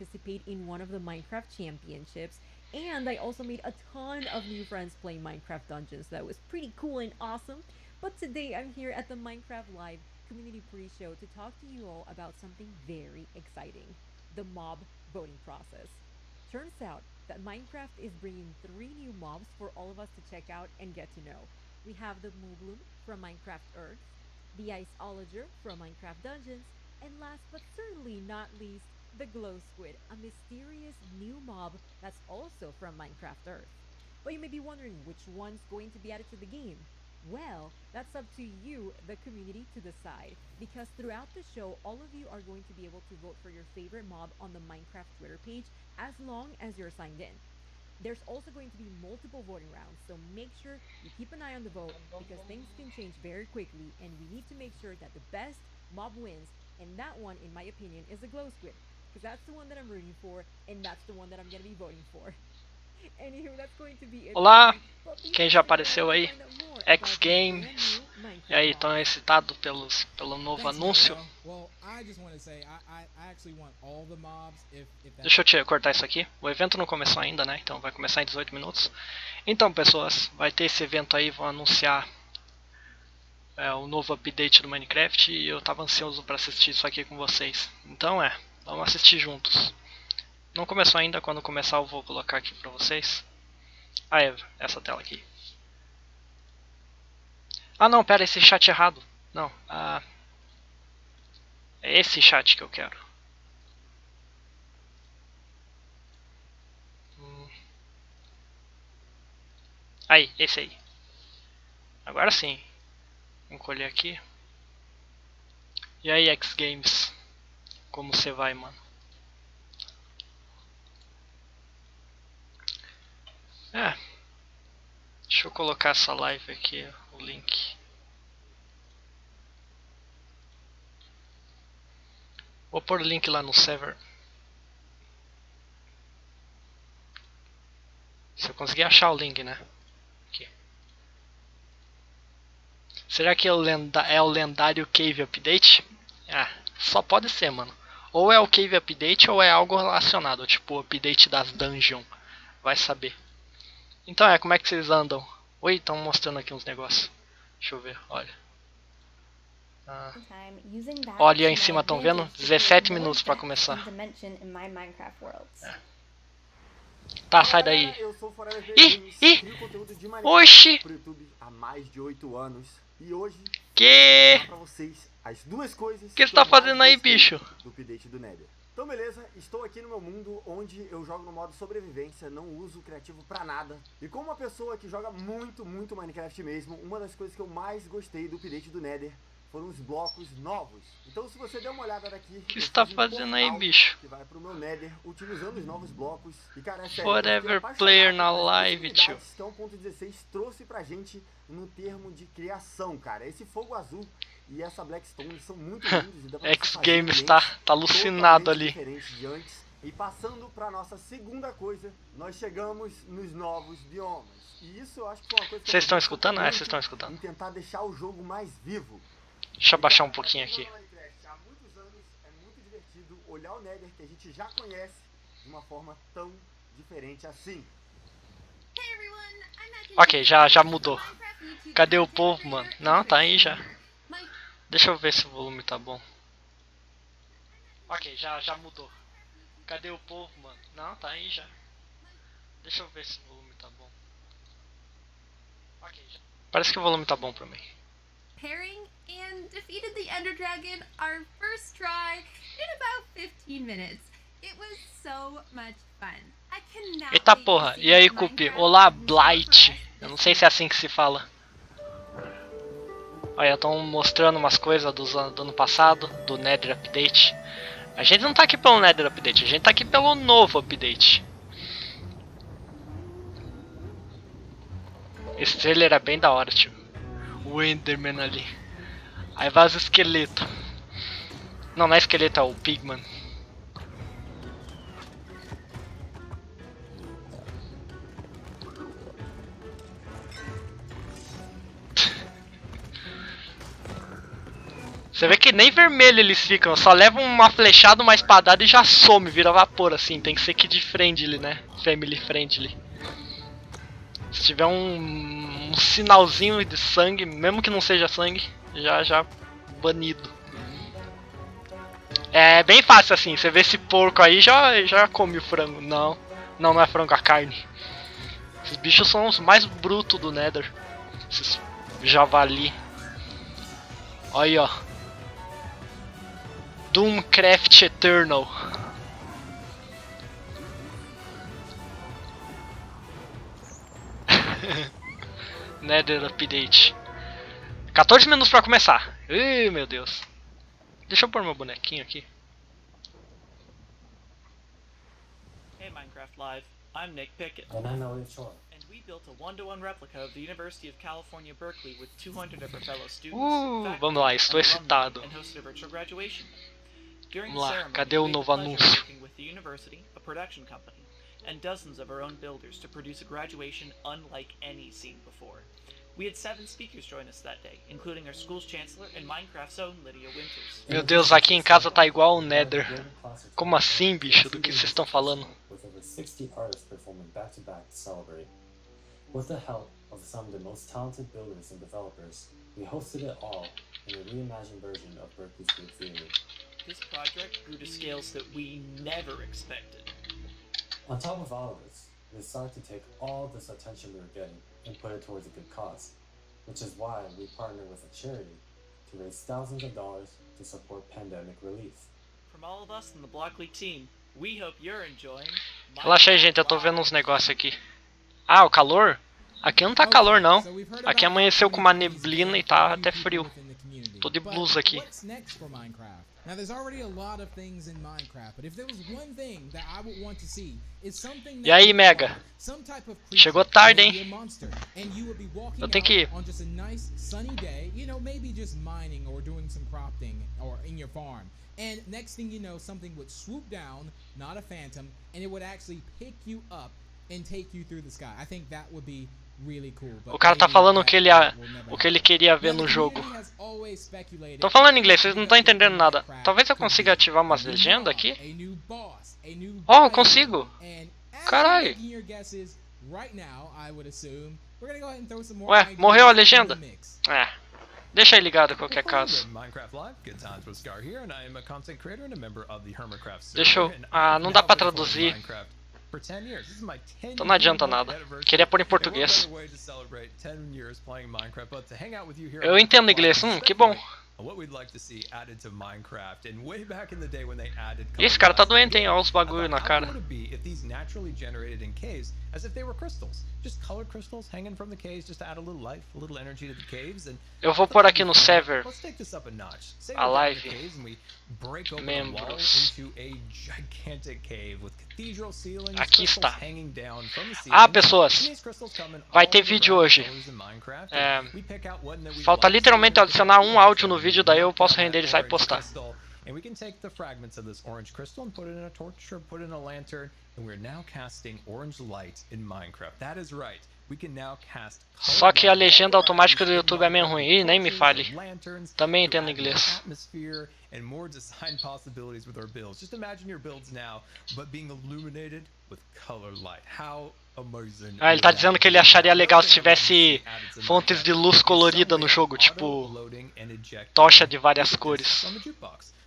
participate in one of the Minecraft championships. And I also made a ton of new friends playing Minecraft Dungeons. That was pretty cool and awesome. But today I'm here at the Minecraft Live community pre-show to talk to you all about something very exciting: the mob voting process. Turns out that Minecraft is bringing three new mobs for all of us to check out and get to know. We have the Moobloom from Minecraft Earth, the Iceologer from Minecraft Dungeons, and last but certainly not least, the Glow Squid, a mysterious new mob that's also from Minecraft Earth. But you may be wondering which one's going to be added to the game. Well, that's up to you, the community, to decide. Because throughout the show, all of you are going to be able to vote for your favorite mob on the Minecraft Twitter page as long as you're signed in. There's also going to be multiple voting rounds, so make sure you keep an eye on the vote because things can change very quickly and we need to make sure that the best mob wins. And that one, in my opinion, is the Glow Squid because that's the one that I'm rooting for and that's the one that I'm going to be voting for. Anywho, that's going to be it for Olá, me. But be quem sure já to stick apareceu around to aí? find out more X about these brand Games. new E Minecraft aí, estão mobs. excitados pelo novo Thanks, anúncio? Mario. Well, I just want to say I actually want all the mobs if that's Deixa eu cortar isso aqui. O evento não começou ainda, né? Então vai começar em 18 minutos. Então, pessoas, vai ter esse evento aí, vão anunciar o novo update do Minecraft e eu tava ansioso para assistir isso aqui com vocês. Então vamos assistir juntos. Não começou ainda, quando começar eu vou colocar aqui pra vocês. Ah, é essa tela aqui. Ah não, pera, esse chat errado. Não, é esse chat que eu quero. Aí, esse aí. Agora sim. Vamos colher aqui. E aí, X Games? Como você vai, mano? Deixa eu colocar essa live aqui, o link. Vou pôr o link lá no server. Se eu conseguir achar o link, né? Aqui. Será que é o lendário Cave Update? Ah, só pode ser, mano. Ou é o Cave Update ou é algo relacionado, tipo o update das dungeons. Vai saber. Então como é que vocês andam? Oi, estão mostrando aqui uns negócios. Deixa eu ver, olha. Olha aí em cima, estão vendo? 17 minutos pra começar. Tá, sai daí. Eu sou Forever Ih, Games, ih. crio conteúdo de Oxi. Minecraft pro YouTube há mais de 8 anos. E hoje Que? eu vou falar pra vocês as duas coisas Que você eu tá mais fazendo aí, gostei bicho? do update do Nether. Então beleza, estou aqui no meu mundo onde eu jogo no modo sobrevivência, não uso o criativo pra nada. E como uma pessoa que joga muito Minecraft mesmo, uma das coisas que eu mais gostei do update do Nether foram os blocos novos. Então se você der uma olhada daqui, Que você tá fazendo aí, bicho? que vai pro meu Nether utilizando os novos blocos. E cara, é sério, Forever eu fiquei apaixonado player na pelas live, tio. possibilidades que a 1.16 trouxe pra gente no termo de criação, cara. Esse fogo azul e essa Blackstone são muito lindos. E dá pra você X fazer Games ambientes tá alucinado totalmente ali. diferentes de antes. E passando pra nossa segunda coisa, nós chegamos nos novos biomas. E isso eu acho que foi uma coisa que Vocês eu estão gostei escutando? muito Vocês estão escutando. em tentar deixar o jogo mais vivo. Deixa eu abaixar um pouquinho aqui. Há muitos anos é muito divertido olhar o Nether que a gente já conhece de uma forma tão diferente assim. Ok, já mudou. Cadê o povo, mano? Não, tá aí já. Deixa eu ver se o volume tá bom. Ok, já mudou. Cadê o povo, mano? Não, tá aí já. Deixa eu ver se o volume tá bom. Ok, já. Parece que o volume tá bom pra mim. Pairing and defeated the Ender Dragon our first try in about 15 minutes. It was so much fun. I cannot Eita wait to porra, see e aí, Minecraft Cupi? Olá, in store Blight. for us Eu não this sei se é assim que se fala. Olha, estão mostrando umas coisas do ano passado, do Nether Update. A gente não tá aqui pelo Nether Update, a gente tá aqui pelo novo update. Esse trailer é bem da hora, tio. O Enderman ali. Aí vai os esqueletos. Não é esqueleto, é o Pigman. Você vê que nem vermelho eles ficam, só levam uma flechada, uma espadada e já some, vira vapor assim. Tem que ser kid friendly, né? Family friendly. Se tiver um sinalzinho de sangue, mesmo que não seja sangue, já banido. É bem fácil assim, você vê esse porco aí, já come o frango. Não é frango, a carne. Esses bichos são os mais brutos do Nether. Esses javali. Olha aí, ó. Doomcraft Eternal. Nether Update. 14 minutos pra começar. Ih, meu Deus. Deixa eu pôr meu bonequinho aqui. Hey Minecraft Live, I'm Nick Pickett. And I'm Elliot Shore. And we built a one-to-one replica of the University of California, Berkeley with 200 of our fellow students, Vamos lá, estou excitado. and hosted a virtual graduation. During Vamos the lá, ceremony, cadê o we had the novo pleasure of anúncio? working with the university, a production company, and dozens of our own builders to produce a graduation unlike any seen before. We had 7 speakers join us that day, including our school's chancellor and Minecraft's own Lydia Winters. Meu Deus, aqui em casa tá igual o Nether. Como assim, bicho? Do que vocês estão falando? With over 60 artists performing back-to-back to celebrate. With the help of some of the most talented builders and developers, we hosted it all in a reimagined version of Berkeley's Group Theater. This project grew to scales that we never expected. On top of all of this, we decided to take all this attention we were getting and put it towards a good cause, which is why we partnered with a charity to raise thousands of dollars to support pandemic relief. From all of us in the Block League team, we hope you're enjoying. Relaxa aí, gente, eu tô vendo uns negócios aqui. Ah, o calor? Aqui não tá calor, não. Aqui amanheceu com uma neblina e tá até frio. Tô de blusa aqui. Now there's already a lot of things in Minecraft, but if there was one thing that I would want to see, it's something E aí, Mega? some type of creature, Chegou tarde, hein? maybe a monster, and you would be walking Eu tenho que ir. out on just a nice sunny day, you know, maybe just mining or doing some crafting or in your farm. And next thing you know, something would swoop down, not a phantom, and it would actually pick you up and take you through the sky. I think that would be really cool. O cara tá falando o que ele queria ver no jogo. Tô falando inglês, vocês não estão entendendo nada. Talvez eu consiga ativar umas legendas aqui. Oh, eu consigo. Caralho. Ué, morreu a legenda? É. Deixa aí ligado qualquer caso. Deixa eu... Ah, não dá pra traduzir. Então não adianta nada. Queria pôr em português. Eu entendo inglês, que bom. Esse cara tá doente, hein? Olha os bagulho na cara. Eu vou pôr aqui no server a live membros. Aqui está. Ah, pessoas, vai ter vídeo hoje. Falta literalmente adicionar um áudio no vídeo, daí eu posso renderizar e postar. And we can take the fragments of this orange crystal and put it in a torch or put it in a lantern, and we're now casting orange light in Minecraft. That is right. We can now cast. Só que a legenda automática do YouTube é meio ruim. Ih, nem me fale. Também entendo inglês. Atmosphere and more design possibilities with our builds. Just imagine your builds now, but being illuminated with color light. How amazing. Ah, ele tá dizendo que ele acharia legal se tivesse fontes de luz colorida no jogo, tipo tocha de várias cores.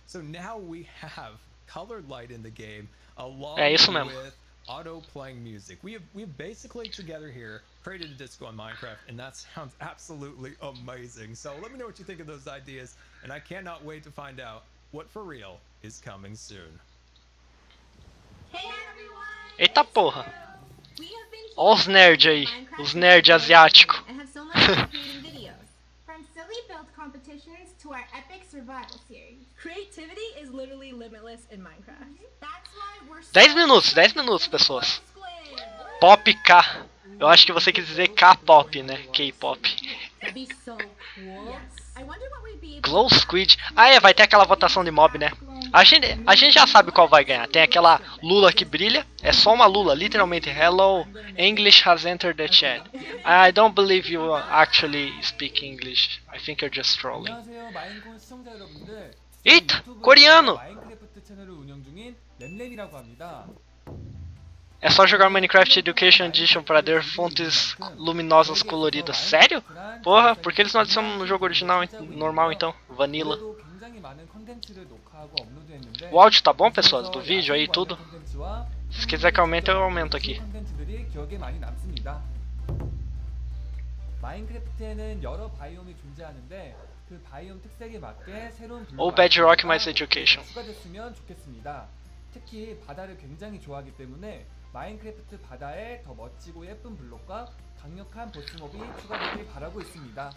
So now we have colored light in the game along É isso mesmo. with auto playing music. We've basically together here created a disco on Minecraft, and that sounds absolutely amazing. So let me know what you think of those ideas, and I cannot wait to find out what for real is coming soon. Hey everyone! Eita porra. We have been Ó os nerds aí. Os nerds asiáticos. and have so much fun creating videos. From silly build competitions to our epic survival series. Creativity is literally limitless in Minecraft. That's why we're 10 minutos, pessoas. Pop K. Eu acho que você quis dizer K-pop, né? K-pop. That'd be so cool. Yes. I wonder what we'd be able Glow Squid. Ah, é, vai ter aquela votação de mob, né? A gente já sabe qual vai ganhar. Tem aquela Lula que brilha. É só uma Lula, literalmente. Hello, English has entered the chat. I don't believe you actually speak English. I think you're just trolling. 안녕하세요 마인콘 시청자 여러분들. Eita, 유튜브에서 coreano! 마인크래프트 채널을 운영 중인 램램이라고 합니다. É só jogar Minecraft Education Edition pra ter fontes luminosas coloridas. Sério? Porra, por que eles não adicionam no jogo original normal então? Vanilla. 올해도 굉장히 많은 컨텐츠를 녹화하고 업로드했는데 O áudio tá bom, pessoal? Do vídeo aí, tudo? 컨텐츠와 Se quiser que aumente, eu aumento aqui. 컨텐츠들이 기억에 많이 남습니다. 마인크래프트에는 여러 바이옴이 존재하는데 그 바이옴 특색에 맞게 새로운 Ou Bedrock mais Education. 추가됐으면 좋겠습니다. 특히 바다를 굉장히 좋아하기 때문에 마인크래프트 바다에 더 멋지고 예쁜 블록과 강력한 보스몹이 추가되길 바라고 있습니다.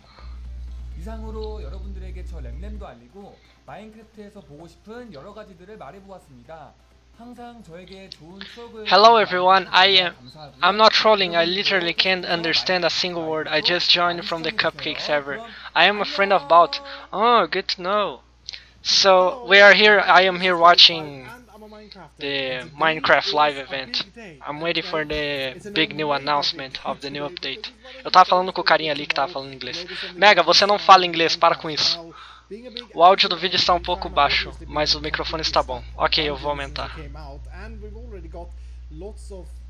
이상으로 여러분들에게 저 램램도 알리고 마인크래프트에서 보고 싶은 여러 가지들을 말해보았습니다. 항상 저에게 좋은 추억을 Hello everyone, I'm not trolling, I literally can't understand a single word. I just joined from the cupcake server. I am a friend of Bout. Oh, good to know. So, I am here watching the Minecraft live event. I'm waiting for the big new announcement of the new update. Eu tava falando com o carinha ali que tava falando inglês. Mega, você não fala inglês, para com isso. O áudio do vídeo está um pouco baixo, mas o microfone está bom. Ok, eu vou aumentar.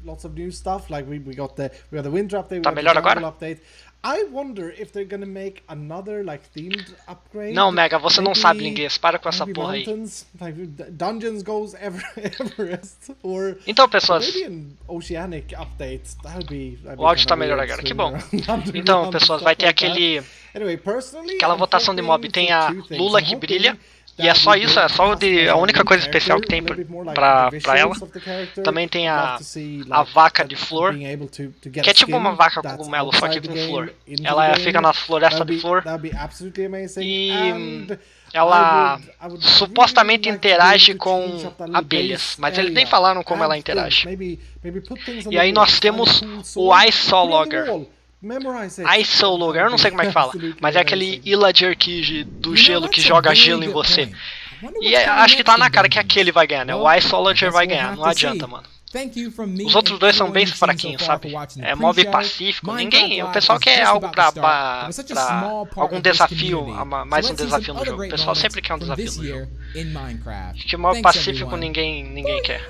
Lots of new stuff, like we got the winter update, Tá melhor agora? Update. I wonder if they're gonna make another like themed upgrade. Não, Mega, você não sabe inglês. Para com essa porra aí. Like dungeons goes Everest or então, pessoas, maybe an oceanic update. O áudio tá melhor agora. Que bom. Então, pessoas, vai ter aquela votação de mob. Tem a Lula que brilha. E é só isso, a única coisa especial que tem pra ela. Também tem a vaca de flor, que é tipo uma vaca cogumelo, só que com flor. Ela fica na floresta de flor e ela supostamente interage com abelhas, mas eles nem falaram como ela interage. E aí nós temos o Isologger. Isologger, eu não sei como é que fala, mas é aquele Illager do gelo que joga gelo em você. E acho que tá na cara que aquele vai ganhar, né? O Isologger vai ganhar, não adianta, mano. Os outros dois são bem fraquinhos, sabe? É mob pacífico, ninguém. O pessoal quer algo pra algum desafio, mais um desafio no jogo. O pessoal sempre quer um desafio no jogo. Que mob pacífico ninguém quer.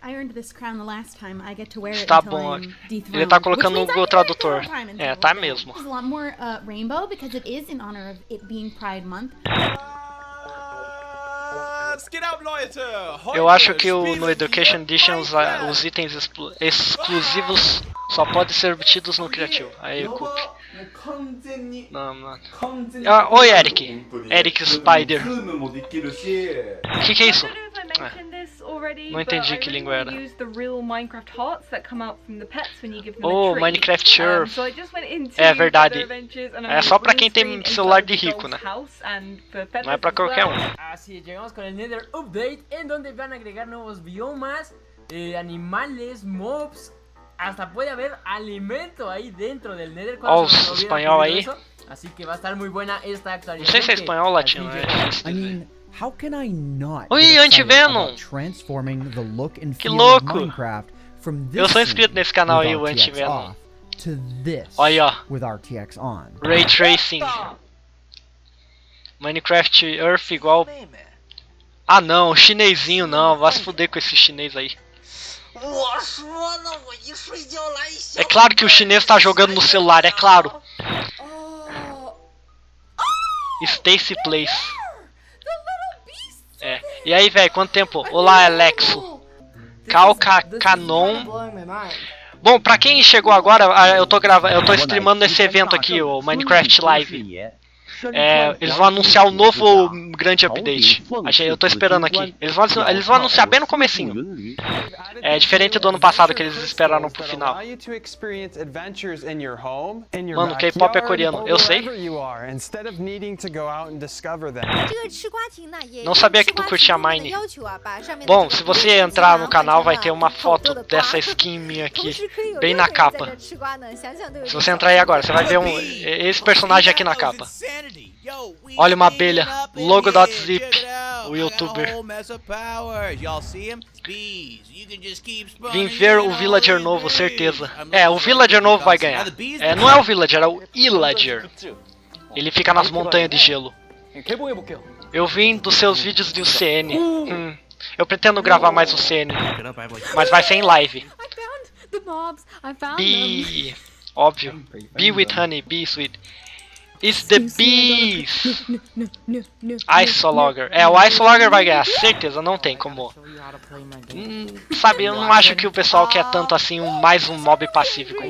I earned this crown the last time. I get to wear it Tá until bom. I'm dethroned. Ele tá colocando o Google Tradutor. É, tá mesmo. There's a lot more rainbow because it is in honor of it being Pride Month. Eu acho que no Education Edition os itens exclusivos só podem ser obtidos no criativo. Aí, Coop. Não, mano. Oi, Eric. Eric Spider. O que é isso? Não entendi que língua era. Oh, Minecraft Earth. É verdade. É só pra quem tem celular de rico, né? Não é pra qualquer um. Así llegamos con el Nether Update, en donde van a agregar nuevos biomas, animales, mobs. Hasta puede haber alimento ahí dentro del Nether. Ó, o espanhol aí. Así que va a estar muy buena esta actualización. Não sei se é espanhol ou latino, né? How can I not Oi, Anti-Venom! Que louco! Eu sou inscrito nesse canal aí, o Anti-Venom. Olha, ó. Ray Tracing. Minecraft Earth igual... Ah não, chinesinho não, vai se fuder com esse chinês aí. É claro que o chinês tá jogando no celular, é claro. Stacy Place. É. E aí, velho, quanto tempo? Olá, Alexo. Calca Canon. Bom, pra quem chegou agora, eu tô streamando esse evento aqui, o Minecraft Live. Eles vão anunciar o novo grande update. Eu tô esperando aqui. Eles vão anunciar bem no comecinho. É diferente do ano passado que eles esperaram pro final. Mano, K-pop é coreano, eu sei. Não sabia que tu curtia Mine. Bom, se você entrar no canal vai ter uma foto dessa skin minha aqui, bem na capa. Se você entrar aí agora, você vai ver esse personagem aqui na capa. Olha uma abelha. Logo.zip. O youtuber. Vim ver o Villager novo, certeza. É, o Villager novo vai ganhar. É, não é o Villager, é o Illager. Ele fica nas montanhas de gelo. Eu vim dos seus vídeos do CN. Eu pretendo gravar mais o CN. Mas vai ser em live. Bee. Óbvio. Bee with honey, bee sweet. It's the bees! Isologger. É, o Isologger vai ganhar, certeza, não tem como. Sabe, eu não acho que o pessoal quer tanto assim mais um mob pacífico.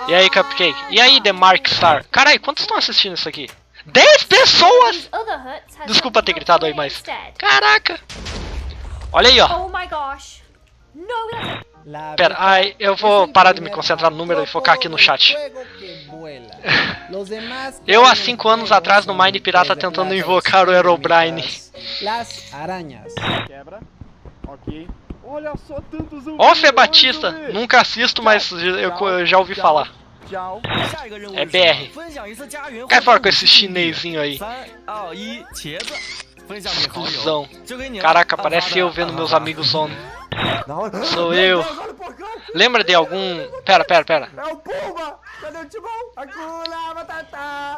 E aí, Cupcake? E aí, The Mark Star? Carai, quantos estão assistindo isso aqui? 10 pessoas! Desculpa ter gritado aí, mas... Caraca! Olha aí, ó. Pera, ai, eu vou parar de me concentrar no número e focar aqui no chat. Eu há 5 anos atrás no Mine Pirata tentando invocar o Herobrine. Ó, Fê Batista! Nunca assisto, mas eu já ouvi falar. É BR. Cai fora com esse chinesinho aí. Exclusão. Caraca, parece eu vendo meus amigos on. Sou eu. Lembra de algum... Pera. É o Puma! Cadê o Timão? Acula, batata!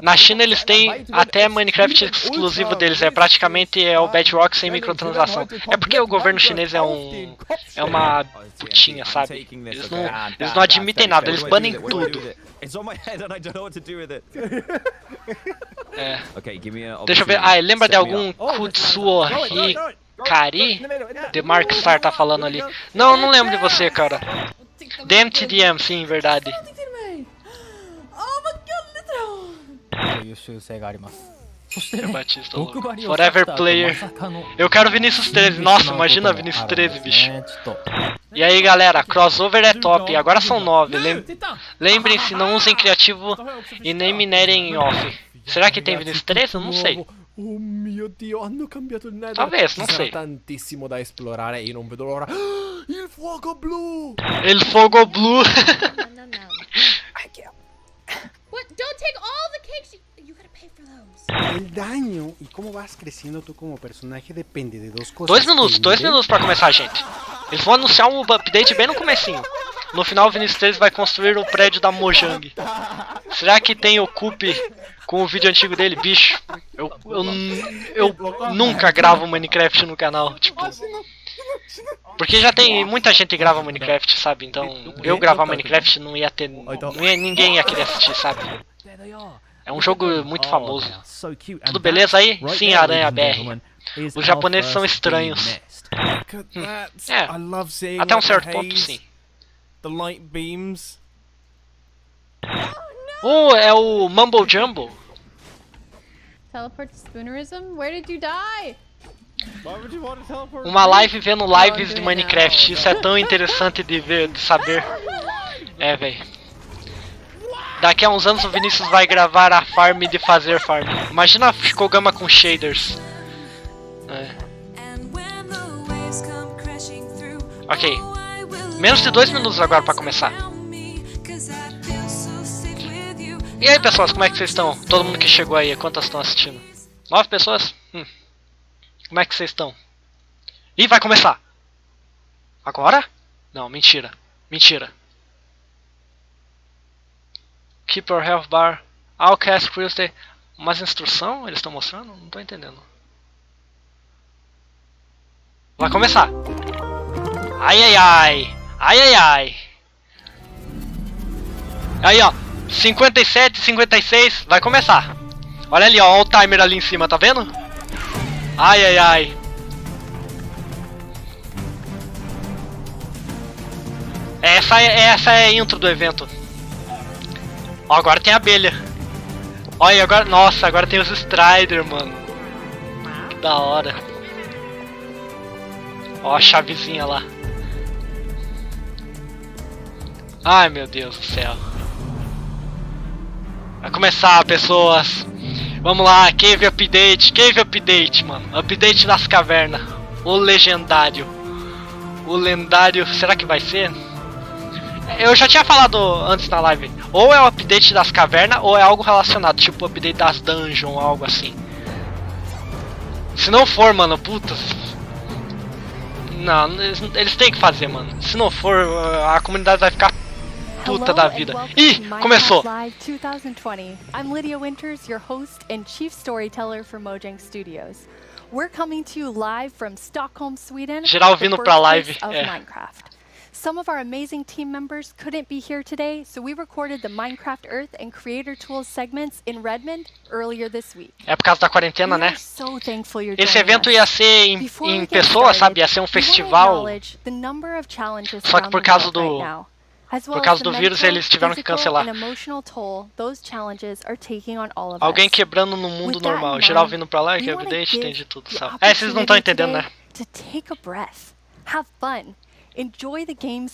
Na China eles têm até Minecraft exclusivo deles. É praticamente o Bedrock sem microtransação. É porque o governo chinês é uma putinha, sabe? Eles não admitem nada, eles banem tudo. É. Deixa eu ver. Ah, lembra de algum Kutsuo Hikari? The Mark Star tá falando ali. Não lembro de você, cara. DMTDM, sim, verdade. Batista louco. Forever Player. Eu quero Vinícius 13. Nossa, imagina Vinícius 13, bicho. E aí, galera, crossover é top. Agora são 9. Lembrem-se, não usem criativo e nem minerem em off. Será que tem Vinícius 13? Eu não sei. Oh mio Dio, hanno cambiato il nether. Talvez, non Ci sarà sei. tantissimo da esplorare e io non vedo l'ora. Il fuoco blu! Il fuoco blu! What? Don't take all the cakes. You gotta pay for those. El daño y cómo vas creciendo tú como personaje depende de dos cosas. 2 minutos, 2 minutos pra começar, gente. Eles vão anunciar um update bem no comecinho. No final, o Vinícius 13 vai construir o prédio da Mojang. Será que tem o Coop com o vídeo antigo dele? Bicho, eu nunca gravo Minecraft no canal, tipo... Porque já tem muita gente que grava Minecraft, sabe? Então, eu gravar Minecraft não ia ter... ninguém ia querer assistir, sabe? É um jogo muito famoso. Tudo beleza aí? Sim, Aranha BR. Os japoneses são estranhos. É, até um certo ponto, sim. The light beams. É o Mumble Jumble. Teleport to Spoonerism? Where did you die? Uma live vendo lives de Minecraft. Isso é tão interessante de ver, de saber. É, velho. Daqui a uns anos o Vinícius vai gravar a farm de fazer farm. Imagina a Shikogama com shaders. É. Ok. Menos de 2 minutos agora pra começar. E aí, pessoas, como é que vocês estão? Todo mundo que chegou aí, quantas estão assistindo? 9 pessoas? Como é que vocês estão? Ih, vai começar! Agora? Não, mentira. Mentira. Keep your health bar. Outcast Tuesday. Umas instrução eles estão mostrando? Não tô entendendo. Vai começar. Ai, ai, ai. Ai, ai, ai. Aí, ó. 57, 56. Vai começar. Olha ali, ó. Olha o timer ali em cima, tá vendo? Ai, ai, ai. Essa é a intro do evento. Ó, agora tem a abelha. Olha, agora... Nossa, agora tem os Strider, mano. Que da hora. Ó a chavezinha lá. Ai, meu Deus do céu. Vai começar, pessoas. Vamos lá, Cave Update, mano. Update das cavernas. O legendário. O lendário, será que vai ser? Eu já tinha falado antes na live. Ou é o update das cavernas, ou é algo relacionado. Tipo o update das dungeons, algo assim. Se não for, mano, puta... Não, eles têm que fazer, mano. Se não for, a comunidade vai ficar puta da vida. Ih, começou! Live 2020. I'm Lydia Winters, your host and chief storyteller for Mojang Studios. We're coming to you live from Stockholm, Sweden. Geral vindo pra live. Of Minecraft. Some of our amazing team members couldn't be here today, so we recorded the Minecraft Earth and Creator Tools segments in Redmond earlier this week. É por causa da quarentena, né? Esse evento ia ser em pessoa, sabe? Ia ser um festival. Só que por causa do vírus eles tiveram que cancelar. Alguém quebrando no mundo normal. Geral vindo pra lá, que é update, tem de tudo, sabe? Vocês não estão entendendo, né?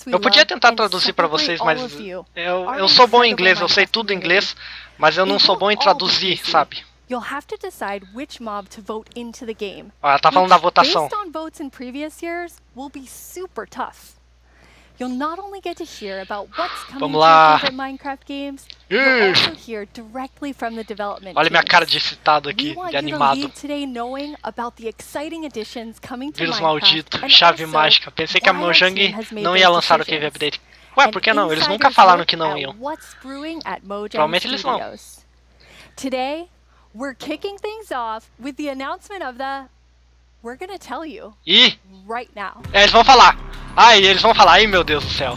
Eu podia tentar traduzir pra vocês, mas eu sou bom em inglês, eu sei tudo em inglês, mas eu não sou bom em traduzir, sabe? You'll have to decide which mob to vote into the game. Ela tá falando da votação. Based on votes in previous years, will be super tough. You'll not only get to hear about what's coming to your favorite Minecraft games, you'll also hear directly from the development Olha minha cara de excitado aqui, de animado. Vírus maldito, chave mágica. Pensei que a Mojang não ia lançar o Cave Update. Ué, por que não? Eles nunca falaram que não iam. Provavelmente eles não. Today, we're kicking things off with the announcement of the... We're gonna tell you right now. Eles vão falar. Eles vão falar. Ai, meu Deus do céu.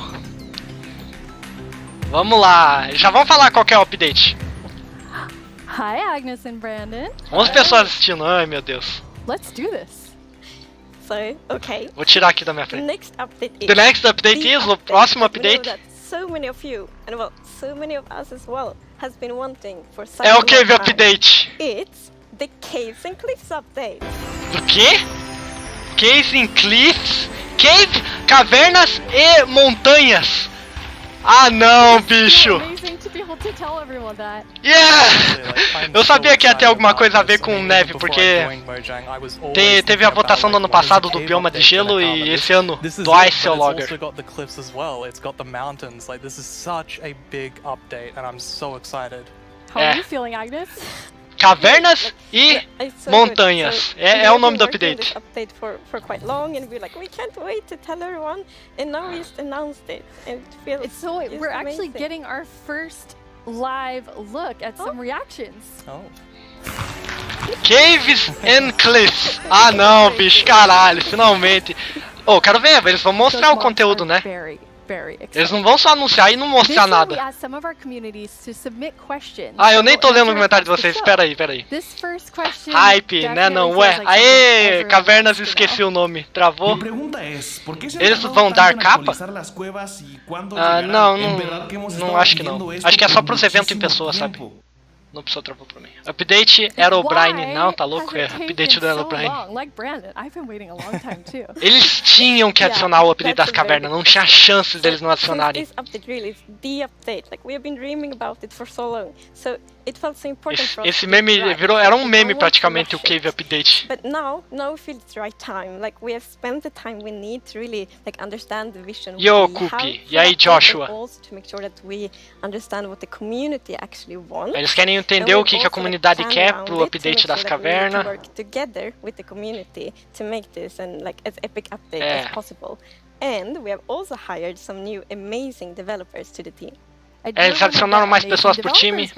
Vamos lá. Já vão falar qual que é o update. Hi, Agnes and Brandon. 11 pessoas assistindo. Ai, meu Deus. Let's do this. So, okay. Vou tirar aqui da minha frente. The next update is o próximo update. So many of you, and well, so many of us as well, has been wanting for such é o Cave Update. It's the Caves and Cliffs Update. Do quê? Caves and Cliffs? Cave, cavernas e montanhas. Ah não, bicho. Yeah! Eu sabia que ia ter alguma coisa a ver com neve, porque teve a votação do ano passado do bioma de gelo e esse ano do Ice Logger. How are you feeling, Agnes? Cavernas e montanhas. É o nome do update. Update for quite long, and we're like, we can't wait to tell everyone, and now we just announced it, and it feels we're actually getting our first live look at some reactions. Caves and Cliffs. Ah não, bicho, caralho, finalmente. Quero ver, eles vão mostrar o conteúdo, né? Eles não vão só anunciar e não mostrar nada. Eu nem tô lendo o comentário de vocês, espera aí. Hype, né, não, ué. Aê, Cavernas, esqueci o nome, travou. Eles vão dar capa? Não, acho que não. Acho que é só pros eventos em pessoa, sabe? Não precisou travou pra mim. Update Herobrine. Não, tá louco? É update do Herobrine. Eles tinham que adicionar o update das cavernas. Não tinha chances deles não adicionarem. Esse meme virou, era um meme praticamente o Cave Update. But now we feel it's the right time. Like we have spent the time we need to really like understand the vision. Yo, Kupi. E aí, Joshua? Eles querem entender o que a comunidade quer pro update das cavernas. And we have also hired some new amazing developers to the team. Eles adicionaram mais pessoas pro time.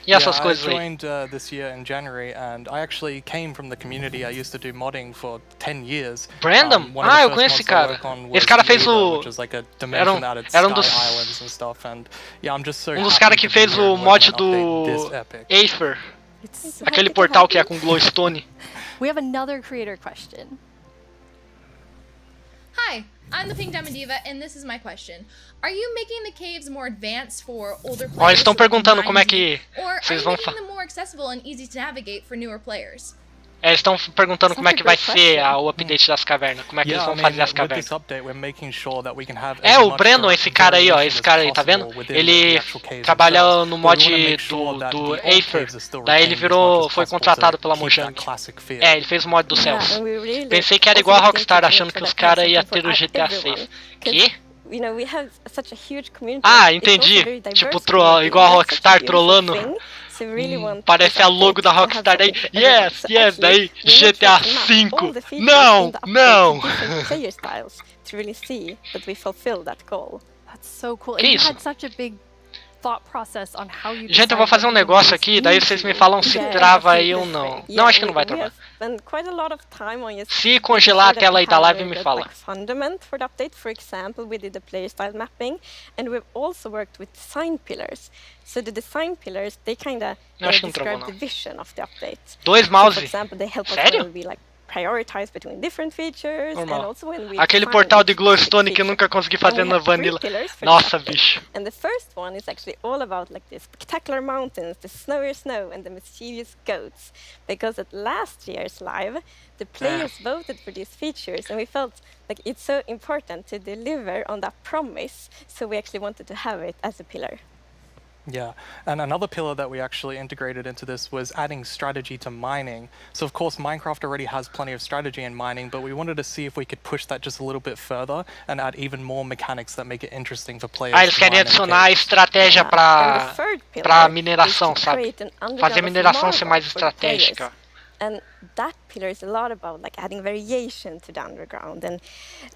E essas coisas aí. I joined this year in January, and I actually came from the community. I used to do modding for 10 years. Brandon? Eu conheço esse cara. Esse cara fez o... Era um dos caras que fez o mod do Aether. Aquele portal que é com glowstone. We have another creator question. Hi, I'm the Pink Diamond Diva, and this is my question. Are you making the caves more advanced for older players? Eles estão perguntando como é que vocês vão fazer. Or are you making them more accessible and easy to navigate for newer players? Eles estão perguntando como é que vai ser o update das cavernas, como é que eles vão fazer as cavernas. O Brandon, esse cara aí, tá vendo? Ele trabalha no mod do Aether, daí ele foi contratado pela Mojang. Ele fez o mod dos céus. Pensei que era igual a Rockstar, achando que os caras iam ter o GTA 6. Que? you know, we have such a huge community. Ah, It's also entendi. very diverse Tipo, community, igual a and that's such a Rockstar beautiful trollando. thing. So we really want Parece this a logo update da to have Rockstar daí. something for everyone. So Yes, daí actually, we will GTA try to map V. all the features Não, in the update não. to different player styles to really see that we fulfill that goal. That's so cool. Que And you isso? had such a big thought process on how you Gente, eu vou decide fazer um what you negócio use aqui, daí vocês me falam se Yeah, trava let's aí do ou it this não. way. Não, Yeah, acho que não vai we travar. have spent quite a lot of time on just Se congelar a making sure tela aí that da we have live, a me good, fala. like, fundament for the update. For example, we did the player style mapping, and we've also worked with design pillars. So the design pillars, they kind of Eu acho que não travou, describe não. the vision of the update. Dois So, mouse? for example, they help us Sério? when we like prioritize between different features, and Normal. also when we Aquele define portal de each glowstone specific que eu nunca consegui fazer and we na have three Vanilla. pillars for this Nossa, update. bicho. And the first one is actually all about like the spectacular mountains, the snowy snow, and the mischievous goats. Because at last year's live, the players voted for these features, and we felt like it's so important to deliver on that promise. So we actually wanted to have it as a pillar. Yeah, and another pillar that we actually integrated into this was adding strategy to mining. So of course Minecraft already has plenty of strategy in mining, but we wanted to see if we could push that just a little bit further and add even more mechanics that make it interesting for players. Ah, eles to querem mine in adicionar caves. estratégia And the pra third pillar pra is mineração, to sabe? create an underground Fazer a of mineração ser marble mais for the players. estratégica. And that pillar is a lot about like adding variation to the underground and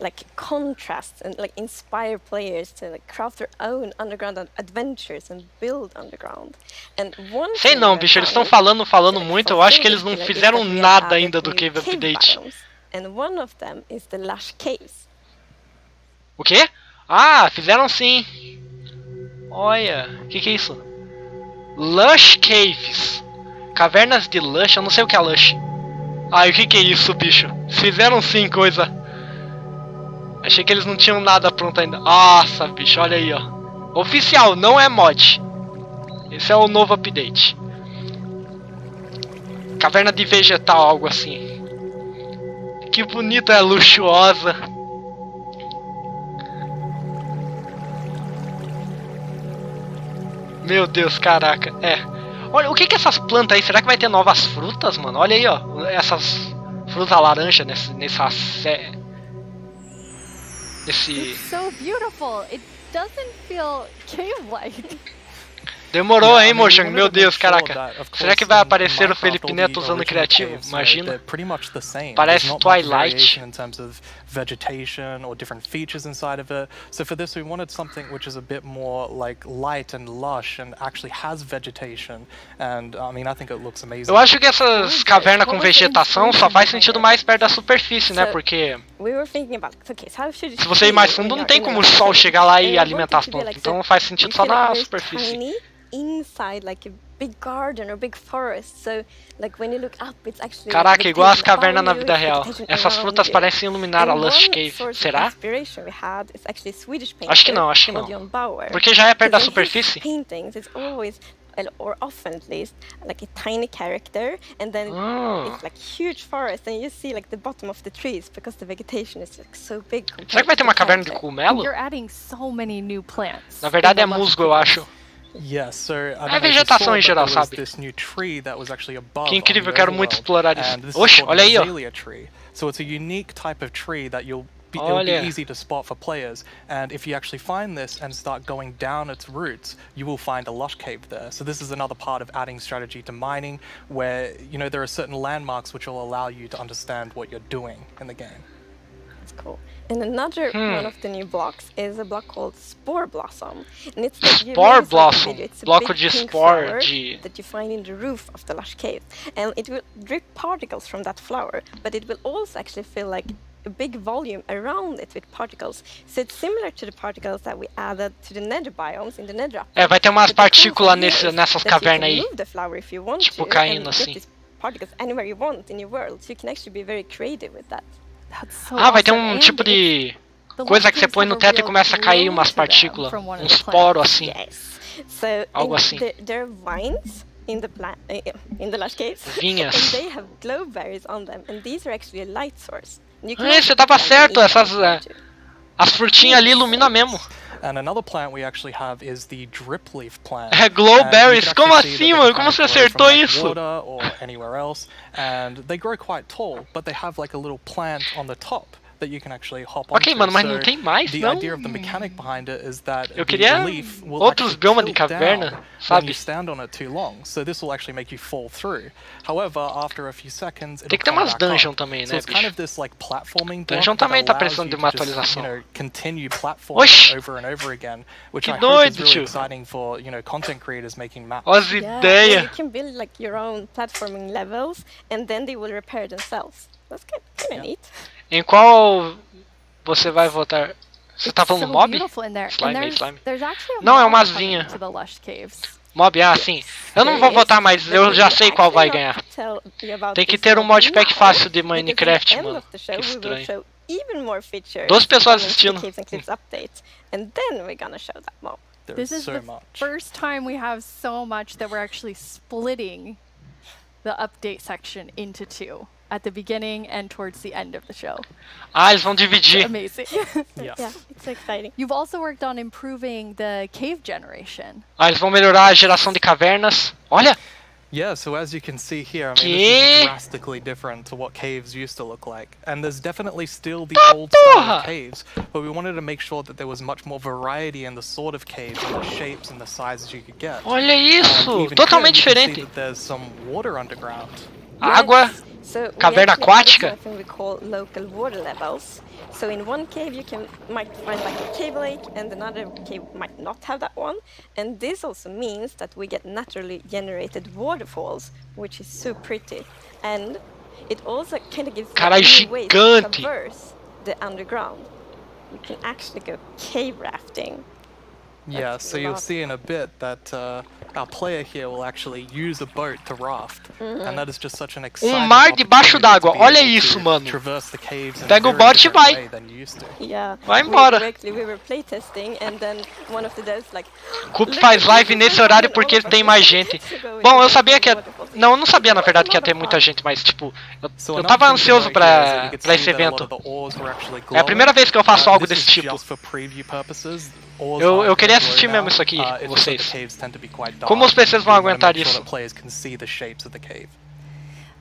like contrast and like inspire players to like craft their own underground adventures and build underground. And one Sei thing não, we're bicho, eles estão planning falando to, like, muito. Eu acho que fulfill eles this não pillar is fizeram that we have nada added ainda do new Cave cave Update. biomes, and one of them is the lush caves. O quê? Ah, fizeram sim. Olha, o que é isso? Lush Caves. Cavernas de Lush, eu não sei o que é Lush. Ai, o que é isso, bicho? Fizeram sim coisa. Achei que eles não tinham nada pronto ainda. Nossa, bicho, olha aí, ó. Oficial, não é mod. Esse é o novo update. Caverna de vegetal, algo assim. Que bonita, é luxuosa. Meu Deus, caraca. É. Olha, o que é essas plantas aí? Será que vai ter novas frutas, mano? Olha aí, ó. Essas frutas laranja nessa It's so beautiful. It doesn't feel cave-like. Demorou, hein, Yeah, I mean, we Motion? wanted Meu to make Deus, sure caraca. that, of Será que course, vai in aparecer o Minecraft, Felipe all Neto the usando original criativo? caves, Imagina. they're pretty much the same. Parece There's not much Twilight. variation in terms of vegetation or different features inside of it. So for this, we wanted something which is a bit more like light and lush and actually has vegetation. And I mean, I think it looks amazing. Eu acho que essas cavernas com vegetação só faz sentido mais perto da superfície, né? Porque We were thinking about, okay, so how should it se você ir mais feel fundo, when não you're tem in como a o sol cave? chegar lá And e we alimentar as wanted to be plantas. like, Então so faz sentido you só feel like na there's superfície. tiny inside like a big garden or big forest. So like when you look up, it's actually Caraca, igual as vegetation cavernas na above vida you, real. vegetation Essas around frutas you. parecem iluminar a And Lush one Cave. source of Será? inspiration we had is actually Swedish painter Acho que não, acho que não. John Bauer. Porque já é perto da Because in his superfície. paintings, it's always, or often at least, like a tiny character, and then it's like huge forest, and you see like the bottom of the trees because the vegetation is like so big. Será que vai ter uma caverna de cogumelo? You're adding so many new plants. Na verdade é in the lush musgo, eu acho. Yes, so I don't É know if you vegetação saw, em but geral, there was sabe? this new tree that was actually above Que on incrível, the eu quero muito overworld, explorar isso. and this is Oxe, called olha aí, the ó. azalea tree. So it's a unique type of tree that it will be Olha. easy to spot for players, and if you actually find this and start going down its roots, you will find a lush cave there. So this is another part of adding strategy to mining, where there are certain landmarks which will allow you to understand what you're doing in the game. That's cool. And another one of the new blocks is a block called Spore Blossom. And it's like you Spore really saw the Blossom. video, it's a Bloco big de pink spore flower de- that you find in the roof of the lush cave. And it will drip particles from that flower, but it will also actually feel like a big volume around it with particles. So it's similar to the particles that we added to the nether biomes in the nether. É, vai ter umas But the cool partículas thing here is nessas that you cavernas can aí. move the flower if you want Tipo, to, caindo and assim. get these particles anywhere you want in your world. So you can actually be very creative with that. Ah, vai ter um tipo de coisa que você põe no teto e começa a cair umas partículas. Um esporo assim. So Algo assim. there are vines in the in the lush caves, Vinhas. and they have glow berries on them, and these are actually a light source. And you can É, also você tava put them certo, in essas each as frutinhas ali iluminam mesmo. And another plant we actually have is the drip leaf plant. É, glow And berries. you can Como actually see assim, that mano? they Como kind você of grow acertou from, like, isso? water or anywhere else, and they grow quite tall, but they have like a little plant on the top that you can actually hop onto. Ok, mano, mas não So tem mais, the não? idea of the mechanic behind it is that Eu the queria leaf will outros actually biomas de tilt caverna, down when sabe? you stand on it too long. So this will actually make you fall through. However, after a few seconds, it'll Tem que ter come umas back dungeon up. também, So né, it's kind bicho? of this like platforming block Dungeon that também tá allows precisando de you uma to just, atualização. continue platforming Oxi! over and over again, which Que I hope is doido, really tio. exciting for content creators making maps. Ó as Yeah, ideias. you can build like your own platforming levels, and then they will repair themselves. That's kind of neat. Em qual você vai votar? Você tá It's falando so mob? beautiful in there. And Slime, there's, slime. there's actually a Não, é mob umas coming vinha. to the Lush Caves. Mob, sim. Eu não vou votar, mas eu já sei qual vai ganhar. Tem que ter um modpack fácil de Minecraft, mano. Que estranho. Even more features 12 pessoas coming to the assistindo. Caves and Cliffs update, and then we're gonna show that mob. This is the first time we have so much that we're actually splitting the update section into two at the beginning and towards the end of the show. Ah, eles vão dividir. Amazing. Yeah, it's exciting. You've also worked on improving the cave generation. Ah, eles vão melhorar a geração de cavernas. Olha! Yeah, so as you can see here, I mean, Que? this is drastically different to what caves used to look like. And there's definitely still the old style of caves, but we wanted to make sure that there was much more variety in the sort of caves and the shapes and the sizes you could get. Olha isso! Even Totalmente here, you can see diferente. that there's some water underground. Água, So caverna we actually have aquática. something we call local water levels. So in one cave you might find like a cave lake, and another cave might not have that one. And this also means that we get naturally generated waterfalls, which is so pretty. And it also kind of gives Cara, new ways to gigante. traverse the underground. You can actually go cave rafting. Yeah, so you'll see in a bit that our player here will actually use a boat to raft, and that is just such an exciting mar debaixo d'água. opportunity to Olha be able isso, to mano. traverse the caves in a Pega o very bote e different vai. way than you used to. Yeah. Vai embora. We were playtesting, and then one of the devs like. Coop faz live nesse horário porque tem mais gente. Bom, eu sabia que Não, eu não sabia na verdade que ia ter muita gente, mas tipo, eu tava ansioso pra esse evento. É a primeira vez que eu faço algo desse tipo. Eu queria assistir mesmo isso aqui com vocês. Como os PCs vão aguentar isso?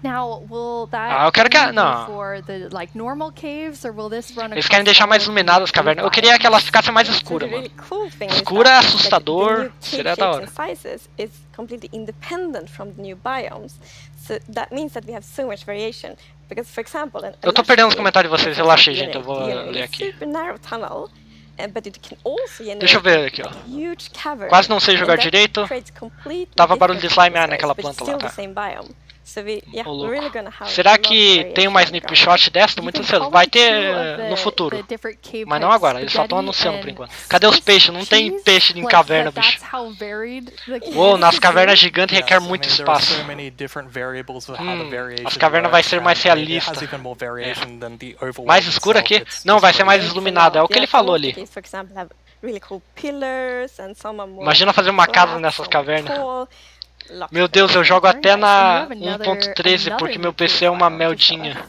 Now, will that eu quero que only be não. for the like normal caves, or will this run Eles querem deixar mais iluminadas as cavernas. Eu queria que elas ficassem mais escuras, mano. Escura é assustador, seria da hora. Sizes is completely independent from the new biomes. So that means that we have so much variation. Because, for example, Eu tô perdendo os comentários de vocês, relaxei, gente, eu vou ler aqui. Super narrow tunnel. But it can also Deixa eu ver aqui, ó. huge cavern, Quase não sei jogar and that direito. creates completely Tava barulho de different slime naquela atmospheres, planta but lá, still tá? the same biome. So Ô, we're louco. really gonna have Será a lot of que tem uma variation snapshot dessa? Tô muito ansioso. Vai ter no futuro. Mas não agora, eles só estão anunciando por enquanto. Cadê os peixes? Não tem peixe em caverna, bicho. Uou, nas cavernas gigantes requer muito espaço. As cavernas vai ser mais realistas. Mais escura aqui? Não, vai ser mais iluminada. É o que ele falou ali. For example, have really cool pillars, and some are more Imagina fazer uma casa flat, nessas some cavernas. tall. Meu Deus, eu jogo até na 1.13 porque meu PC é uma meldinha.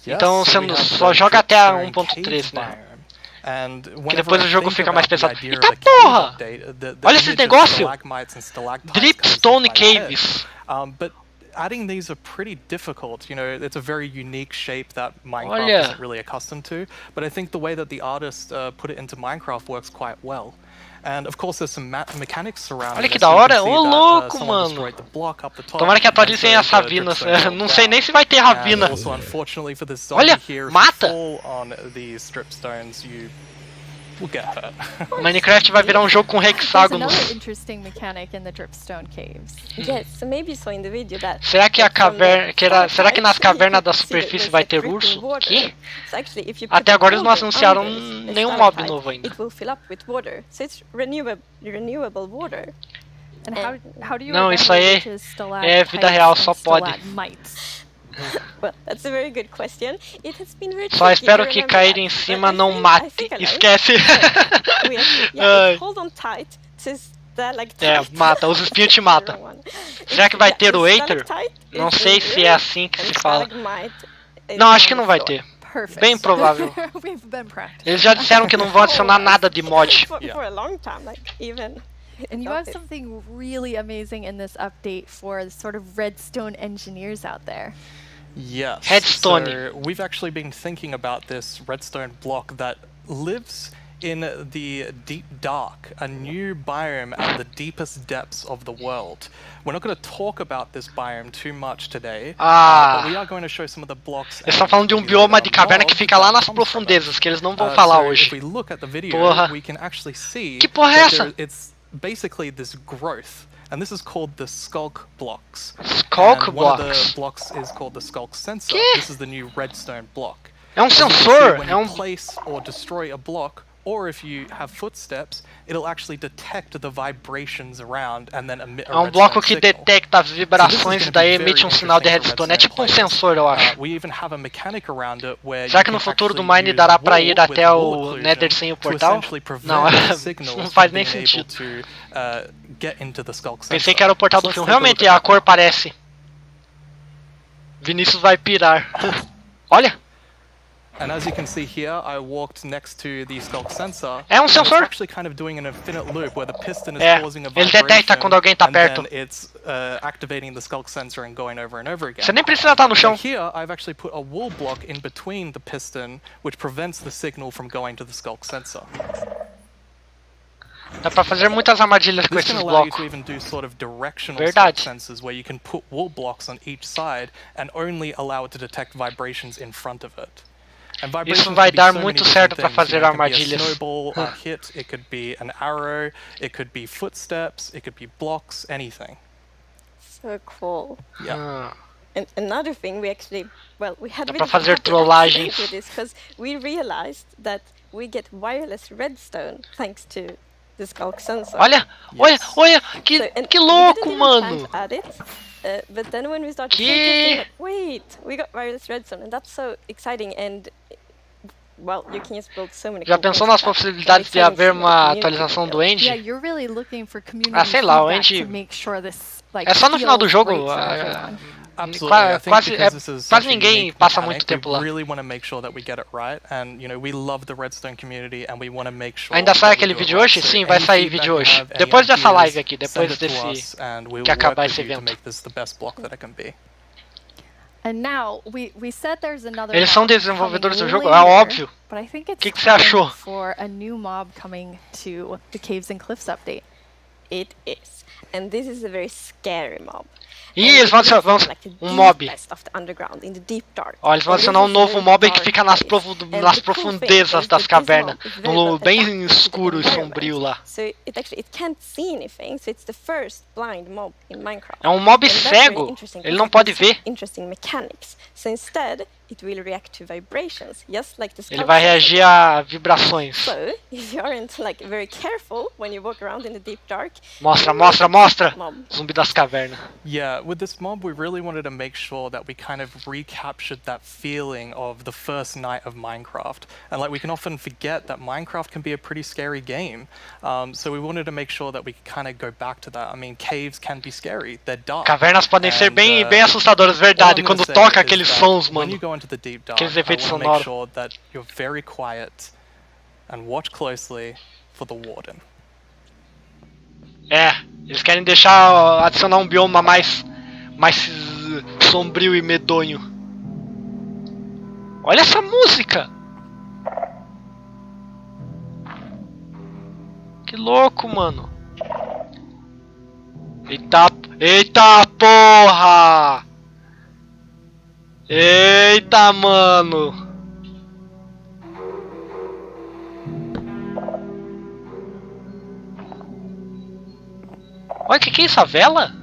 Então você só joga até a 1.13, né? Que depois o jogo fica mais pesado. Eita porra! Olha esse negócio! Dripstone Caves. Adding these are pretty difficult. You know, it's a very unique shape that Minecraft Olha. isn't really accustomed to. But I think the way that the artist put it into Minecraft works quite well. And of course, there's some mechanics surrounding Olha que this. da You can hora! see Ô that, louco, someone mano! destroyed the block up the top, Tomara que and atualizem so as the ravinas. dripstone Não fell sei down. nem se vai ter ravina. And also, unfortunately for this Olha, zombie here, if mata! you fall on these dripstones, you will get hurt. Minecraft vai virar um jogo com There's hexágonos. another interesting mechanic in the dripstone caves. Yes, so maybe you saw in the video that. Será que a caverna, será que nas cavernas da See, superfície there's vai a ter dripping urso? water. Que? So actually, if you Até put agora eles não water anunciaram under this nenhum mob stalactite, novo ainda. It will fill up with water, so it's renewable water. And how do you Não, remember isso aí which is é vida real, só pode. stalagmites? Well, that's a very good question. It has been very Só tricky espero to que remember cair that, em but cima I não think- I mate. think I know. Esquece. We actually- yeah, Ai. it's hold on tight to stalactite. É, mata, os espinhos te matam. Será que vai ter o Aether? Não sei se é assim que se fala. Não, acho que não vai ter. Perfect. Bem provável. We've been practicing. Eles já disseram que não vão adicionar nada de mod. For a long time, like even. And you have something really amazing in this update for the sort of redstone engineers out there. Yes. Redstone. So we've actually been thinking about this redstone block that lives in the deep dark, a new biome at the deepest depths of the world. We're not going to talk about this biome too much today, but we are going to show some of the blocks. Eles estão falando de um bioma de caverna que fica lá nas profundezas, que eles não vão falar hoje. If we look at the video, we can actually see que porra é essa? It's basically this growth. And this is called the skulk blocks. Skulk and blocks? One of the blocks is called the skulk sensor. Que? This is the new redstone block. É sensor. When you place or destroy a block, or if you have footsteps, it'll actually detect the vibrations around and then emit a redstone bloco que signal. detecta as vibrações e daí emite sinal de redstone. É tipo sensor, eu acho. We even have a mechanic around it where Será que no futuro do Mine dará pra ir até o Nether sem o portal? Não, não faz nem sentido. Pensei que era o portal do filme. Realmente, a cor parece. Vinícius vai pirar. Olha! And as you can see here, I walked next to the skulk sensor. É sensor? It's actually kind of doing an infinite loop where the piston is causing a ele vibration. detecta quando alguém tá perto. And then it's activating the skulk sensor and going over and over again. Você nem precisa estar no chão. Here, I've actually put a wall block in between the piston, which prevents the signal from going to the skulk sensor. Dá pra fazer muitas armadilhas com esses blocos. Verdade. Sensors where you can put wall blocks on each side and only allow it to detect vibrations in front of it. Isso vai dar muito certo para fazer armadilhas. Snowball, a hit, it could be an arrow, it could be footsteps, it could be blocks, anything. So cool. Yeah. And another thing, we actually, well, we had para fazer trollagens with this because we realized that we get wireless redstone thanks to the skulk sensor. Olha, olha, que louco, mano. But then when we started thinking, like, wait, we got wireless redstone, and that's so exciting, and well, you can just build so many. Já pensou nas possibilidades de haver uma atualização do End? Yeah, you're really looking for community sei lá, o feedback End to make sure this, like, é só no final do jogo. Quase ninguém passa muito tempo lá. Ainda sai aquele vídeo hoje? Sim, vai sair vídeo hoje. Depois dessa live aqui, depois desse que acabar esse evento. And now we said there's another. Eles são desenvolvedores do jogo, é óbvio. O que você achou? For a new mob coming to the Caves and Cliffs update. It is, and this is a very scary mob. Ih, eles vão adicionar um mob. Ó, eles vão adicionar um novo mob que fica nas profundezas das cavernas, num lugar bem escuro e sombrio lá. É um mob cego, ele não pode ver. Ele vai reagir a vibrações. Mostra, mostra, mostra! Zumbi das cavernas. Yeah, with this mob we really wanted to make sure that we kind of recaptured that feeling of the first night of Minecraft. And like we can often forget that Minecraft can be a pretty scary game. So we wanted to make sure that we could kind of go back to that. I mean, caves can be scary. They're dark. Cavernas podem ser bem assustadoras, verdade, quando toca aqueles sons, mano. Aqueles efeitos sonoros. Make sure that you're very quiet and watch closely for the warden. É, eles querem deixar adicionar um bioma mais sombrio e medonho. Olha essa música! Que louco, mano! Eita porra! Eita, mano! Olha, que é isso? A vela?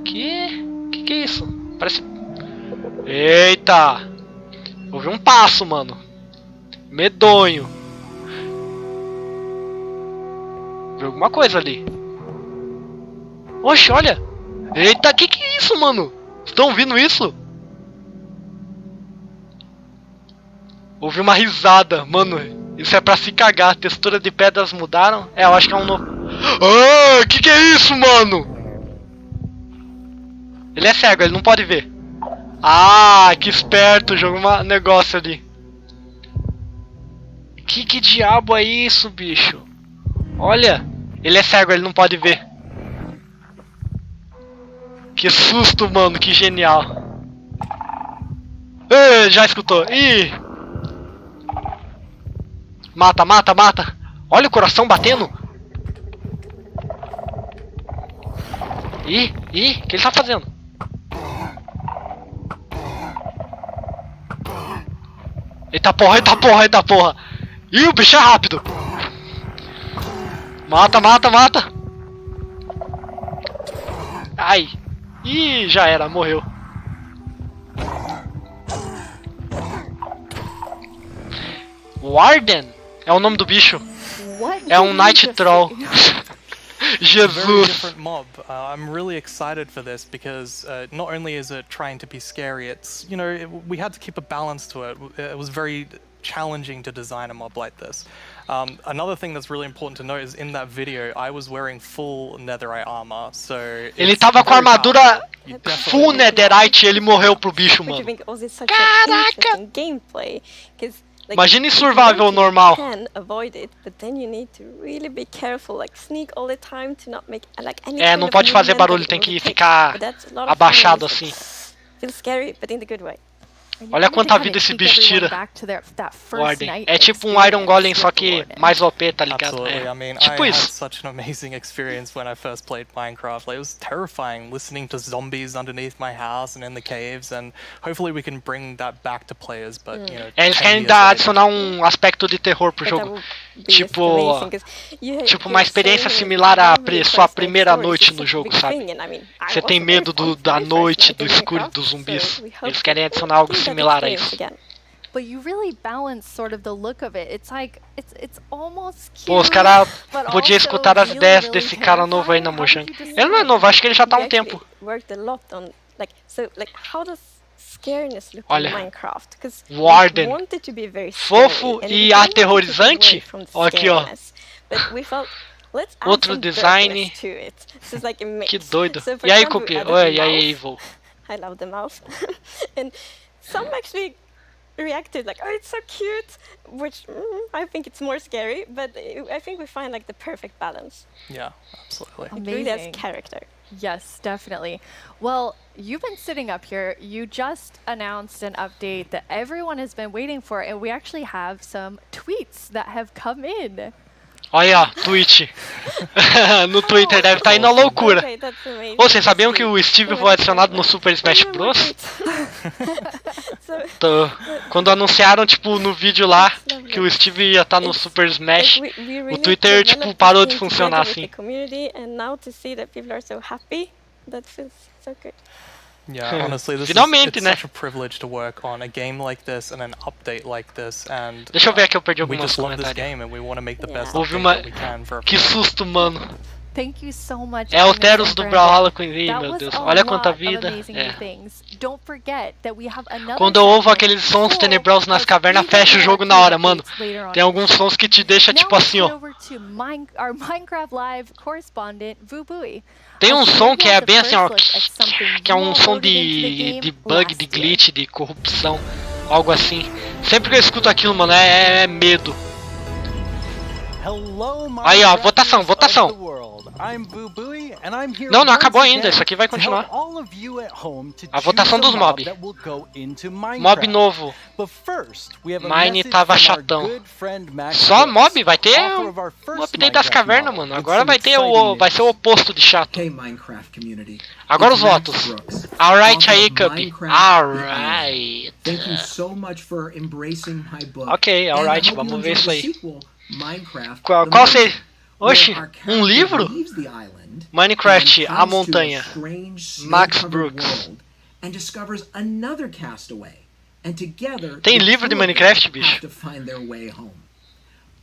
Que é isso? Parece... Eita! Houve um passo, mano. Medonho. Viu alguma coisa ali? Oxe, olha! Eita, que é isso, mano? Estão ouvindo isso? Houve uma risada, mano. Isso é pra se cagar. A textura de pedras mudaram. É, eu acho que é um novo... Ah, que é isso, mano? Ele é cego, ele não pode ver. Ah, que esperto, jogou um negócio ali. Que diabo é isso, bicho? Olha, ele é cego, ele não pode ver. Que susto, mano, que genial. Já escutou. Ih! Mata, mata, mata. Olha o coração batendo. Ih, o que ele tá fazendo? Eita porra, eita porra, eita porra. Ih, o bicho é rápido. Mata, mata, mata. Ai. Ih, já era, morreu. Warden é o nome do bicho. É um Night Troll. Jesus. Very different mob. I'm really excited for this because not only is it trying to be scary, it's, you know, we had to keep a balance to it. It was very challenging to design a mob like this. Another thing that's really important to note is in that video I was wearing full netherite armor, so ele tava com a armadura full netherite e ele morreu pro bicho, mano. Caraca! Gameplay, imagine survival normal. Can avoid it, but then you need to really be careful, like sneak all the time to not make like any não pode fazer barulho, tem que ficar abaixado assim. Feels scary, but in the good way. Olha quanta vida esse bicho tira. Warden. É tipo um Iron Golem, só que mais OP, tá ligado? Absolutely. I mean, tipo I had isso. such an amazing experience when I first played Minecraft. Like, it was terrifying listening to zombies underneath my house and in the caves, and hopefully we can bring that back to players, but you know, Eles querem adicionar um aspecto de terror pro jogo. Tipo uma experiência similar à sua primeira noite no jogo, sabe? Você tem medo da noite, do escuro, dos zumbis. Eles querem adicionar algo similar a isso. But you really balance sort of the look of it. It's like it's almost cute. Pô, os caras podiam escutar as ideias desse cara novo aí na Mojang. Ele não é novo, acho que ele já tá há um tempo. Olha, Warden, fofo e aterrorizante. Ó, aqui, ó. Outro design. Que doido. E aí, Cupi? Oi, e aí, Evil? I love the mouth. And some actually reacted like, oh, it's so cute, which I think it's more scary, but I think we find like the perfect balance. Yeah, absolutely. It really has character. Yes, definitely. Well, you've been sitting up here. You just announced an update that everyone has been waiting for, and we actually have some tweets that have come in. Olha, tweet. No Twitter deve estar indo a loucura. Ô, vocês sabiam que o Steve foi adicionado no Super Smash Bros? Quando anunciaram, tipo, no vídeo lá que o Steve ia estar no Super Smash, o Twitter, tipo, parou de funcionar assim. Yeah, honestly, this Finalmente, is né? such a privilege to work on a game like this and an update like this, and deixa eu ver aqui, eu perdi we algumas just love this comentários. game and we want to make the best Houve update uma... that we can for Que susto, mano. Thank you so much. É o Teros do Brawlhalla com ele, That meu was Deus. a Olha lot quanta of vida. amazing new things. Don't forget that we have another Quando eu ouvo segment aqueles sons full tenebrosos nas of cavernas, even fecha o more jogo na hora, updates mano. later on Tem alguns in the show. sons que te deixa Now tipo let's assim, get ó. over to our Minecraft Live correspondent, Vubui. Tem um som que é bem assim, ó. Something Que é um you som loaded into the game de bug, last de year. glitch, de corrupção. Algo assim. Sempre que eu escuto aquilo, mano, é medo. Aí, ó, votação, votação. Não, não acabou ainda, isso aqui vai continuar. A votação dos mobs. Mob novo. Mine tava chatão. Só mob? Vai ter um update das cavernas, mano. Agora vai ter vai ser o oposto de chato. Agora os votos. Alright aí, Cup. Alright. Thank you so much for embracing my book. Ok, alright, And I hope vamos you ver enjoy isso the aí. sequel, Minecraft. Qual seria? Oxi, Where our um character livro? leaves the island Minecraft, and a comes to montanha. strange Max snow-covered Brooks. world And discovers another castaway. And together, Tem the livro de two of them Minecraft, bicho? have to find their way home.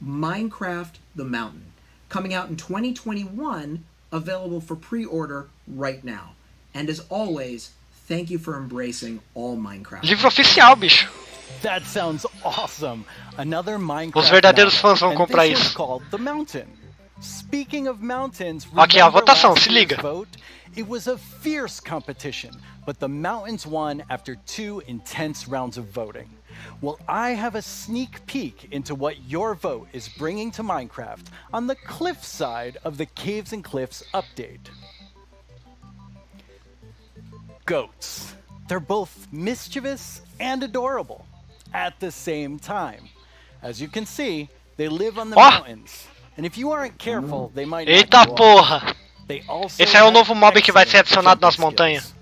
Minecraft The Mountain, coming out in 2021, available for pre-order right now. And as always, thank you for embracing all Minecraft. Livro oficial, bicho. That sounds awesome. Another Minecraft. Os verdadeiros novel, fãs vão and comprar this isso. one's called The Mountain. Speaking of mountains, Ok, a remember votação, last se year's liga. vote? It was a fierce competition, but the mountains won after 2 intense rounds of voting. Well, I have a sneak peek into what your vote is bringing to Minecraft on the cliff side of the Caves and Cliffs update. Goats. They're both mischievous and adorable at the same time. As you can see, they live on the mountains. And if you aren't careful, they might not Eita go porra! off. They also Esse é o have novo mob que vai ser excellent adicionado nas jumping montanhas. skills.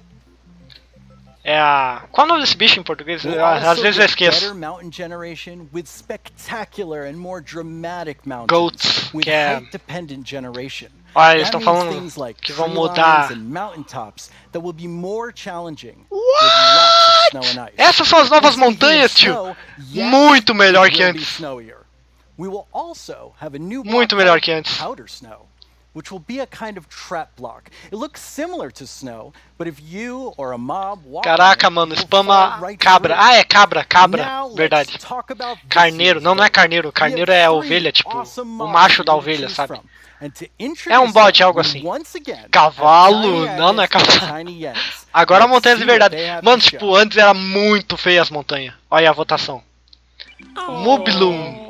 É a... Qual é o nome desse bicho em português? We'll Às also vezes eu get esqueço. better mountain generation with spectacular and more dramatic mountains. Goats, with que é... height-dependent generation. Olha, eles That estão means falando things like que vão tree mudar. lines and mountaintops that will be more challenging with lots of snow and ice. Essas são as novas And speaking montanhas, of tio. snow, yes, Muito melhor it que will be antes. snowier. We will also have a new block Muito melhor called que antes. powder snow, which will be a kind of trap block. It looks similar to snow, but if you or a mob walk Caraca, on it, mano, it will spama fall right cabra. through. Ah, é cabra, cabra. Now, Verdade. let's talk about this Carneiro. year's Não, não é vote. carneiro. We Carneiro have é a three ovelha, tipo, awesome o mobs macho for da you to ovelha, choose sabe? from. And to É um introduce bode, them, algo we assim. once again have Cavalo. Tiny Não, não é Agnes and cavalo. Tiny Jens. Agora Let's montanhas de see what verdade. they have Mano, to tipo, show. antes era muito feia as montanhas. Olha a votação. Moobloom.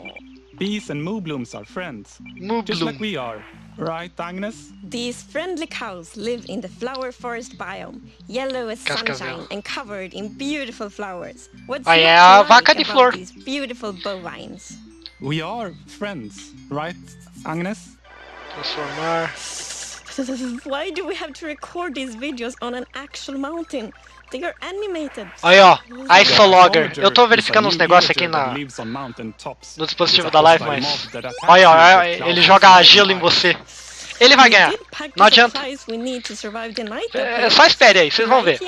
Bees and mooblooms are friends, just like we are. Right, Agnes? These friendly cows live in the flower forest biome, yellow as Cascavel. sunshine and covered in beautiful flowers. What's Aí é not a to vaca like de about flor. these beautiful bovines? We are friends, right, Agnes? Transformar. Why do we have to record these videos on an actual mountain? They are animated. Aí, ó. Isologger. Eu tô verificando uns negócios aqui no dispositivo da live, mas... Olha, ó. Ele joga gelo em você. Ele vai ganhar. Não adianta. É só espere aí, vocês vão ver.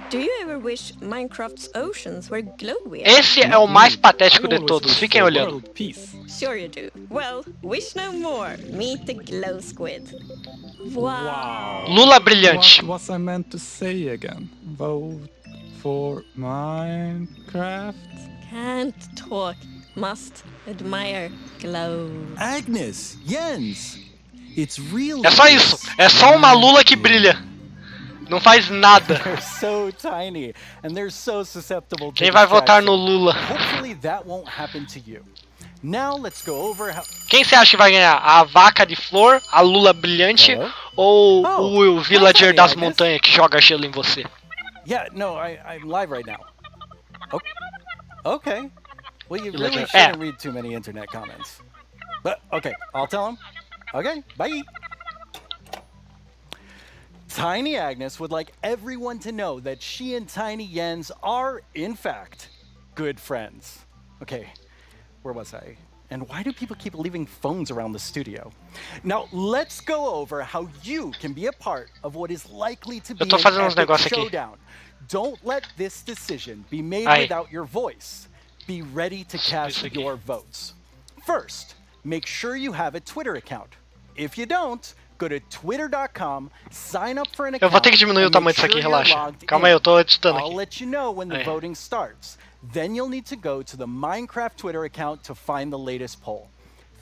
Do you ever wish Minecraft's oceans were glowy? Esse é o mais patético de todos. Fiquem olhando. Sure you do. Well, wish no more. Meet the glow squid. Wow. Lula brilhante. What was I meant to say again? Vote for Minecraft? Can't talk. Must admire glow. Agnes, Jens, it's real. É só isso. É só uma lula que brilha. Não faz nada. They're so tiny and they're so susceptible to Quem vai votar no distraction. Lula? Hopefully that won't happen to you. Now let's go over how... Quem você acha que vai ganhar? A vaca de flor, a lula brilhante ou o villager das montanhas que joga gelo em você? Yeah, no, I'm live right now. Okay. Well, you really Villager. shouldn't read too many internet comments. But okay, I'll tell him. Okay, bye. Tiny Agnes would like everyone to know that she and Tiny Jens are, in fact, good friends. Okay, where was I? And why do people keep leaving phones around the studio? Now, let's go over how you can be a part of what is likely to be Eu tô fazendo uns an epic negócios aqui. showdown. Don't let this decision be made Aí. without your voice. Be ready to cast your votes. First, make sure you have a Twitter account. If you don't, go to twitter.com, sign up for an account. Eu vou ter que diminuir o and tamanho make disso aqui, sure you're relaxa. logged Calma aí, in. eu tô editando I'll aqui. let you know when the Aí. voting starts. Then you'll need to go to the Minecraft Twitter account to find the latest poll.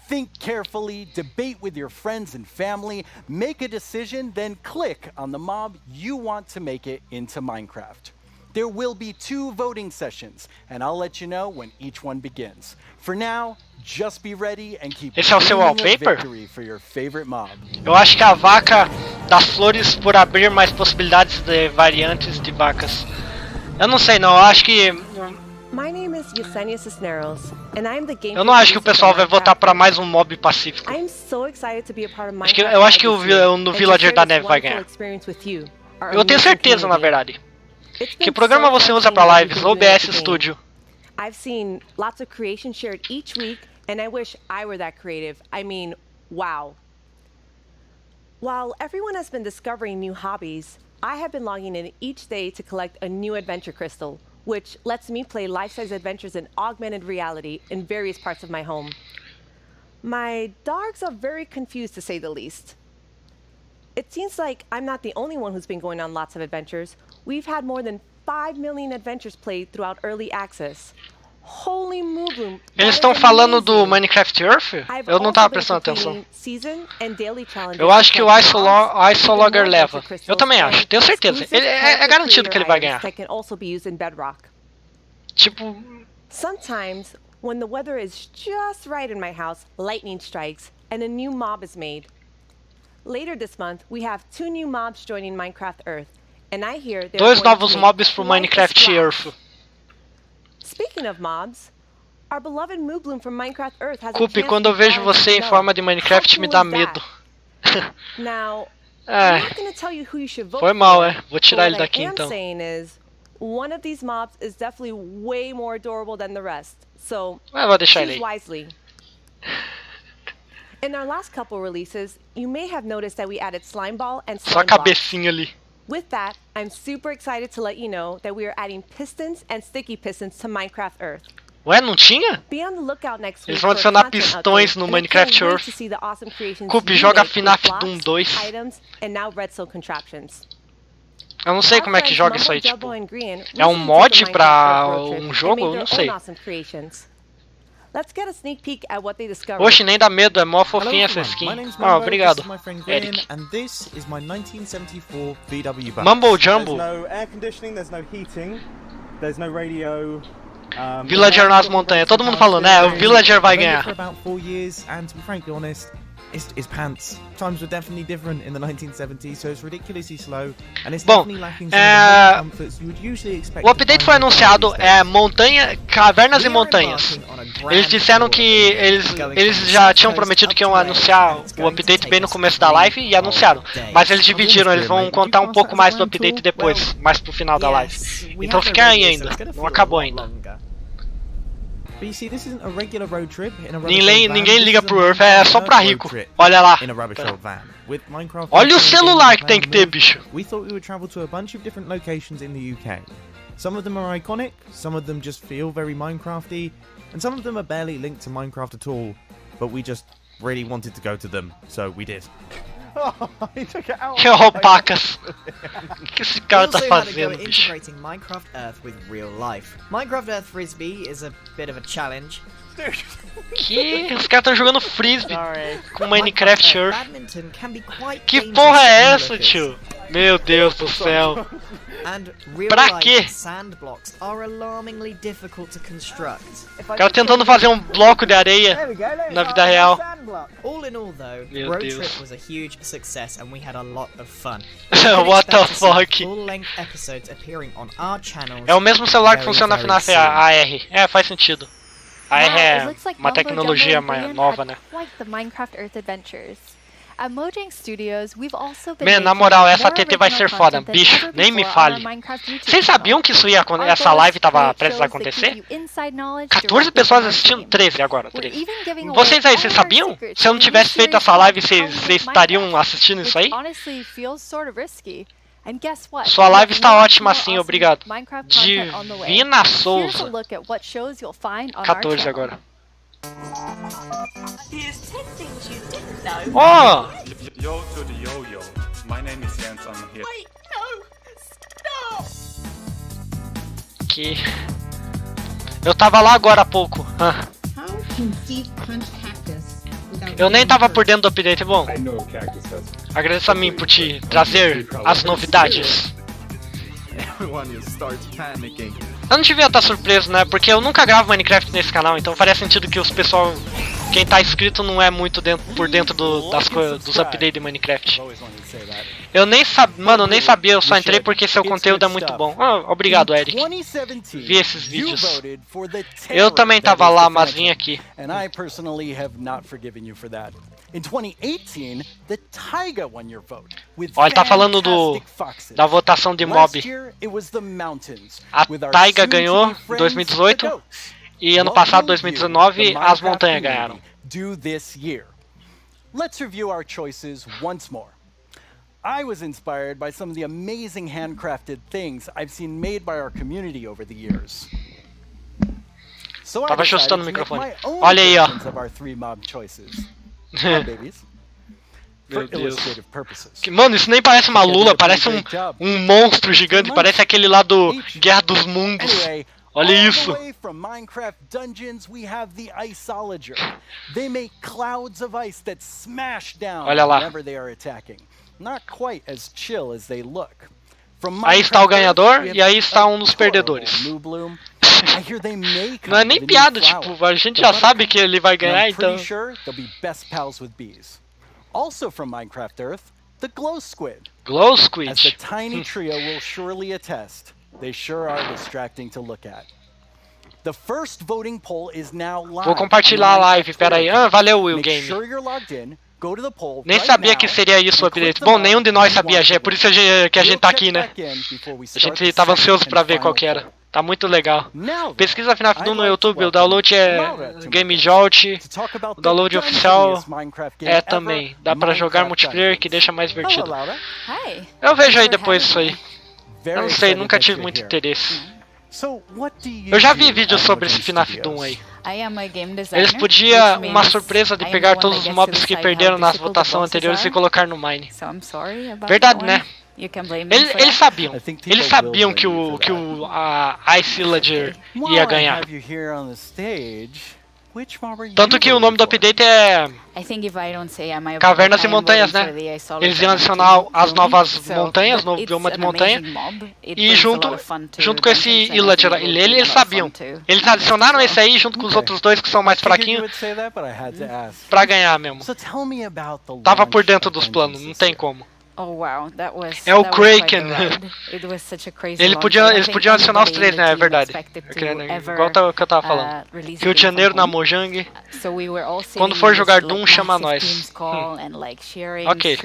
Think carefully, debate with your friends and family, make a decision, then click on the mob you want to make it into Minecraft. There will be 2 voting sessions, and I'll let you know when each one begins. For now, just be ready and keep Esse é o seu dreaming of wallpaper? victory for your favorite mob. Eu acho que a vaca das flores por abrir mais possibilidades de variantes de vacas. Eu não sei não, eu acho que... My name is Yesenia Cisneros, and I'm the game. Eu não acho que o pessoal vai votar pra mais um mob pacífico. I'm so excited to be a part of Eu acho que o Villager da Neve vai ganhar. Eu tenho certeza, na verdade. Que programa você usa pra lives? OBS Studio. I've seen lots of creation shared each week, and I wish I were that creative. I mean, wow. While everyone has been discovering new hobbies, I have been logging in each day to collect a new adventure crystal, which lets me play life-size adventures in augmented reality in various parts of my home. My dogs are very confused, to say the least. It seems like I'm not the only one who's been going on lots of adventures. We've had more than 5 million adventures played throughout early access. Holy Moobloom. Eles estão falando do Minecraft Earth? Eu não tava prestando atenção. Eu acho que o Isologger leva. Eu também acho, tenho certeza. É garantido que ele vai ganhar. Tipo... Sometimes, when the weather is just right in my house, lightning strikes and a new mob is made. Later this month, we have 2 new mobs joining Minecraft Earth, And I hear they're Dois going to novos make mobs pro quite a Minecraft splash. Earth. Speaking of mobs, our beloved Moobloom from Minecraft Earth has a Cupi, chance quando to eu vejo borrow você em Noah. forma de Minecraft How me cool dá is that? medo. Now, É. I'm not going to tell you who you should vote Foi mal, for, é. Vou tirar but ele what daqui I am então. saying is, one of these mobs is definitely way more adorable than the rest. So, Eu vou deixar ele choose aí. wisely. In our last couple releases, you may have noticed that we added slime ball and Só a slime block. cabecinha ali. With that, I'm super excited to let you know that we are adding pistons and sticky pistons to Minecraft Earth. Ué, não tinha? Be on the lookout next week Eles vão for a adicionar content pistões update, no and I Minecraft can't wait Earth. to see the awesome creations Cupi, you joga make with FNAF blocks, Doom 2. items, and now redstone contraptions. Eu não sei Our como é que friends joga isso Mumbo, aí, tipo. Double, and Green É um recently mod took a pra Minecraft road trip um and jogo? made Eu their não sei. own awesome creations. Let's get a sneak peek at what they discovered. Oxe, nem dá medo, é mó Hello fofinha essa everyone, skin. my name's Ah, Mumbo, obrigado, this is my friend Green, Eric. and this is my 1974 VW bus. Mumbo Jumbo. There's no air conditioning, there's no heating, there's no radio. Villager nas montanhas, todo mundo falando, né? O Villager vai I've owned it ganhar. for about 4 years, and to be frankly honest, it's pants. Times were definitely different in the 1970s, so it's ridiculously slow, and it's Bom, definitely lacking some of the main comforts you would usually expect. O update foi anunciado, montanha, cavernas e montanhas. Eles disseram que eles já tinham prometido que iam anunciar o update bem no começo da live e anunciaram. Mas eles dividiram, eles vão contar um pouco mais do update depois, mais pro final da live. Então fica aí ainda, não acabou ainda. But you see, this isn't a regular road trip in a Ninguém liga pro Earth, é só pra rico. Olha lá. Olha o celular que tem que ter, bicho. We thought we would travel to a bunch of different locations in the UK. Some of them are iconic, some of them just feel very Minecrafty, and some of them are barely linked to Minecraft at all, but we just really wanted to go to them, so we did. Que opacas. O que esse cara tá fazendo, bicho? Integrating Minecraft Earth with real life. Minecraft Earth Frisbee is a bit of a challenge. Que? Os caras estão jogando frisbee com Minecraft Earth. Badminton can be quite Que dangerous porra é to essa, onlookers. tio? Meu Deus do céu. And real Pra life quê? sand blocks are alarmingly difficult to construct. O cara tentando fazer um bloco de areia na vida real. All in all though, the Meu road Deus. trip was a huge success and we had a lot of fun. What the fuck? Full-length episodes appearing on our channels. É o mesmo celular que very, funciona na very FNAF soon. AR. É, faz sentido. A AR Wow, it é looks like uma Mumbo tecnologia Jumbo and Brian nova, had né? quite the Minecraft Earth adventures. At Mojang Studios, we've also been Man, na making moral, essa more TT vai ser original foda. content than Bicho, ever nem me before on our fale. Minecraft YouTube Vocês channel. sabiam que isso ia, Our essa goal is live to tava create prestes a shows that give acontecer? you inside knowledge 14 directly pessoas from our assistindo, team. 13 agora, We're 13. even giving away Vocês aí, all vocês of our sabiam? secrets Se eu in não a new tivesse feito series essa live, called How We vocês Make estariam Minecraft, assistindo isso which aí? honestly feels sort of risky. And guess what? Sua We live have está lots ótima more assim, awesome obrigado. Minecraft content on the way. Divina Here's a Souza. look at what shows you'll find on our 14 channel. agora. Here's 10 things you didn't know. Oh! Yo to the yo-yo. My name is Jens, I'm here. Wait, no! Stop! Que... Eu tava lá agora há pouco. Ah. How can Steve punch cactus without Eu nem tava por dentro do update, bom. I know cactus has. Agradeço a mim por te trazer as novidades. Everyone starts panicking. Eu não devia estar surpreso, né? Porque eu nunca gravo Minecraft nesse canal, então faria sentido que os pessoal... Quem tá inscrito não é muito por dentro das coisas, dos updates de Minecraft. Eu nem sabia, mano, eu nem sabia, eu só entrei porque seu conteúdo é muito bom. Ah, obrigado, Eric. Vi esses vídeos. Eu também tava lá, mas vim aqui. And I personally have not forgiven you for that. In 2018, the Taiga won your vote. Ó, ele tá falando da votação de mob. A Taiga ganhou em 2018 e ano passado, 2019, as montanhas ganharam. Do this year. Let's review our choices once more. I was inspired by some of the amazing handcrafted things I've seen made by our community over the years. So Tava I decided ajustando o to make microfone. my own Olha aí, ó. versions of our 3 mob choices. Mob babies. For Meu Deus. illustrative purposes. Mano, isso nem parece uma lula, parece um monstro gigante, parece aquele lá do Guerra dos Mundos. Olha isso. All the way from Minecraft Dungeons, we have the Iceologer. They make clouds of ice that smash down Olha lá. whenever they are attacking. Not quite as chill as they look. From Aí está o Minecraft ganhador Earth, we e have aí está um dos adorable perdedores. Moobloom. I hear they may Não é come nem with a new piada, flower, tipo, a gente the já buttercup. sabe que ele vai And ganhar, I'm então... pretty sure they'll be best pals with bees. Also from Minecraft Earth, the glow squid. Glow squid. As the tiny trio will surely attest, they sure are distracting to look at. The first voting poll is now live. Vou compartilhar a live, pera aí. Ah, valeu, Will Game. Sure you're logged in. Go to the poll Nem right sabia now que seria isso o update. Bom, nenhum de nós sabia, já é por isso que a gente tá aqui, né? A gente tava ansioso pra ver qual que era. Tá muito legal. Pesquisa FNAF 1 no YouTube, o download é Game Jolt, o download oficial é também. Dá pra jogar multiplayer que deixa mais divertido. Eu vejo aí depois isso aí. Eu não sei, nunca tive muito interesse. Eu já vi vídeos sobre esse FNAF 1 aí. Eles podiam uma surpresa de pegar todos os mobs que perderam nas votações anteriores e colocar no Mine. Verdade, né? Eles sabiam que a Ice Villager ia ganhar. Tanto que o nome do update é Cavernas e Montanhas, né? Eles iam adicionar as novas montanhas, novo bioma de montanha. E junto com esse Villager, eles sabiam. Eles adicionaram esse aí junto com os outros dois que são mais fraquinhos pra ganhar mesmo. Tava por dentro dos planos, não tem como. É o Kraken. Eles podiam adicionar os três, né? É verdade. Igual que eu tava falando. Rio de Janeiro na Mojang. Quando for jogar Doom, chama nós. Ok.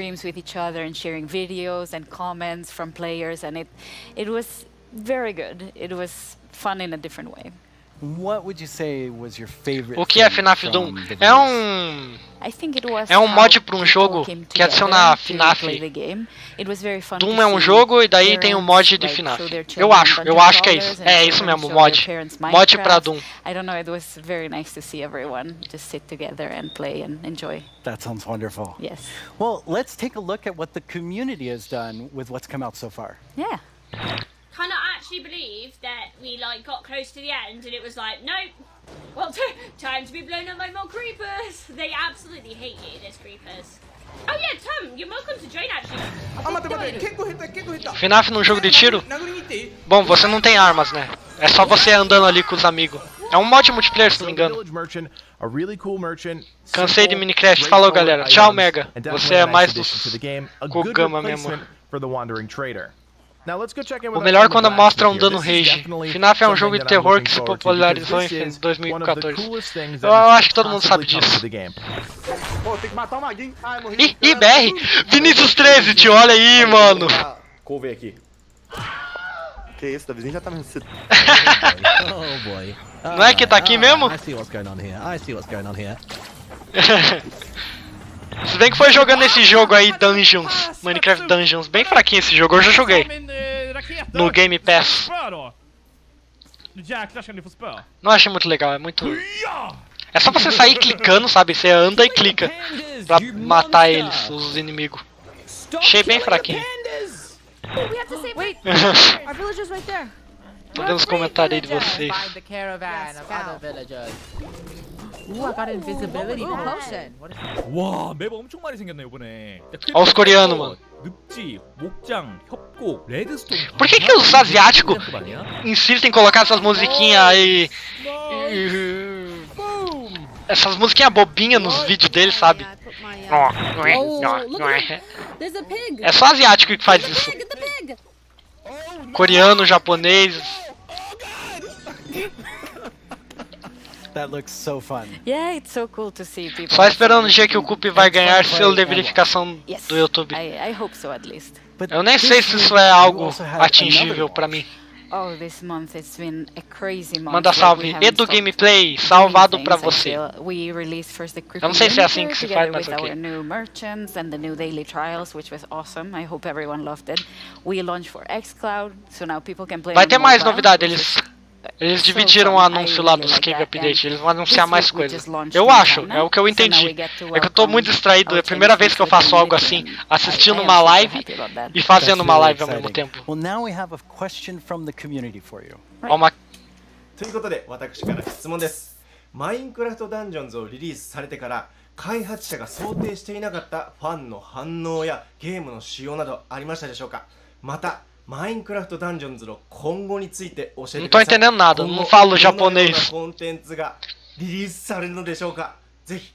O que é FNAF Doom? É um mod para um jogo que adiciona FNAF. Doom é um jogo e daí tem um mod de FNAF. Eu acho que é isso. É isso mesmo, mod. Mod para Doom. That sounds wonderful. Yes. Well, let's take a look at what the community has done with what's come out so far. Yeah. Cannot actually believe that we got close to the end and it was like, nope. Well, time to be blown up by more creepers. They absolutely hate you, those creepers. Oh yeah, Tom, you're welcome to join actually. FNAF num jogo de tiro? Bom, você não tem armas, né? É só você andando ali com os amigos. É um mod multiplayer, se não me engano. Cansei de Minecraft. Falou, galera. Tchau, Mega. Você é mais do Kugama mesmo. O melhor quando mostra um dano rage. FNAF é um jogo de terror que se popularizou em 2014. Eu acho que todo mundo sabe disso. Ih, BR! Vinícius 13, tio, olha aí, mano! Couve aqui. Que isso, Davizinho já tá me Oh boy. Não é que tá aqui mesmo? I see what's going on here. Se bem que foi jogando esse jogo aí, Dungeons, Minecraft Dungeons, bem fraquinho esse jogo, eu já joguei no Game Pass. Não achei muito legal, é muito... É só você sair clicando, sabe? Você anda e clica pra matar eles, os inimigos. Achei bem fraquinho. Tô vendo os comentários aí de vocês. Ooh, I got an invisibility potion. 와, 맵 엄청 많이 생겼네 이번에. Olha os coreanos, mano. 늪지, 목장, 협곡, 레드스톤. Por que os asiáticos insistem em colocar essas musiquinhas aí? Essas musiquinhas bobinhas nos vídeos deles, sabe? É só asiático que faz isso. Coreano, japonês. That looks so fun. Yeah, it's so cool to see people. Só esperando o dia que o Cup vai ganhar selo de verificação do YouTube. I hope so at least. Eu nem sei se isso é algo atingível pra mim. Oh, this month it's been a crazy month. Manda salve. Edu Gameplay, salvado pra você. Eu não sei se é assim que se faz, mas ok. Our new merchants and the new daily trials, which was awesome. I hope everyone loved it. We launched for xCloud, so now people can play. Vai ter mais novidade, eles dividiram o anúncio lá dos Cave Update, eles vão anunciar mais coisas. Eu acho, é o que eu entendi. É que eu tô muito distraído, é a primeira vez que eu faço algo assim, assistindo uma live e fazendo uma live ao mesmo tempo. Well, now we have a question from the community for you. ということで、私から質問です。マインクラフトダンジョンズをリリースされてから、開発者が想定していなかったファンの反応やゲームの仕様などありましたでしょうか。また、Minecraft Dungeons の今後について教えてください。Não tô entendendo nada, não falo japonês. コンテンツがリリースされるのでしょうか。ぜひ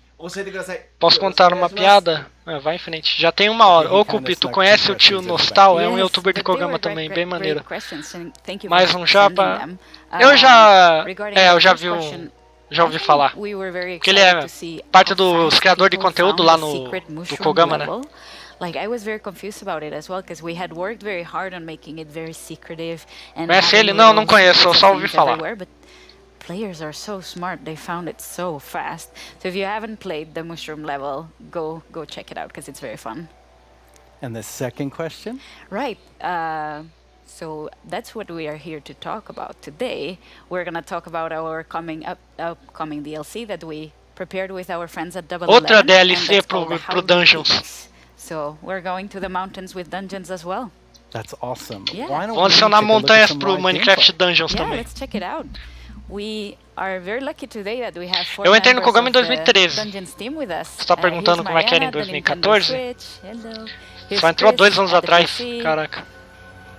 Posso contar uma piada? Vai em frente. Já tem 1 hora. Ô, Cupi, tu conhece o tio Nostal? É um youtuber de Kogama também, bem maneiro. Mais um japa. Eu já ouvi falar. Porque ele é parte dos criadores de conteúdo lá do Kogama, né? Like, I was very confused about it as well, because we had worked very hard on making it very secretive. Conhece ele? Não, não conheço, eu só ouvi falar. But players are so smart, they found it so fast. So if you haven't played the mushroom level, go check it out, because it's very fun. And the second question? Right. So that's what we are here to talk about today. We're going to talk about our upcoming DLC that we prepared with our friends at Double Outra 11, DLC pro Dungeons. So we're going to the mountains with dungeons as well. That's awesome. Yeah. Vamos adicionar montanhas pro Minecraft Dungeons também. Let's check it out. We are very lucky today that we have 4 Eu entrei no Kogama em members of the 2013. Dungeons team with us. Você tá perguntando como é que era em Mariana, the 2014? Nintendo Switch. Hello. Here's Só entrou há 2 Chris anos at the atrás. PC. Caraca.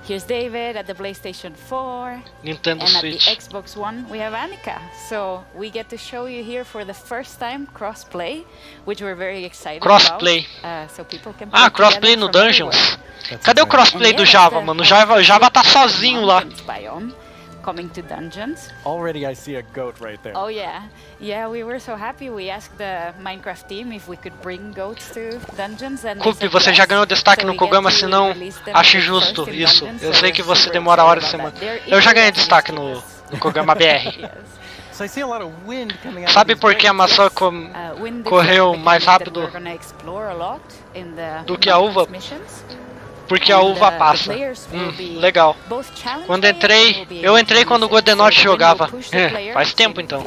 Here's David at the PlayStation 4. Nintendo and Switch. at the Xbox One, we have Annika. So we get to show you here for the first time crossplay, which we're very excited Crossplay. about. So people can play Crossplay no together from Dungeons. everywhere. Cadê o crossplay do Java, mano? O Java tá sozinho lá. Biome coming to Dungeons. Already I see a goat right there. Oh yeah. Yeah, we were so happy. We asked the Minecraft team if we could bring goats to Dungeons, and Cupi, você já ganhou destaque no Kogama, se não, ache justo isso. Eu sei que você demora horas de semana. Eu já ganhei destaque no Kogama BR. So I see a lot of wind coming out. Sabe por que a maçã correu mais rápido do que a uva? Porque a uva passa. Legal. Quando eu entrei quando o Godenot jogava. Faz tempo então.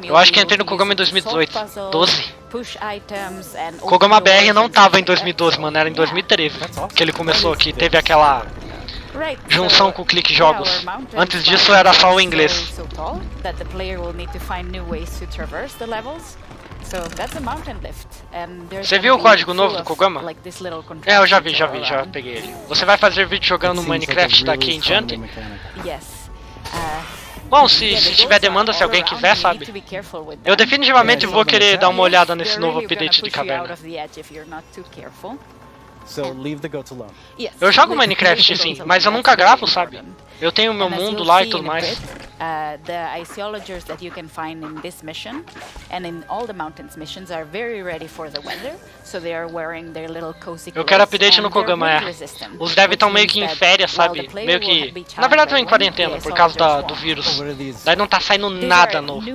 Eu acho que entrei no Kogama em 2018. 12. Kogama BR não tava em 2012, mano, era em 2013 que ele começou, que teve aquela junção com o Clique Jogos. Antes disso era só o inglês. Você viu o código novo do Kogama? Eu já peguei ele. Você vai fazer vídeo jogando Minecraft daqui em diante? Bom, se tiver demanda, se alguém quiser, sabe? Eu definitivamente vou querer dar uma olhada nesse novo update de caverna. So leave the goats alone. Eu jogo Minecraft sim, mas eu nunca gravo, sabe? Eu tenho meu mundo lá e tudo mais. The iceologers that you can find in this mission and in all the mountains missions are very ready for the weather, so they are wearing their little cozy clothes. Eu quero update no Kogama, Os devs estão meio que em férias, sabe? Meio que... Na verdade estão em quarentena por causa do vírus. Daí não tá saindo nada novo.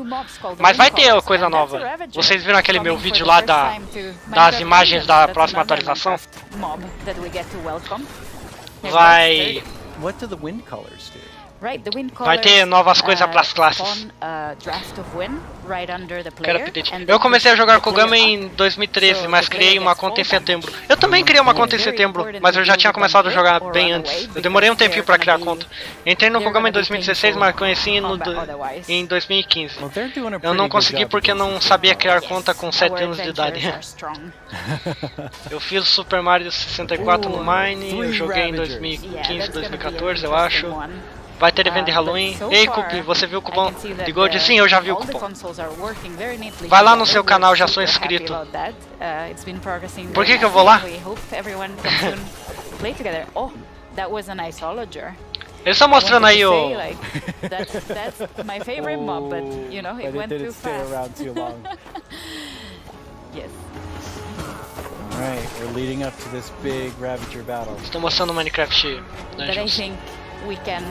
Mas vai ter coisa nova. Vocês viram aquele meu vídeo lá das imagens da próxima atualização? Vai... What do the wind colors do? Vai ter novas coisas para as classes. Eu comecei a jogar Kogama em 2013, mas criei uma conta em setembro. Eu também criei uma conta em setembro, mas eu já tinha começado a jogar bem antes. Eu demorei um tempinho para criar a conta. Entrei no Kogama em 2016, mas conheci em 2015. Eu não consegui porque não sabia criar conta com 7 anos de idade. Eu fiz o Super Mario 64 no Mine, eu joguei em 2015, 2014, eu acho. Vai ter evento de Halloween. Ei, Cupi, você viu o cupom de Gold? Sim, eu já vi o cupom. Vai lá no seu canal, já sou inscrito. Por que eu vou lá? Eles estão mostrando aí o... Alright, we're leading up to this big Ravager battle. Estou mostrando o Minecraft Dungeons.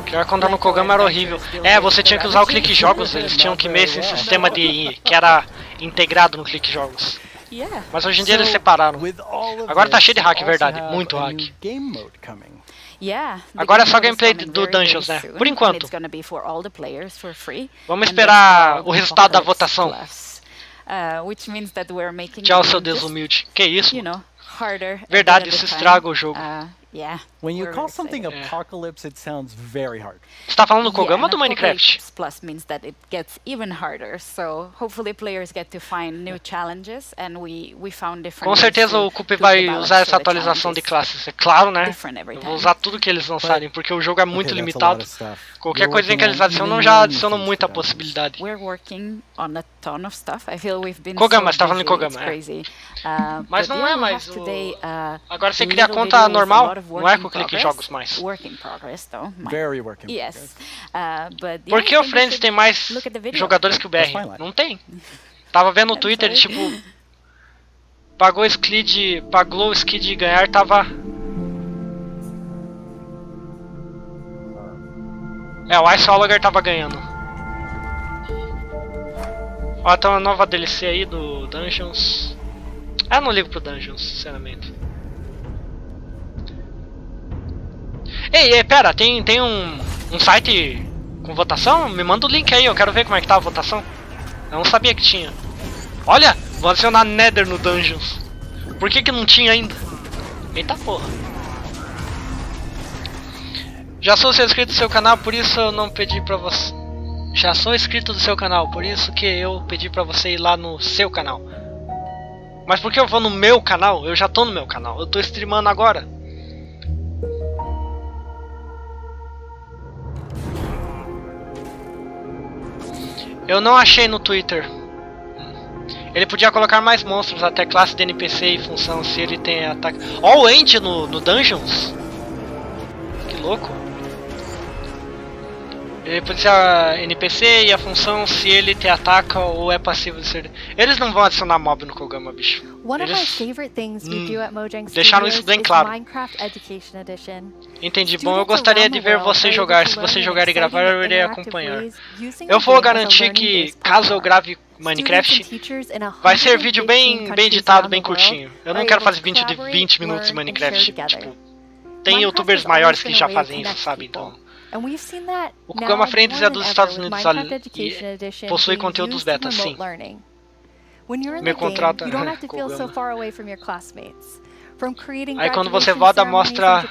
Criar conta no Kogama era horrível. Você tinha que usar o Clique Jogos, eles tinham que meio esse sistema que era integrado no Clique Jogos. Mas hoje em dia eles separaram. Agora tá cheio de hack, verdade, muito hack. Agora é só gameplay do Dungeons, né? Por enquanto. Vamos esperar o resultado da votação. Tchau, seu desumilde. Que isso? Verdade, isso estraga o jogo. When you We're call excited. something apocalypse, it sounds very hard. Você tá falando do Kogama ou and do Minecraft? Apocalypse Plus means that it gets even harder. So hopefully players get to find new challenges, and we found different. Com certeza o Coop vai usar essa atualização de classes, é claro, né? Eu vou usar tudo que eles lançarem, porque o jogo é muito limitado. Qualquer coisinha que eles adicionam já adicionam muita possibilidade. We're working on a ton of stuff. I feel we've been Kogama, so você tá falando em busy, Kogama, it's crazy. Mas But não é yeah, we mais have today, Agora você a cria a little conta video with a normal, lot of não é work com in clique em progress. jogos mais. Work in progress, though. Very work in Yes. But Por yeah, que I o think you Friends should tem mais look at the video. jogadores que o BR? Não tem. Tava vendo no Twitter, ele, tipo, pagou o skid de ganhar, tava... o Ice Hologar tava ganhando. Ó, tem uma nova DLC aí do Dungeons. Eu não ligo pro Dungeons, sinceramente. Ei, pera, tem um site com votação? Me manda o link aí, eu quero ver como é que tá a votação. Eu não sabia que tinha. Olha, vou adicionar Nether no Dungeons. Por que não tinha ainda? Eita porra. Já sou inscrito do seu canal, por isso eu não pedi pra você. Já sou inscrito do seu canal, por isso que eu pedi pra você ir lá no seu canal. Mas por que eu vou no meu canal? Eu já tô no meu canal, eu tô streamando agora. Eu não achei no Twitter. Ele podia colocar mais monstros, até classe de NPC e função, se ele tem ataque. Ó, o End no Dungeons. Que louco. Ele pode ser a NPC e a função se ele te ataca ou é passivo de ser. Eles não vão adicionar mob no Kogama, bicho. One of my Eles favorite things we do at Mojang deixaram Studios isso bem is claro. Minecraft Education Edition. Entendi. Bom, eu gostaria de ver você jogar. Se você jogar e gravar, eu irei acompanhar. Eu vou garantir que, caso eu grave Minecraft, vai ser vídeo bem editado, bem curtinho. Eu não quero fazer vídeo de 20 minutos de Minecraft. Tipo, tem youtubers maiores que já fazem isso, sabe? Então... O Kogama Friends é dos Estados Unidos e possui conteúdos beta, sim. Me contrata Kogama. Aí quando você vota, mostra...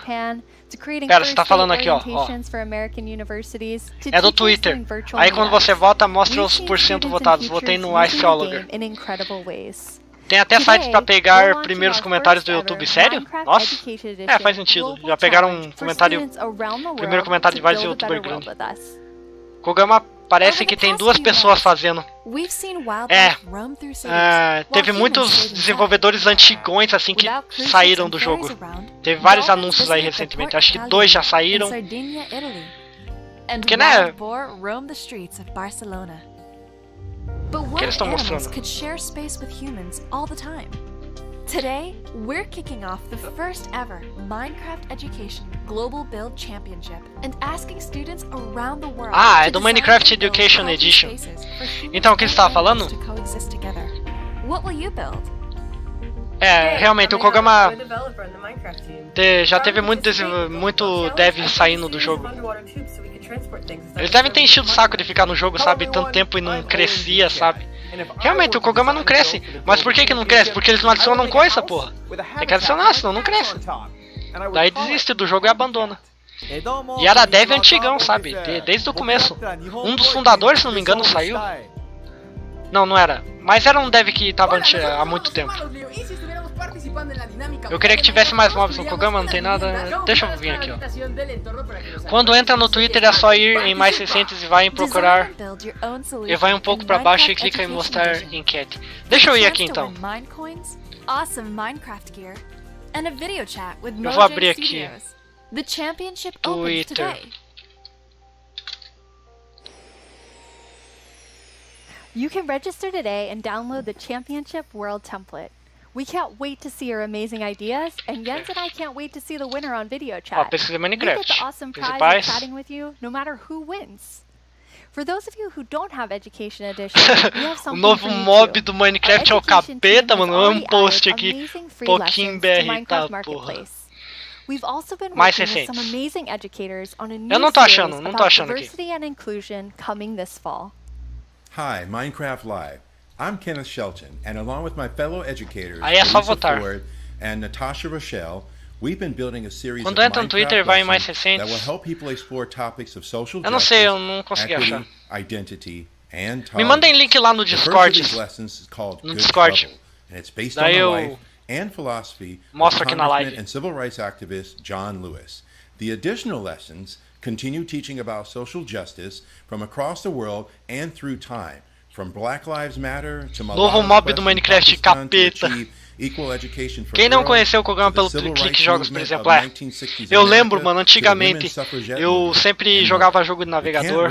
Pera, você tá falando aqui, ó. É do Twitter. Aí quando você vota, mostra os % votados. Votei no Ice Hologar. Tem até sites pra pegar primeiros comentários do YouTube, sério? Nossa! Faz sentido. Já pegaram um comentário... Primeiro comentário de vários youtubers grandes. Kogama parece que tem 2 pessoas fazendo. Teve muitos desenvolvedores antigões assim que saíram do jogo. Teve vários anúncios aí recentemente. Acho que 2 já saíram. Que né? But O que eles what estão animals mostrando? could share space with humans all the time? Today, we're kicking off the first ever Minecraft Education Global Build Championship and asking students around the world Ah, é to do design Minecraft and build Education healthy Edition. spaces for humans Então, o que você estava and falando? animals to coexist together. What will you build? Realmente, o Kogama já teve muito dev saindo do jogo. Eles devem ter enchido o saco de ficar no jogo, sabe, tanto tempo e não crescia, sabe. Realmente, o Kogama não cresce. Mas por que não cresce? Porque eles não adicionam coisa, porra. Tem que adicionar, senão não cresce. Daí desiste do jogo e abandona. E era dev antigão, sabe, desde o começo. Um dos fundadores, se não me engano, saiu. Não era. Mas era um dev que tava há muito tempo. Eu queria que tivesse mais mobs no Kogama, não tem nada. Deixa eu vir aqui, ó. Quando entra no Twitter é só ir em mais recentes e vai em procurar. E vai um pouco pra baixo e clica em mostrar enquete. Deixa eu ir aqui então. Awesome Minecraft gear and a video chat with Eu vou abrir Mojang aqui. Studios. The championship opens Twitter. today. You can register today and download the Championship World template. We can't wait to see your amazing ideas, and Jens and I can't wait to see the winner on video chat. pesquisa We get Minecraft. the awesome prize of Principais. chatting with you, no matter who wins. For those of you who don't have Education Edition, we have O something novo for you mob too. do Minecraft é o capeta, mano. É um post aqui. Pouquinho BR, tá, porra. We've also been Mais working with recentes. some amazing educators on a new Eu não tô series achando, não tô about achando aqui. diversity and inclusion coming this fall. Hi, Minecraft Live. I'm Kenneth Shelton, and along with my fellow educators, Aí é só Lisa votar. Ford and Natasha Rochelle, We've been building a series of Quando entra no Twitter, vai em mais lessons recentes. that will help people explore topics of social Eu não justice, sei, eu não consegui equity, achar. identity, and Me mandem tolerance. link lá no The first Discord. of these lessons is called No Good Discord. Trouble, and it's based on Daí the eu life and philosophy of mostro aqui na Congressman live. and civil rights activist John Lewis. The additional lessons continue teaching about social justice from across the world and through time, from Black Lives Matter to Novo mob do Minecraft, capeta. Quem não conheceu o Kogama pelo Clique Jogos, por exemplo, eu lembro, mano, antigamente eu sempre jogava jogo de navegador,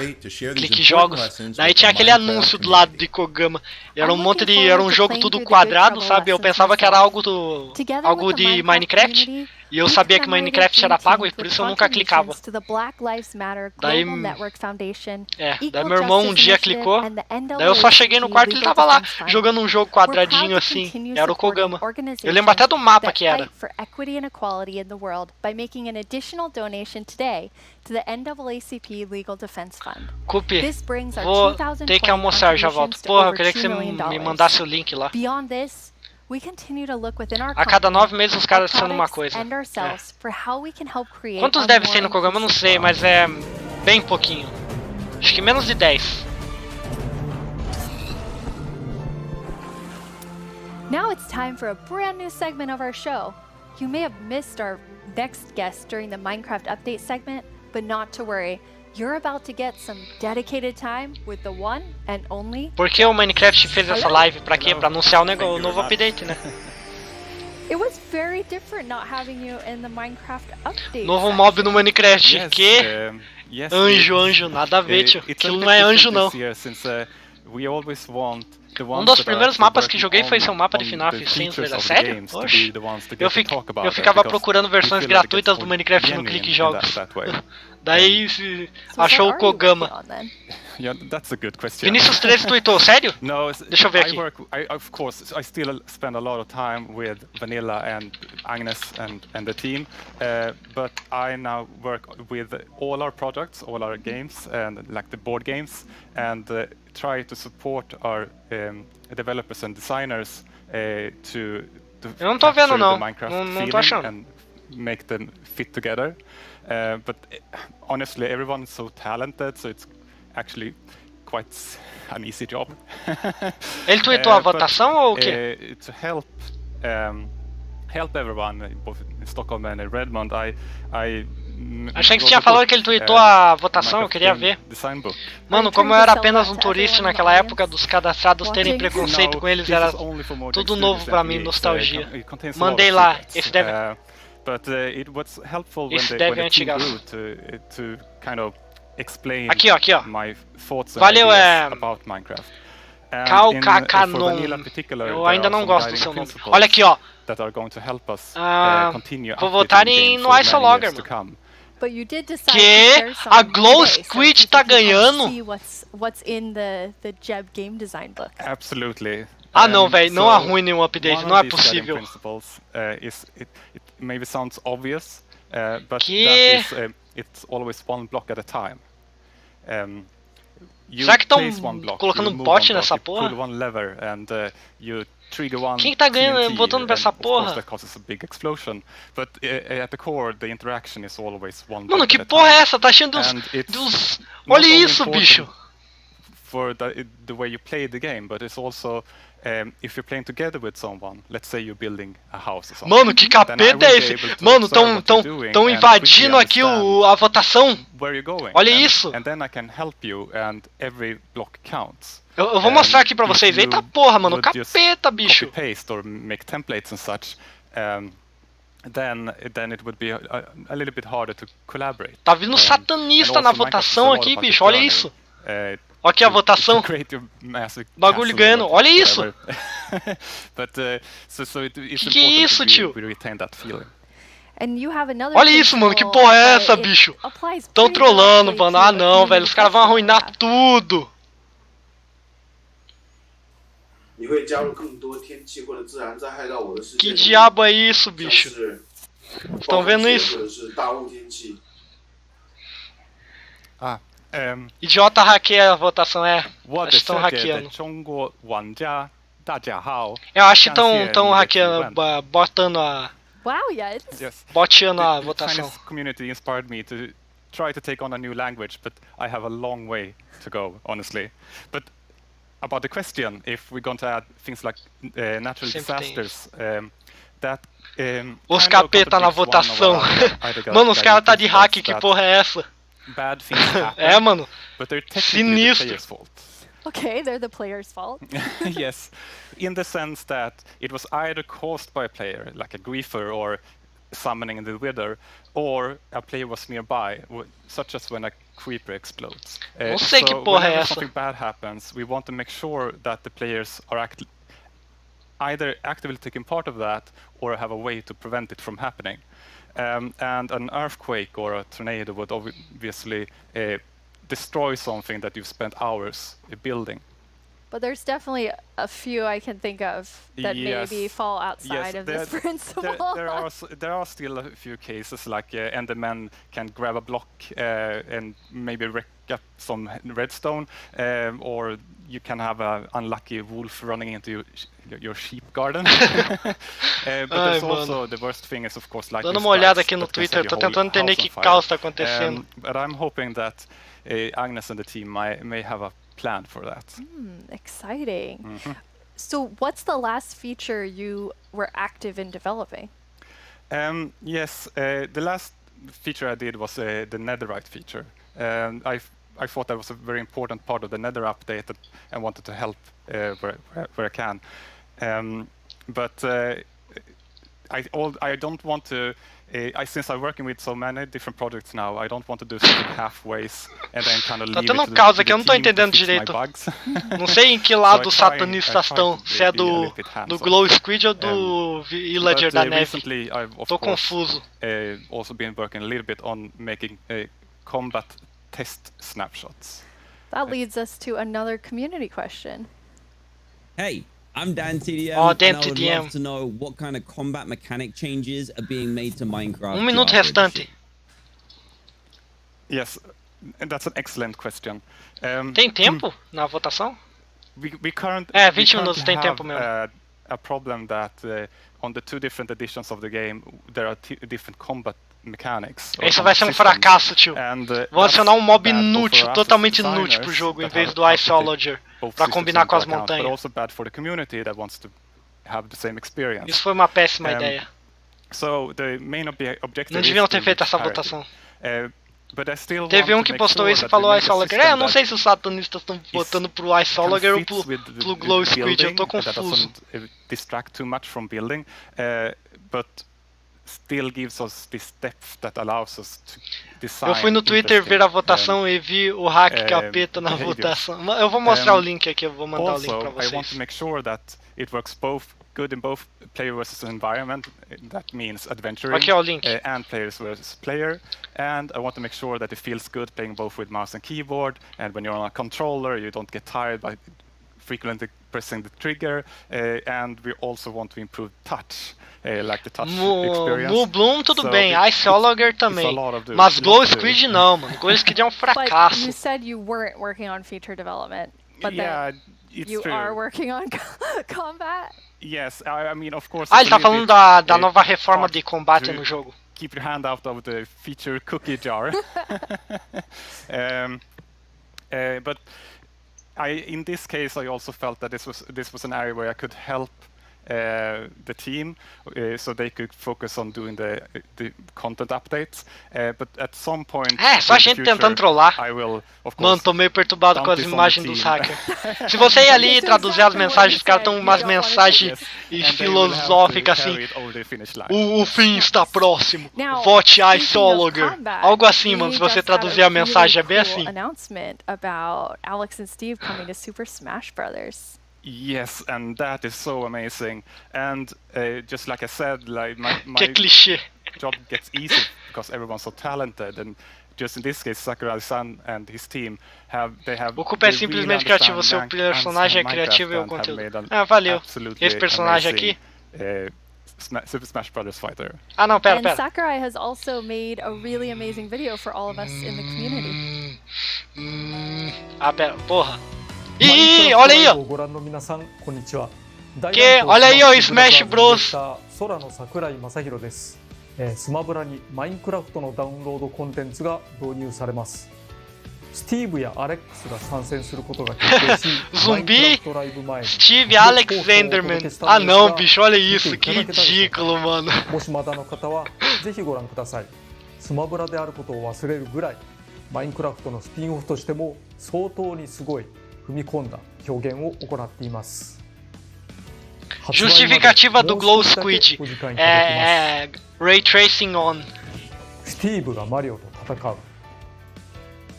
Clique Jogos, daí tinha aquele anúncio do lado de Kogama, era era um jogo tudo quadrado, sabe? Eu pensava que era algo de Minecraft. E eu sabia que Minecraft era pago e por isso eu nunca clicava. Daí meu irmão um dia clicou, daí eu só cheguei no quarto e ele tava lá jogando um jogo quadradinho assim, era o Kogama. Eu lembro até do mapa que era. Cupi, vou ter que almoçar, já volto. Porra, eu queria que você me mandasse o link lá. A cada 9 meses os caras adicionam uma coisa. Quantos deve ser no Kogama? Eu não sei, mas é bem pouquinho. Acho que menos de 10. Now it's time for a brand new segment of our show. You may have missed our next guest during the Minecraft update segment, but not to worry. You're about to get some dedicated time with the one and only. Por que o Minecraft fez essa live? Pra quê? Pra anunciar o novo update, né? It was very different not having you in the Minecraft update. Novo mob no Minecraft, que? Anjo, nada a ver, tio. Aquilo não é anjo, não. Um dos primeiros mapas que joguei foi seu mapa de FNAF 100. Sério? Oxe. Eu ficava procurando versões gratuitas do Minecraft no Clique Jogos. Daí achou o Kogama. Vinícius 13 tweetou, sério? Deixa eu ver aqui. Of course, I still spend a lot of time with Vanilla and Agnes and the team, but I now work with all our products, all our games, and like the board games, and try to support our developers and designers to Eu não tô vendo capture não. the Minecraft Não tô feeling achando. and make them fit together. But honestly, everyone's so talented, so it's actually quite an easy job. Ele tweetou a votação ou o quê? To help everyone, both in Stockholm and in Redmond, Achei que tinha falado que ele tweetou a votação, eu queria ver. Mano, como eu era apenas um turista naquela época, dos cadastrados terem preconceito com eles, era tudo novo pra mim, nostalgia. Mandei lá, esse deve... Esse deve antigas. Aqui, ó. Valeu, Calcacanon. Eu ainda não gosto do seu nome. Olha aqui, ó. Vou votar no Isologger, mano. Que a Glow Squid tá ganhando? Absolutely. Ah não, velho, não arruine um update, não é possível. Maybe sounds obvious, but that is, it's always one block at a time. Será que estão colocando bot nessa porra? Quem tá ganhando, votando pra essa porra? Mano, que porra é essa? Tá achando dos... Olha isso, bicho! For the way you play the game, but it's also if you're playing together with someone, let's say you're building a house or something. Mano, que capeta é esse? Mano, tão invadindo aqui a votação. Olha isso. And then I can help you and every block counts. Eu vou mostrar aqui pra vocês. Eita porra, mano, capeta, bicho. Copy paste or make templates and such. Then it would be a little bit harder to collaborate. Tá vindo satanista na votação aqui, bicho. Olha isso. Olha aqui a votação. Bagulho ganhando. Olha isso. Que é isso, tio? Olha isso, mano. Que porra é essa, bicho? Tão trollando, mano. Ah, não, velho. Os caras vão arruinar tudo. Que diabo é isso, bicho? Estão vendo isso? Idiota hackeia a votação, é. Acho que estão hackeando. Eu acho que estão hackeando, botando Wow, yet. Yes. Boteando a The votação. Chinese community inspired me to try to take on a new language, but I have a long way to go, honestly. But about the question, if we're going to add things like natural disasters, that Os capeta na votação. Mano, os caras tá de hack, que porra é essa? Bad things happen, É, mano. but they're technically the player's fault. Okay, they're the player's fault. Yes, in the sense that it was either caused by a player, like a griefer or summoning the wither, or a player was nearby, such as when a creeper explodes. Não sei que So porra é whenever essa. something bad happens, we want to make sure that the players are either actively taking part of that or have a way to prevent it from happening. And an earthquake or a tornado would obviously destroy something that you've spent hours building. But there's definitely a few I can think of that maybe fall outside of this principle. There are still a few cases, like Endermen can grab a block and maybe wreck up some redstone, or you can have an unlucky wolf running into your sheep garden. But there's also the worst thing is, of course, like dando uma olhada aqui no Twitter, tô tentando entender que caos tá acontecendo. But I'm hoping that Agnes and the team may have a plan for that. Exciting. So what's the last feature you were active in developing? Yes, the last feature I did was the netherite feature. I thought that was a very important part of the nether update and wanted to help where I can. But I don't want to. Since I'm working with so many different projects now, I don't want to do something halfways and then kind of leave tendo it to caos the aqui, eu não tô team to entendendo fix my direito. bugs. Não sei em que lado os So I satanistas try estão. to Se é be a do little bit hands-on. Glow Squid ou do Villager But, da neve. recently, I've of Tô course, confuso. Also been working a little bit on making combat test snapshots. That leads us to another community question. Hey, I'm Dan TDM, Oh, Dan and I would TDM. love to know what kind of combat mechanic changes are being made to Minecraft. Minuto Java restante. Edition. Yes, and that's an excellent question. Tem tempo na votação? We 20 minutos currently tem have, tempo mesmo. a problem that on the two different editions of the game there are different combat mechanics. Isso vai ser um fracasso, tio. Vão adicionar um mob inútil, totalmente inútil pro jogo, em vez do Iceologer, pra combinar com as montanhas. But also bad for the community that wants to have the same experience. Isso foi uma péssima ideia. So the main objective Não deviam ter feito essa votação. But I still Teve want um to que make postou sure isso e that falou we make a Iceologer. system Eu não that sei se os satanistas estão votando pro Iceologer ou fits with pro Glow the Squid, eu tô building, that confuso. doesn't distract too much from building, but still gives us this depth that allows us to design. Eu fui no Twitter ver a votação e vi o hack capeta na votação. Eu vou mostrar o link aqui, eu vou mandar o link pra I want vocês. to make sure that it works both good in both player versus environment. That means adventuring Aqui ó o link. and players versus player. And I want to make sure that it feels good playing both with mouse and keyboard. And when you're on a controller, you don't get tired by frequently pressing the trigger. And we also want to improve touch, like the touch experience. No Bloom tudo So bem, Iceologer também. lot Mas of Glow to do. Squid não, mano. Glow Squid é um But fracasso. you said you weren't working on feature development, but Yeah, then it's you true. are working on combat? Yes, I mean, of course. Ah, it's ele tá a little falando bit, da nova reforma hard de combate to no jogo. Keep your hand out of the feature cookie jar. But in this case, I also felt that this was an area where I could help the team, so they could focus on doing the content updates. But at some point, Só a in the gente future, tentando trollar. I will, of course, Mano, tô meio perturbado com as dump this on imagens the dos team. hackers. Se você ir ali e traduzir as mensagens, os caras estão umas mensagens filosóficas assim. O fim está próximo. Now, Vote speaking of Iceologer. combat, Algo assim, we mano. Se just você had traduzir a mensagem, é bem really assim. cool announcement about Alex and Steve coming to Super Smash Brothers. Yes, and that is so amazing. And just like I said, like my cliché. job gets easy because everyone's so talented. And just in this case, Sakurai-san and his team have O culpa é simplesmente criativo. O seu personagem é criativo e o conteúdo. Ah, valeu. Esse personagem aqui. Super Smash Brothers fighter. Ah, não, pera. And Sakurai has also made a really amazing video for all of us in the community. Ah, pera, porra. Ih, olha aí, ó. Que, olha aí, ó, Smash Bros. 空の桜井正弘です。スマブラにマインクラフトのダウンロードコンテンツが導入されます。スティーブやアレックスが参戦することが決定し、Zumbi, Steve Alexanderman. Ah não, bicho, olha isso, que ridículo, mano. もしまだの方はぜひご覧ください。スマブラであることを忘れるぐらい、マインクラフトのスピンオフとしても相当にすごい踏み込んだ表現を行っています。Justificativa do Glow Squid Ray Tracing on. スティーブがマリオと戦う。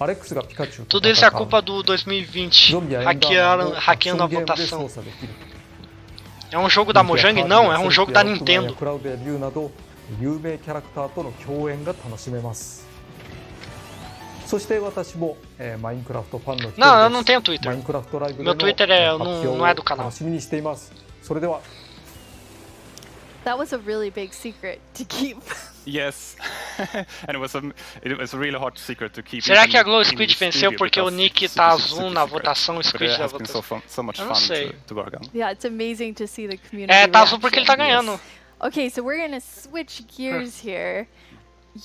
アレックスがピカチュウと Tudo isso é culpa do 2020 hackeando a votação. É um jogo da Mojang? Não, é um jogo da Nintendo. クラウデビューなど有名キャラクターとの共演が楽しめます。そして私もマインクラフトファンの一人です。Não, eu não tenho Twitter. マインクラフトライブで Meu の Twitter 発表を não é do canal. 楽しみにしています。それでは。That was a really big secret to keep. Yes, and it was a really hard secret to keep. Será que a Glow Squid venceu porque o nick tá azul na votação, o Squid da votação? Eu não sei. Yeah, it's amazing to see the community. Tá azul porque ele tá ganhando. Okay, so we're gonna switch gears here.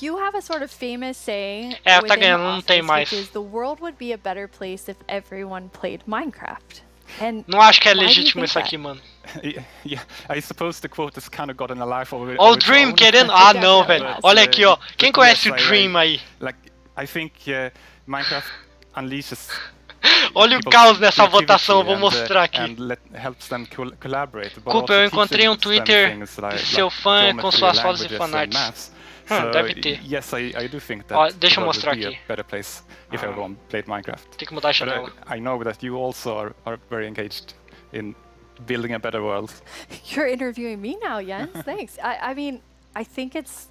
You have a sort of famous saying tá within ganhando, não tem Office, mais. which is the world would be a better place if everyone played Minecraft. And Não acho que é why do you legítimo think isso that? aqui, mano. Yeah, I suppose the quote has kind of gotten a life of Ó o its Dream own. querendo... Ah não, velho. But, Olha aqui, ó. Quem but conhece o yes, Dream aí? Like, I think Minecraft unleashes Olha o people's caos nessa creativity votação, eu vou and, mostrar aqui. and helps them collaborate. But Culpa, also eu encontrei teaches them Twitter things de seu fã com geometry, suas fotos e languages and fanarts. maths. So, Deve ter. Yes, I do think that Ó, deixa eu the world mostrar would be aqui. a better place if everyone played Minecraft. Tem que mudar a But janela. I know that you also are very engaged in building a better world. You're interviewing me now, Jens. Thanks. I mean, I think it's.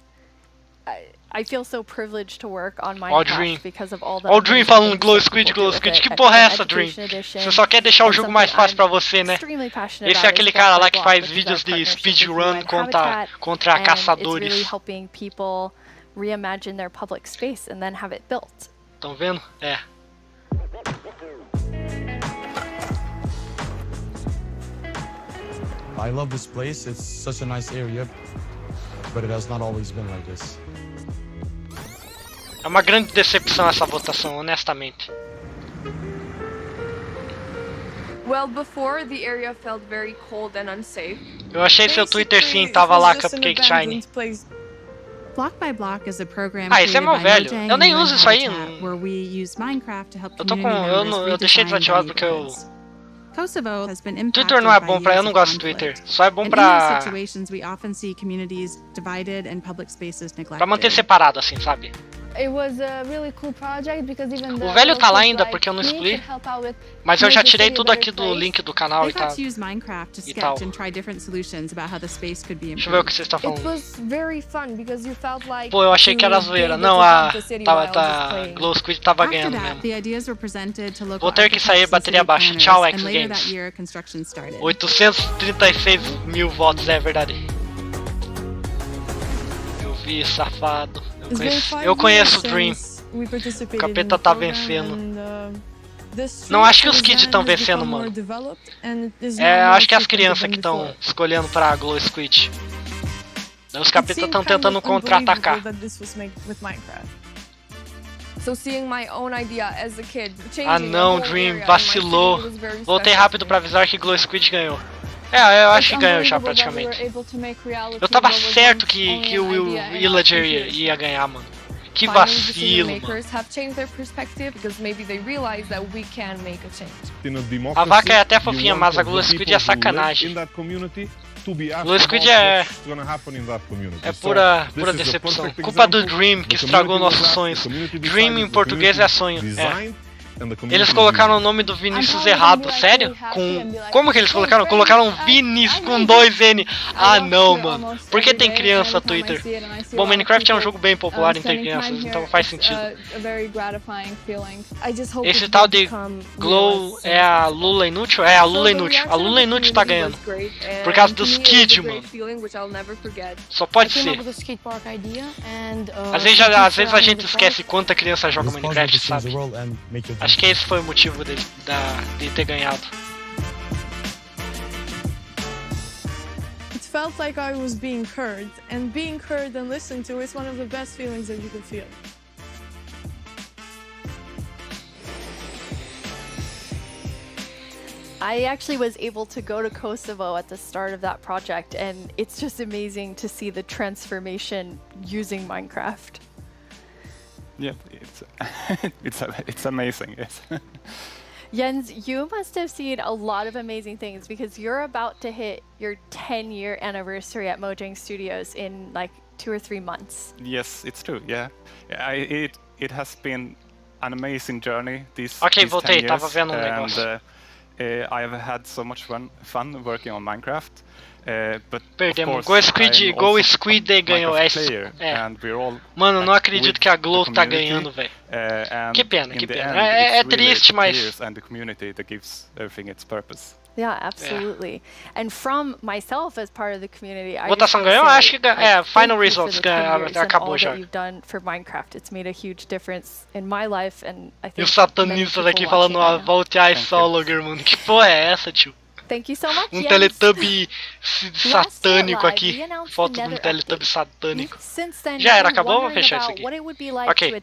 I feel so privileged to work on Minecraft Dream. because of all the. Ó o Dream amazing falando things Glow that Squid, people Glow do with Squid. it. Que porra é essa, Education Dream? Edition, Você só quer deixar o and jogo mais something fácil pra I'm você, né? extremely passionate Esse é about aquele is cara lá Block que by faz Block, which is vídeos our de partnership with speedrun UN contra Habitat, contra and it's caçadores. really helping people reimagine their public space and then have it built. Tão vendo? É. I love this place. It's such a nice area, but it has not always been like this. É uma grande decepção essa votação, honestamente. Well, before the area felt very cold and unsafe. Eu achei seu Twitter sim, tava lá Cupcake Shine. Block by Block is a program Esse é meu velho. Eu nem uso isso aí. Where we use Minecraft to help Eu tô com community eu deixei members desativado redefine porque eu Kosovo has been Twitter não é bom pra eu não gosto do Twitter. Só é bom pra situations we often see communities divided and public spaces neglected. pra manter separado assim, sabe? It was a really cool project because even O velho tá lá ainda porque eu não excluí. Mas eu já tirei tudo aqui do link do canal e They tal. got to use Minecraft to E tal. sketch and try different solutions about how the space could be Deixa eu ver o que improved. vocês estão It falando. was very fun because you felt like Pô, eu achei que era you zoeira. gave Não, it to a the city while I was playing. Glow Squid tava After ganhando that, mesmo. the ideas were presented to local Vou ter que sair, architects and bateria city baixa. planners, Tchau, and X later Games. that year, construction started. 836 mil votos, é verdade. Eu vi, safado. Eu conheço o Dream. O capeta tá vencendo. Não, acho que os kids estão vencendo, mano. Acho que é as crianças que estão escolhendo pra Glow Squid. Os capetas estão tentando contra-atacar. So seeing my own idea as a kid, changing Ah não, Dream, vacilou. Voltei rápido pra avisar que Glow Squid ganhou. Eu acho que ganhou já praticamente. Eu tava certo que o Villager ia ganhar, mano. Que vacilo, mano. A vaca é até fofinha, mas a Glow Squid é sacanagem. Glow Squid é pura decepção. Culpa do Dream que estragou nossos sonhos. Dream em português é sonho. Eles colocaram o nome do Vinícius errado, sério? Como que eles colocaram? Colocaram Vinícius com 2N. Ah não, mano. Por que tem criança Twitter? Bom, Minecraft é um jogo bem popular entre crianças, então faz sentido. Esse tal de Glow é a Lula Inútil? É a Lula Inútil. A Lula Inútil tá ganhando. Por causa dos kids, mano. Só pode ser. Às vezes a gente esquece quanta criança joga Minecraft, sabe? Acho que esse foi o motivo de ter ganhado. felt like I was being heard, and being heard and listened to is one of the best feelings that you can feel. I actually was able to go to Kosovo at the start of that project, and it's just amazing to see the transformation using Minecraft. Yeah, it's amazing. Yes. Jens, you must have seen a lot of amazing things because you're about to hit your 10-year anniversary at Mojang Studios in like 2 or 3 months. Yes, it's true. Yeah, it has been an amazing journey these Ok, 10 voltei, years, tava vendo negócio. I have had so much fun working on Minecraft. But perdemos. Go Squid ganhou. Mano, não acredito que a Glow tá ganhando, velho. Que pena, que pena. É triste, mas. And the community that gives everything its purpose. Yeah, absolutely. Yeah. And from myself as part of the community, votação ganhou? Acho que final results acabou já. You've done for Minecraft. It's made a huge difference in my life, and I think. E o satanista daqui falando volte a Sologer, mano. Que porra é essa, tio? Thank you so much. Teletubby satânico aqui. Foto de Teletubby satânico. Já era, acabou? Vou fechar isso aqui. Ok.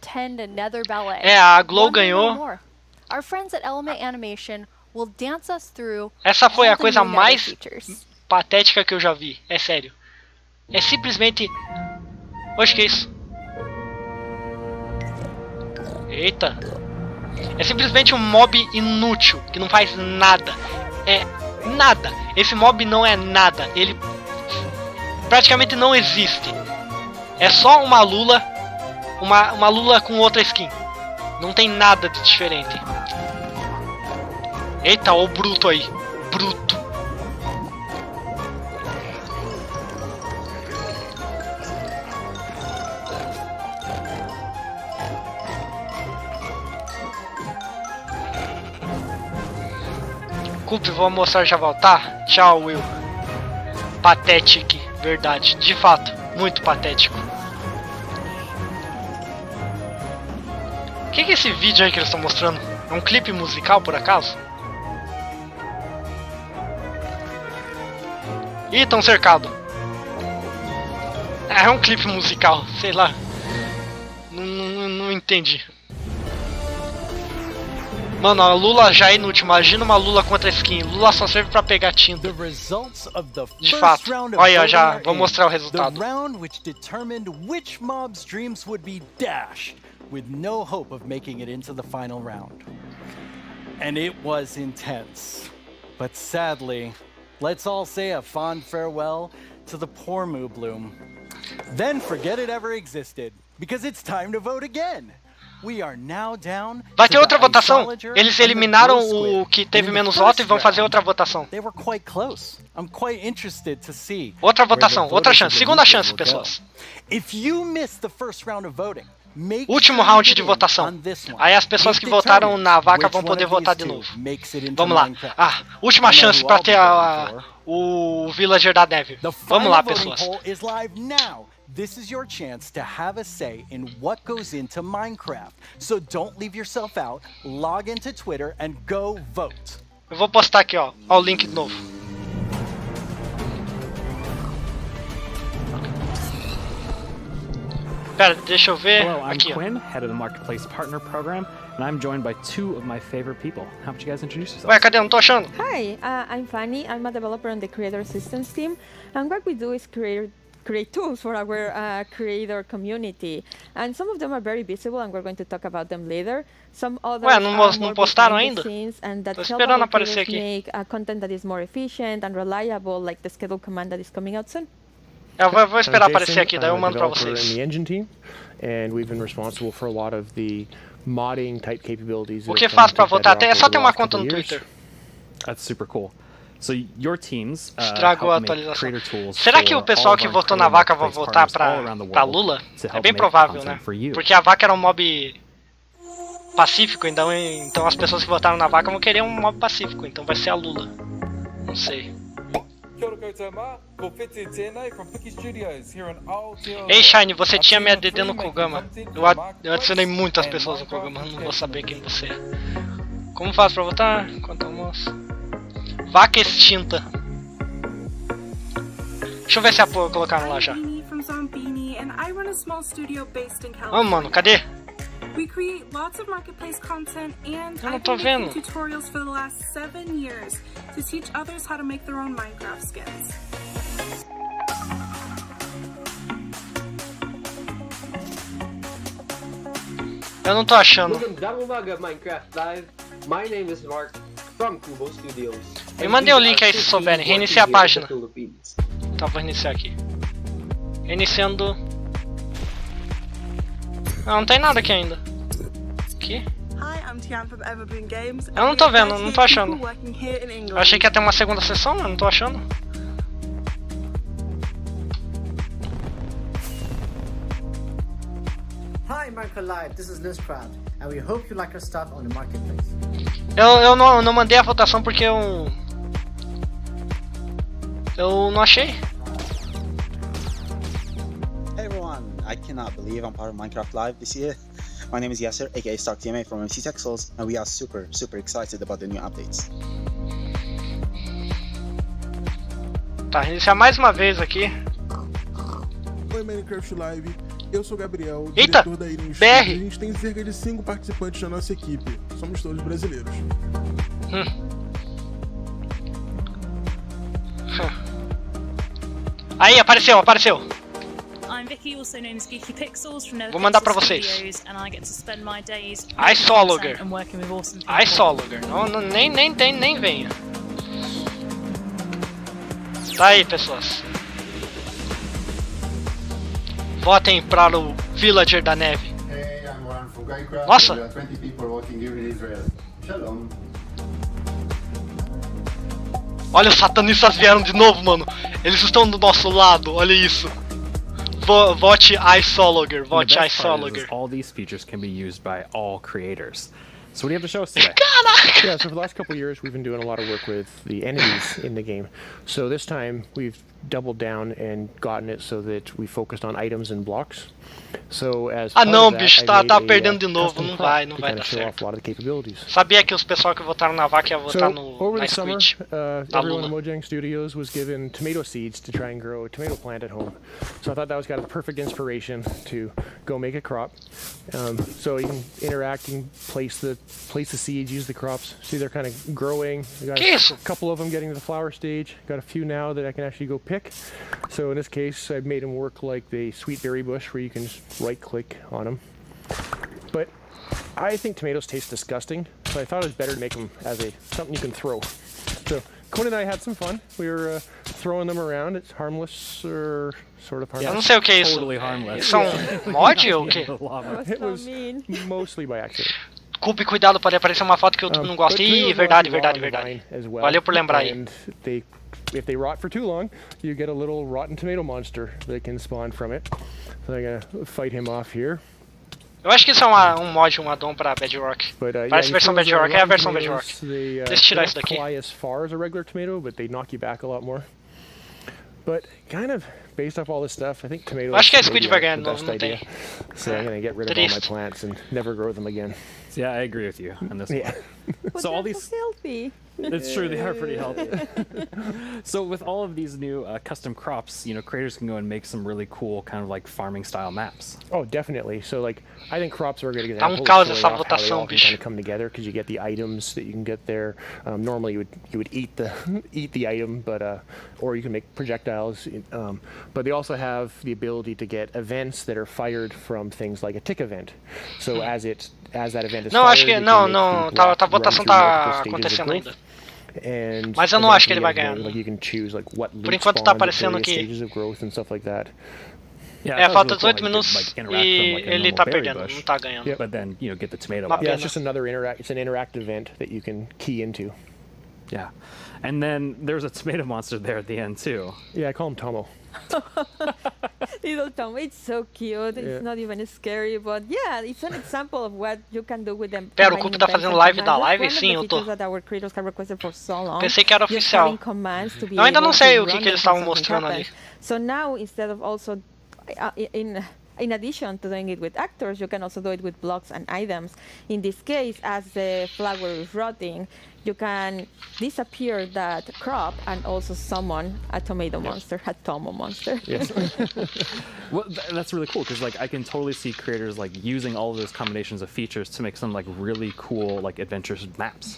A Glow ganhou. Our friends at Element Animation will dance us through. Essa foi a coisa mais patética que eu já vi. É sério. É simplesmente. Oxe, que isso? Eita. É simplesmente um mob inútil que não faz nada. É nada. Esse mob não é nada. Ele praticamente não existe. É só uma lula. Uma lula com outra skin. Não tem nada de diferente. Eita, ó o bruto aí. Bruto. Desculpe, vou mostrar já voltar. Tchau, Will. Patético, verdade. De fato, muito patético. O que é esse vídeo aí que eles estão mostrando? É um clipe musical, por acaso? Ih, estão cercados. É um clipe musical, sei lá. Não entendi. Mano, a Lula já é inútil. Imagina uma Lula contra skin. Lula só serve pra pegar tinta. De fato. Olha, já vou mostrar o resultado. With no hope of making it into the final round. And it was intense. But sadly, let's all say a fond farewell to the poor Moobloom. Then forget it ever existed, because it's time to vote again. We are now down. Vai ter outra votação. Eles eliminaram o que teve menos voto e vão fazer outra votação. They were quite close. I'm quite interested to see. Outra votação, outra chance, segunda chance, pessoas. If you missed the first round of voting, último round de votação. Aí as pessoas que votaram na vaca vão poder votar de novo. Vamos lá. Última chance para ter o Villager da neve. Vamos lá, pessoas. This is your chance to have a say in what goes into Minecraft. So don't leave yourself out. Log into Twitter and go vote. Eu vou postar aqui, ó o link de novo. Pera, deixa eu ver. Hello, I'm aqui, Quinn, head of the Marketplace Partner Program, and I'm joined by 2 of my favorite people. How about you guys introduce yourselves? Ué, cadê? Eu não tô achando. Hi, I'm Fanny. I'm a developer on the Creator Assistance team, and what we do is create tools for our creator community, and some of them are very visible, and we're going to talk about them later. Some others não postaram ainda? And that tô help esperando our aparecer aqui. Make content that is more efficient and reliable, like the schedule command that is coming out soon. Eu vou esperar aparecer aqui, daí eu mando pra vocês. O que faz pra votar? É só ter uma conta no Twitter. That's super cool. So your teams estragou a atualização. Será que o pessoal que votou na vaca vai votar pra Lula? É bem provável, né? Porque a vaca era um mob pacífico, então as pessoas que votaram na vaca vão querer um mob pacífico, então vai ser a Lula. Não sei. Ei, Shine, você tinha me ADD no Kogama. Eu adicionei muitas pessoas no Kogama, não vou saber quem você é. Como faz pra votar? Quanto almoço? Vaca extinta. Deixa eu ver se colocaram lá já. Vamos, mano, cadê? We create lots of marketplace content and Eu não tô vendo. tutorials for the last 7 years to teach others how to make their own Minecraft skins. Eu não tô achando. Minecraft Live. My name is Mark from Kubo Studios. Me mandei o link aí se souberem. Reiniciar a página. Tá, vou reiniciar aqui. Reiniciando. Não tem nada aqui ainda. Aqui? Eu não tô vendo, não tô achando. Eu achei que ia ter uma segunda sessão, mas não tô achando. Hi Minecraft Live, this is Lizcraft, and we hope you like our stuff on the marketplace. Eu não mandei a votação porque eu não achei. Hey everyone, I cannot believe I'm part of Minecraft Live this year. My name is Yasser, aka StarkTMA from MC Texels, and we are super excited about the new updates. Tá, reiniciar mais uma vez aqui. Oi Minecraft Live, eu sou o Gabriel, Eita, diretor da Irene BR. A gente tem cerca de 5 participantes na nossa equipe, somos todos brasileiros. Aí, apareceu. I'm Vicky, also known as Geeky Pixels from Vou mandar pra vocês. Studios, and I get to spend my days iSologer. and working with awesome people. iSologer. Não, nem venha. Tá aí, pessoas. Votem para o Villager da Neve. Nossa! Olha, os satanistas vieram de novo, mano. Eles estão do nosso lado, olha isso. Vote iSologer, vote iSologer. All these features can be used by all creators. So what do you have to show us today? Yeah, so for the last couple of years, we've been doing a lot of work with the enemies in the game. So this time, we've doubled down and gotten it so that we focused on items and blocks. So as part não, of that, bicho, I tá made a, perdendo de novo, custom não crop vai to dar kind of show off certo. a lot of the capabilities. Sabia que os pessoal que votaram na vaca ia votar Over na the summer, Squid. Da everyone Luna. at Mojang Studios was given tomato seeds to try and grow a tomato plant at home. So I thought that was kind of the perfect inspiration to go make a crop. So you can interact, you can place the seeds, use the crops. See, they're kind of growing. We got a couple of them getting to the flower stage. Got a few now that I can actually go pick. So in this case, I've made them work like the sweet berry bush, where you can just right-click on them. But I think tomatoes taste disgusting, so I thought it was better to make them as something you can throw. So Conan and I had some fun. We were throwing them around. It's harmless, or sort of harmless. Eu não sei o que é isso. Totally harmless. Isso é mod ou o quê? It was mostly by accident. Culpe, cuidado, pode aparecer uma foto que o YouTube não gosta. Ih, verdade. Valeu por lembrar aí. If they rot for too long, you get a little rotten tomato monster that can spawn from it. So I'm gonna fight him off here. Eu acho que isso é um mod, um addon pra Bedrock. Parece versão Bedrock, é a versão Bedrock. Deixa eu tirar isso daqui. They fly as far as a regular tomato, but they knock you back a lot more. But kind of based off all this stuff, I think tomatoes. Acho que a Squid vai ganhar de the novo, best não idea. tem. So I'm gonna get rid of all my plants and never grow them again. Yeah, I agree with you on this Yeah. one. So all these healthy. It's true, they are pretty healthy. So with all of these new custom crops, creators can go and make some really cool kind of like farming style maps. Oh, definitely. So like, I think crops are a good Tá example. caos of essa showing off how they votação, all can bicho. kind of come together because you get the items that you can get there. Normally you would eat the item, but or you can make projectiles. But they also have the ability to get events that are fired from things like a tick event. So as that event is Não, fired, acho que you can não, make the a block run votação through tá multiple stages of acontecendo growth. ainda. And Mas eu não acho que ele vai eventually, ganhar. like, you can choose like what Por loot enquanto tá spawn at aparecendo various aqui. stages of growth and stuff like that. É, falta 18 minutos e ele tá perdendo, não tá ganhando. Yep. But then, get the tomato. Uma Yeah, pena. it's just it's an interact event that you can key into. Yeah. And then there's a tomato monster there at the end too. Yeah, I call him Tomo. Little Tom, it's so cute. Yeah. It's not even scary, but yeah, it's an example of what you can do with them. Pera, o Culpe tá fazendo live da live? Sim, eu tô. That our creators have requested for so long. Pensei que era Just oficial. having commands Eu ainda não sei o to que run eles them estavam when something mostrando ali. happens. So now, instead of also in addition to doing it with actors, you can also do it with blocks and items. In this case, as the flower is rotting, you can disappear that crop and also summon a tomato monster, a tomo monster. Yes. Well, that's really cool because like I can totally see creators like using all of those combinations of features to make some like really cool like adventurous maps.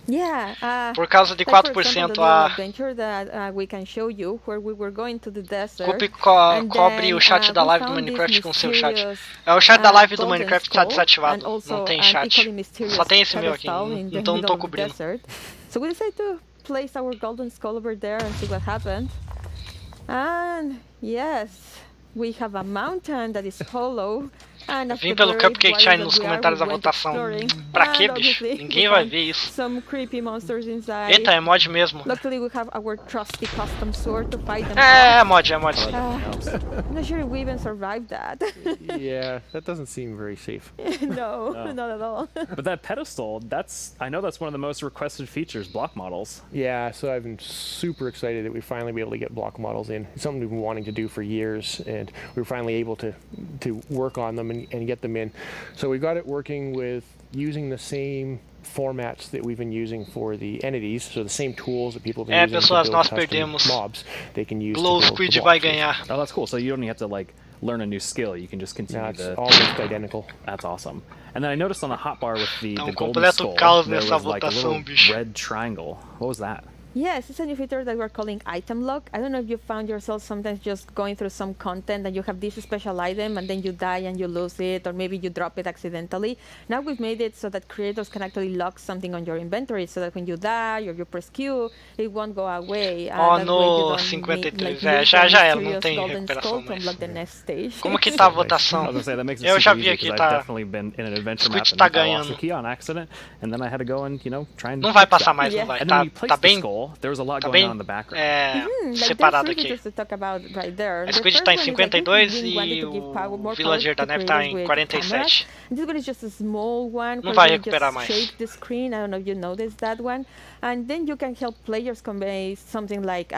Yeah. Por causa de like for 4% example, the a adventure that we can show you where we were going to the desert. Coop and cobre then, o chat da we live do found Minecraft this com seu chat. mysterious, O chat da live do golden Minecraft tá skull desativado, and also não tem an chat. equally mysterious Só tem esse meu aqui, pedestal in the então não middle tô of the cobrindo. desert. So we decided to place our golden skull over there and see what happened. And yes, we have a mountain that is hollow. And Vim pelo Cupcake Shine nos comentários da votação. Pra quê, bicho? Ninguém vai ver isso. Some creepy monsters inside. Eita, é mod mesmo. Luckily we have our trusty custom sword to fight them. É mod sim. I'm not sure if we even survived that. Yeah, that doesn't seem very safe. No, not at all. But that pedestal, I know that's one of the most requested features, block models. Yeah, so I've been super excited that we finally be able to get block models in. It's something we've been wanting to do for years, and we were finally able to work on them and get them in. So we got it working with using the same formats that we've been using for the entities, so the same tools that people have been using pessoas, to nós build custom perdemos. mobs. They can use Glow to build Squid the vai blocks. ganhar. Oh, that's cool. So you don't even have to like learn a new skill. You can just continue No, it's the almost identical. That's awesome. And then I noticed on the hotbar with the golden completo skull, caos there nessa was like a little votação, bicho. red triangle. What was that? Yes, it's a new feature that we're calling item lock. I don't know if you found yourself sometimes just going through some content and you have this special item and then you die and you lose it, or maybe you drop it accidentally. Now we've made it so that creators can actually lock something on your inventory so that when you die or you press Q, it won't go away. Ó, that way you no don't 53, lose já the era, não mysterious tem golden recuperação skull to mais. unlock the next stage. Como que tá a votação? I was gonna say, that makes it Eu já super vi easy aqui, because tá. I've definitely been in an adventure map Squid and tá I lost ganhando. the key on accident, and then I had to go and try and Não vai fix that. passar mais, não vai. And Tá, then we placed tá the bem, skull. There was a lot tá going bem on in the background. Like separado there's three aqui. features to talk about right there. A The Squid first tá em one is like 52 we wanted e to give more o Villager da power to Neve tá creators em with 47. cameras. This one is just a small one. Não where vai you recuperar just mais. shake the screen. I don't know if you noticed that one. And then you can help players convey something like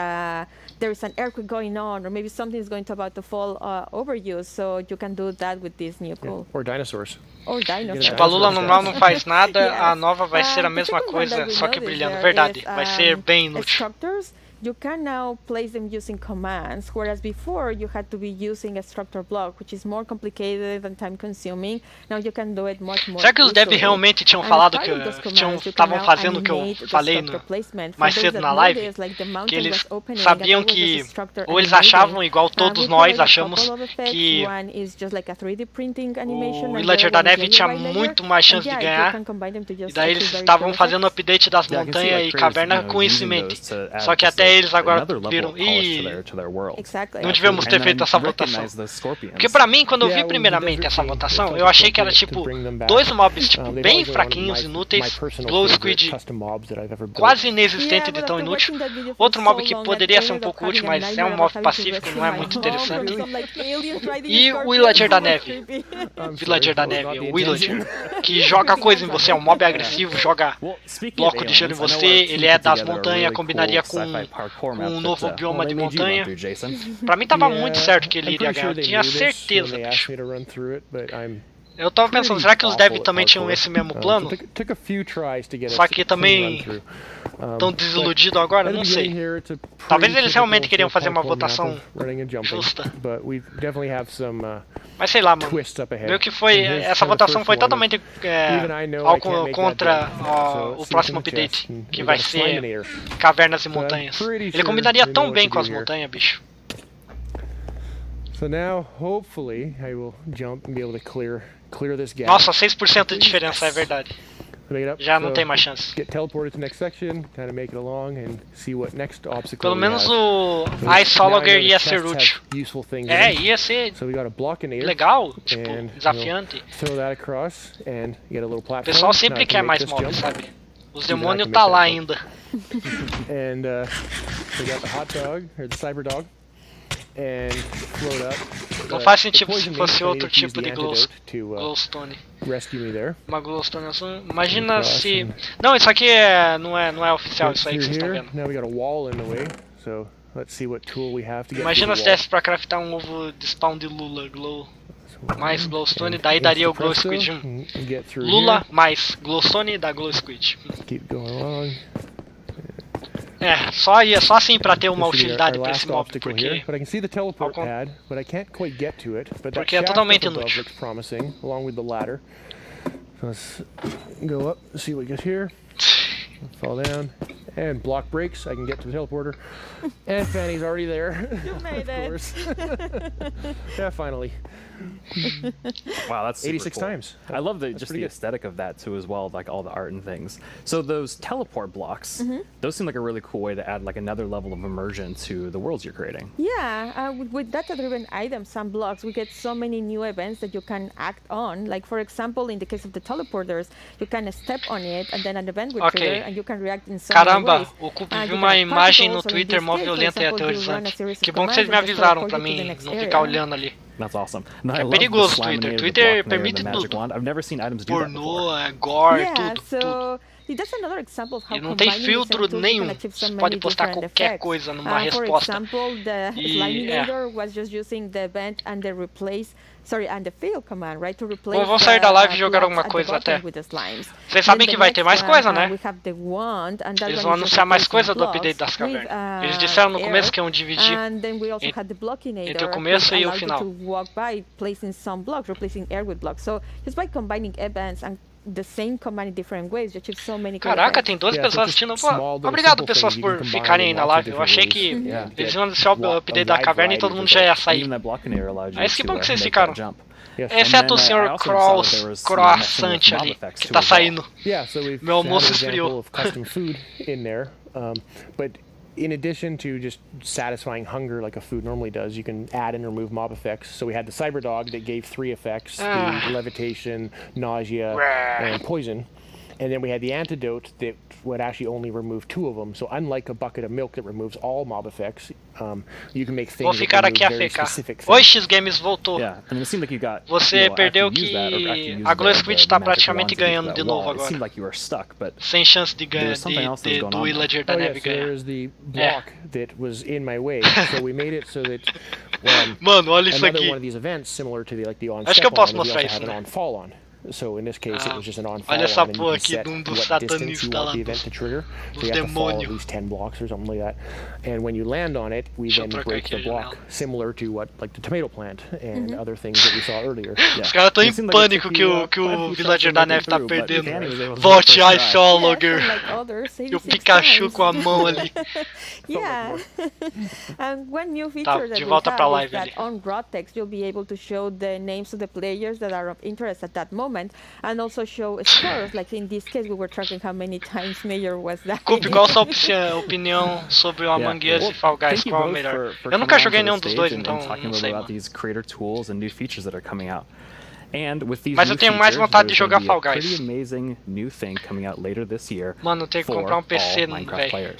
there is an earthquake going on, or maybe something is about to fall over you. So you can do that with this new cool. Or dinosaurs. Or dinosaurs. Tipo, a Lula normal não faz nada, Yes. a nova vai ser a The mesma second one that coisa, we só que noticed brilhando. there Verdade, is, vai ser bem inútil. Structures, you can now place them using commands, whereas before you had to be using a structure block, which is more complicated and time consuming. Now you can do it much more Será que os devs easily. realmente tinham And falado as que part of those tinham commands, you can estavam now fazendo o que eu animate the falei structure placement. For mais those cedo that na live? noticed, like the Que mountain eles was opening sabiam and there was que a structure ou eles animating. achavam, igual todos We nós provided a achamos, couple of effects. que One is just like a 3D printing animation, o and Villager the da other one Neve is tinha layer by layer. muito mais chance de And yeah, you ganhar. can combine them to E just daí achieve eles very estavam cool fazendo effects. update das Yeah, I can see, montanhas like, e creators, cavernas you know, com using semente. those to add Só que just, até like, eles agora another level viram. of polish Ih, to their world. Exactly. não devemos ter And feito then essa votação. recognize the scorpions. Porque pra mim, quando eu vi Yeah, primeiramente well, essa we votação, felt eu achei que era appropriate tipo to bring them back. dois mobs tipo They've bem always been one of fraquinhos, my inúteis, personal Glow favorite Squid custom mobs that I've ever built. quase inexistente de but tão after inútil. watching that video for Outro so mob que long, poderia I ser um ended pouco up útil, having a mas é um nightmare mob of having to pacífico, rescue não é my muito mom interessante. from some, like, aliens riding E o scorpions. Villager da It was Neve. creepy. Villager da sorry, Neve, not o the Villager, que joga coisa em você, é um mob agressivo, joga bloco de gelo em você, ele é das montanhas, combinaria com um novo bioma de montanha. Pra mim tava muito certo que ele iria ganhar, eu tinha certeza, bicho. Eu tava pensando, será que os devs também tinham esse mesmo plano? Só que também estão desiludidos agora? Não sei. Talvez eles realmente queriam fazer uma votação justa. Mas sei lá, mano. Meio que foi. Essa votação foi totalmente contra o próximo update, que vai ser Cavernas e Montanhas. Ele combinaria tão bem com as montanhas, bicho. So now, hopefully, I will jump and be able to clear this gap. Nossa, 6% de diferença, é verdade. Já não tem mais chance. Get teleported to next section, kind of make it along and see what next obstacle. Pelo menos o Ice Hologer ia ser útil. É, ia ser legal, tipo, desafiante. O pessoal sempre quer mais mobs, sabe? Os demônios tá lá ainda. And we got the hot dog, or the cyber dog. And float up. Não faz sentido se fosse outro tipo de glowstone. Rescue me there. Uma glowstone azul. Imagina se... Não, isso aqui não é oficial, isso aí que vocês estão vendo. Now we got a wall in the way, so let's see what tool we have to get. Imagina se desse pra craftar um ovo de spawn de Lula, glow. Mais glowstone, daí daria o glow squid. Lula mais glowstone dá glow squid. Keep going along. É, só assim pra ter uma utilidade pra esse mob, porque but I can see the teleport pad, but I can't quite get to it. But porque é totalmente inútil. Looks promising, along with the ladder. So let's go up, see what we get here. Fall down, and block breaks. I can get to the teleporter, and Fanny's already there. You made it. Of course. Yeah, finally. Wow, that's 86 super cool. times. I love just the aesthetic of that too as well, like all the art and things. So those teleport blocks, those seem like a really cool way to add like another level of immersion to the worlds you're creating. Yeah, with data-driven items and blocks, we get so many new events that you can act on. Like for example, in the case of the teleporters, you can step on it and then an event will trigger and you can react in some Caramba, ways. o Cup viu uma imagem no Twitter mó violenta e aterrorizante. Que bom que vocês me avisaram pra mim não ficar olhando ali. That's awesome. É perigoso o Twitter. Twitter permite tudo. I've never seen items do that pornô, gore, tudo. That's another example of how e não tem filtro nenhum. Você pode postar qualquer coisa numa resposta. For example, the Sliminator was just using the event and the replace, and the fail command, right, to replace. Vamos sair da live e jogar alguma coisa até. Vocês sabem que vai ter mais coisa, né? Eles vão anunciar mais coisa do update das cavernas. Eles disseram no começo que iam dividir entre o começo e o final. Walk by, placing some blocks, replacing air with blocks. So just by combining events and the same command in different ways, you achieve so many. Caraca, tem 12 pessoas assistindo. Obrigado, pessoas, por ficarem aí na live. Eu achei que eles iam anunciar o update da caverna e todo mundo já ia sair. Mas que bom que vocês ficaram. Exceto o Sr. Croissant ali, que tá saindo. Meu almoço esfriou. In addition to just satisfying hunger like a food normally does, you can add and remove mob effects. So we had the Cyber Dog that gave 3 effects, the levitation, nausea, and poison. And then we had the antidote that would actually only remove 2 of them. So unlike a bucket of milk that removes all mob effects, you can make things Vou ficar aqui a ficar. Oi, X-Games voltou. Você perdeu que a Glow Squid está praticamente ganhando de novo agora. Sem chance de ganhar do Villager da Neve ganhar. That was in my way, so we made it so that mano, olha isso aqui. One of these events similar to the on Acho que eu posso mostrar isso, né? On fall on. So in this case, it was just an on-fall. Olha essa porra aqui dos satanistas lá, dos demônios. At least 10 blocks or something like that. And when you land on it, we then break the block, similar to what, like the tomato plant and other things that we saw earlier. Os caras estão em pânico que o Villager da Neve tá perdendo. Volte Iceologer. E o Pikachu com a mão ali. Yeah. And one new feature that we have is that on raw text you'll be able to show the names of the players that are of interest at that moment. And also show scores, like in this case we were tracking how many times Mayor was that. Cup, qual a sua opinião sobre o Among Us e Fall Guys? Qual é o melhor? Eu nunca joguei nenhum dos dois, então não sei. Mas eu tenho mais vontade de jogar Fall Guys. Mano, eu tenho que comprar um PC, velho.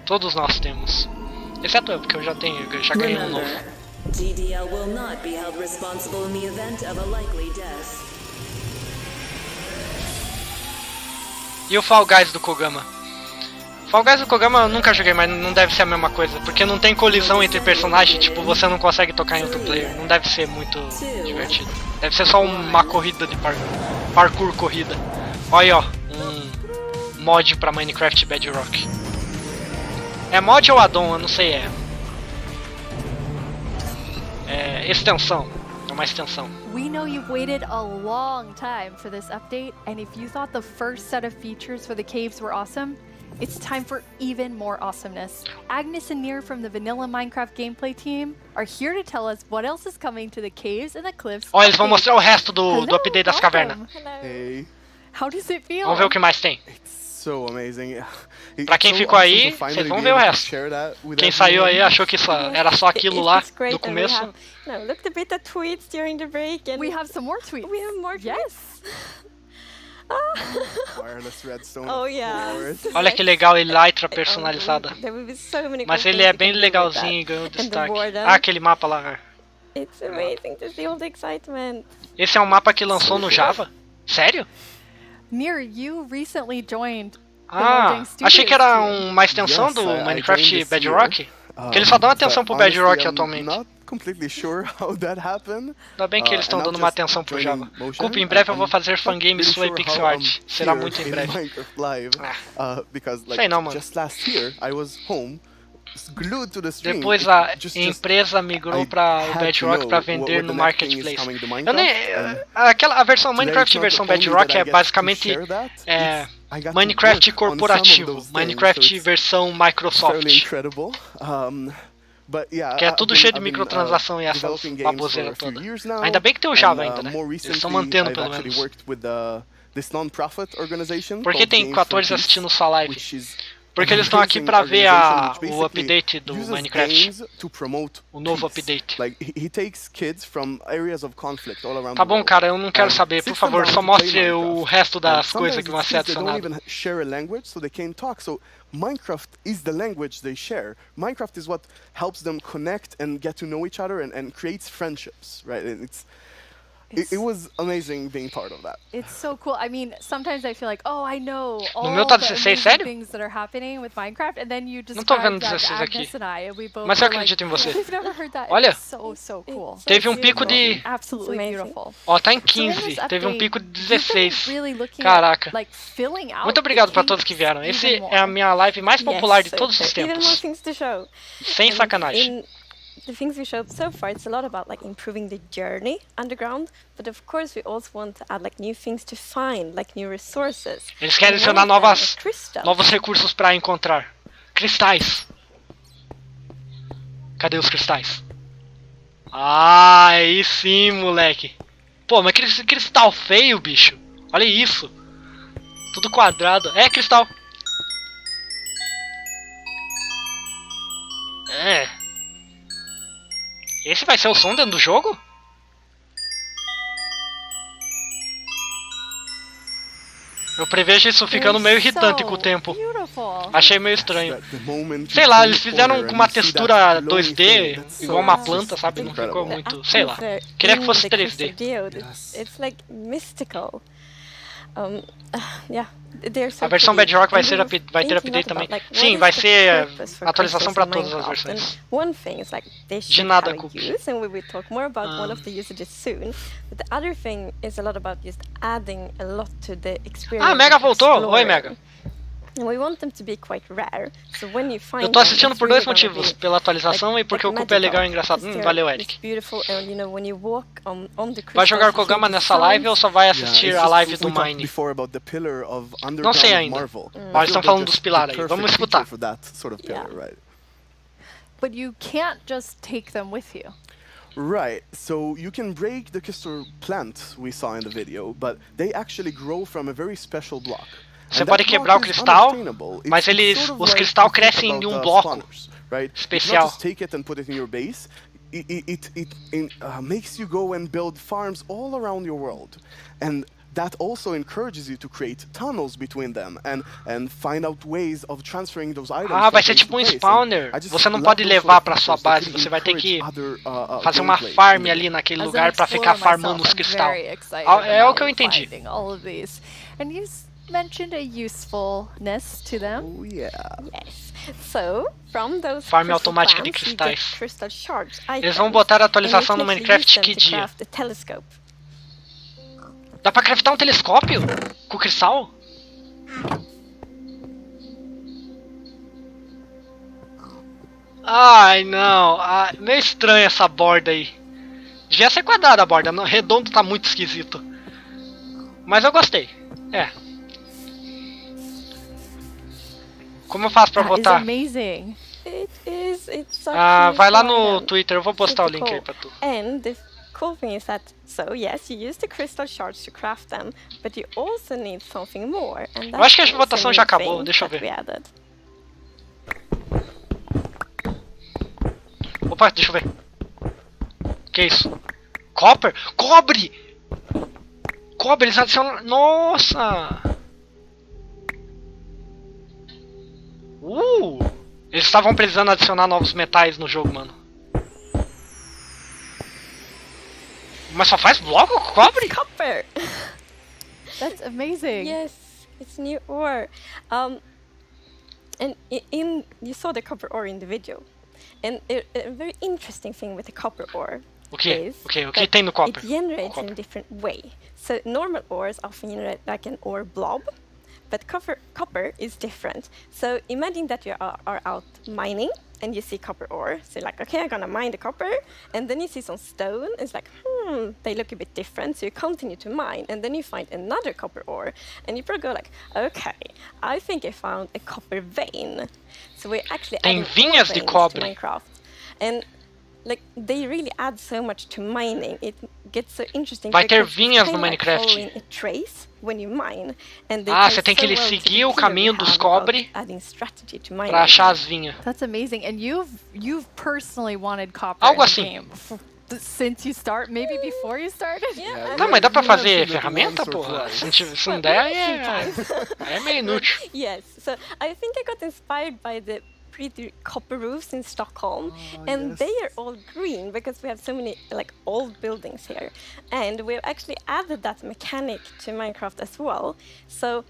Todos nós temos. Exceto eu, porque eu já ganhei um novo. DDL will not be held responsible in the event of a likely death. E o Fall Guys do Kogama? Fall Guys do Kogama eu nunca joguei, mas não deve ser a mesma coisa. Porque não tem colisão entre personagens, tipo, você não consegue tocar em outro player. Não deve ser muito divertido. Deve ser só uma corrida de parkour corrida. Olha aí, ó, um mod pra Minecraft Bedrock. É mod ou addon? Eu não sei, extensão. É uma extensão. We know you've waited a long time for this update, and if you thought the first set of features for the caves were awesome, it's time for even more awesomeness. Agnes and Nir from the Vanilla Minecraft gameplay team are here to tell us what else is coming to the caves and the cliffs. Ó, eles vão mostrar o resto do update das cavernas. Hey. How does it feel? Vamos ver o que mais tem. So amazing. Pra quem ficou aí, vocês vão ver o resto. Quem saiu aí achou que era só aquilo lá do começo. No, looked a bit at tweets during the break, and we have some more tweets. We have more tweets. Yes. Wireless redstone. Oh yeah. Olha que legal, Elytra personalizada. Mas ele é bem legalzinho e ganhou destaque. Ah, aquele mapa lá. It's amazing to see all the excitement. Esse é um mapa que lançou no Java? Sério? Mir, you recently joined Ah, achei que era uma extensão do Minecraft Bedrock. Que eles só dão atenção pro Bedrock atualmente. Ainda bem que eles estão dando uma atenção pro Java. Desculpa, em breve eu vou fazer fangame sua e pixel art. Será muito em breve. Sei não, mano. Depois a empresa migrou para o Bedrock para vender no Marketplace. Eu nem, a versão Minecraft versão Bedrock é basicamente Minecraft corporativo, Minecraft versão Microsoft. Que é tudo cheio de microtransação e essas baboseiras todas. Ainda bem que tem o Java ainda, né? Eles estão mantendo pelo menos. Por que tem 14 assistindo sua live? Porque eles estão aqui pra ver o update do Minecraft. O novo update. Tá bom, cara, eu não quero saber. Por favor, só mostre o resto das coisas que vão ser adicionadas. Minecraft is the language they share. Minecraft is what helps them connect and get to know each other and creates friendships, right? It was amazing being part of that. It's so cool. I mean, sometimes I feel like, oh, I know all No meu tá the 16, amazing sério? things that are happening with Minecraft, and then you Não tô vendo describe that 16 to aqui. Agnes and I, and we both Mas eu were like, acredito em você. We've never heard that. Olha. It's so cool. Teve um pico de... Absolutely beautiful. Ó, tá em 15. Teve um pico de 16. Caraca. Muito obrigado pra todos que vieram. Esse é a minha live mais popular de todos os Even more tempos. things to show. Sem sacanagem. The things we showed so far, it's a lot about like improving the journey underground, but of course we also want to add like new things to find, like new resources. Eles querem adicionar novos recursos pra encontrar. Cristais. Cadê os cristais? Ah, aí sim, moleque. Pô, mas que cristal feio, bicho. Olha isso. Tudo quadrado. É cristal. É. Esse vai ser o som dentro do jogo? Eu prevejo isso ficando meio irritante com o tempo. Achei meio estranho. Sei lá, eles fizeram com uma textura 2D, igual uma planta, sabe? Não ficou muito... Sei lá. Queria que fosse 3D. It's like mystical. A versão Bedrock vai ter update também. Sim, vai ser atualização para todas as versões. One thing is like they De should nada, have a use, and we will talk more about one of the usages soon. But the other thing is a lot about just adding a lot to the experience. Ah, Mega of voltou? Oi, exploring. Mega. And we want them to be quite rare. So when you find Eu tô assistindo them, por it's dois really gonna motivos. be, Pela atualização e porque o cupo é legal e engraçado. Valeu, Eric. beautiful, and you know when you walk on the Vai jogar crystals, Kogama you see nessa the live ou só vai assistir Yeah, a it's live just- do we talked Mine? before about the pillar of Não underground sei ainda. Marvel. Mas I estão feel they're falando dos just pilares the aí. Vamos perfect escutar. picture for that sort of pillar, right? But you can't just take them with you. Right, so you can break the crystal plant we saw in the video, but they actually grow from a very special block. Você pode quebrar o cristal, mas os cristais crescem de um bloco especial. Just take it and put it in your base. It makes you go and build farms all around your world, and that also encourages you to create tunnels between them and find out ways of transferring those items. Ah, vai ser tipo um spawner. Você não pode levar pra sua base, você vai ter que fazer uma farm ali naquele lugar pra ficar farmando os cristais. É o que eu entendi. All of these. And you mentioned a usefulness to them. Oh yeah. Yes. So, from those Farm crystal automática de plants, you cristais. get crystal shards Eles vão items, botar a and you atualização can no actually Minecraft use them que to dia? craft a telescope. Dá pra craftar um telescópio? Com cristal? Ai, não. Ah, meio estranha essa borda aí. Devia ser quadrada a borda. Redondo tá muito esquisito. Mas eu gostei. É. Como eu faço pra votar? Amazing. It's Vai lá no Twitter, eu vou postar o link aí pra tu. And the cool thing is that, so yes, you use the crystal shards to craft them, but you also need something more. And Eu acho que a that's votação also já a new acabou, thing deixa eu that ver. we added. Opa, deixa eu ver. Que isso? Copper? Cobre! Cobre, eles adicionam... Nossa! Eles estavam precisando adicionar novos metais no jogo, mano. Mas só faz bloco com cobre? Copper! That's amazing. Yes, it's new ore. And you saw the copper ore in the video. And a very interesting thing with the copper ore O que? is O que that tem no copper? it generates in a different way. So normal ores often generate like an ore blob, but copper is different. So imagine that you are out mining and you see copper ore. So you're like, okay, I'm gonna mine the copper, and then you see some stone. It's like, they look a bit different. So you continue to mine, and then you find another copper ore, and you probably go like, okay, I think I found a copper vein. So we're actually Tem adding vinhas ore de veins cobre. to Minecraft, and like they really add so much to mining. It gets so interesting. Vai ter because it's vinhas no kinda like Minecraft. following a trace when you mine, and they Ah, tie você tem que so well to seguir o the caminho theory we dos have about cobre adding strategy to mining. pra achar as vinhas. That's amazing. And you've personally wanted copper Algo in the assim. game since you start, maybe before you started. Não, mas dá pra fazer ferramenta, porra? Se não der, é meio inútil. Yes, so I think I got inspired by the pretty copper roofs in Stockholm, and they are all green because we have so many like old buildings here, and we've actually added that mechanic to Minecraft as well. So,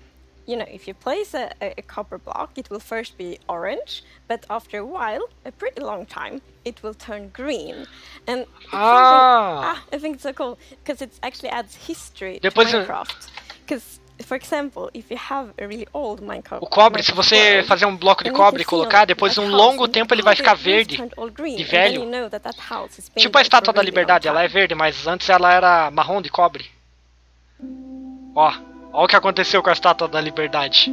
you know, if you place a copper block, it will first be orange, but after a while, a pretty long time, it will turn green. And it's I think it's so cool because it actually adds history to Minecraft. Because, for example, if you have a really old Minecraft, O cobre, se você fazer um bloco de cobre e colocar, depois de um longo tempo ele vai ficar verde e velho. Tipo a Estátua da Liberdade, ela é verde, mas antes ela era marrom de cobre. Ó o que aconteceu com a Estátua da Liberdade.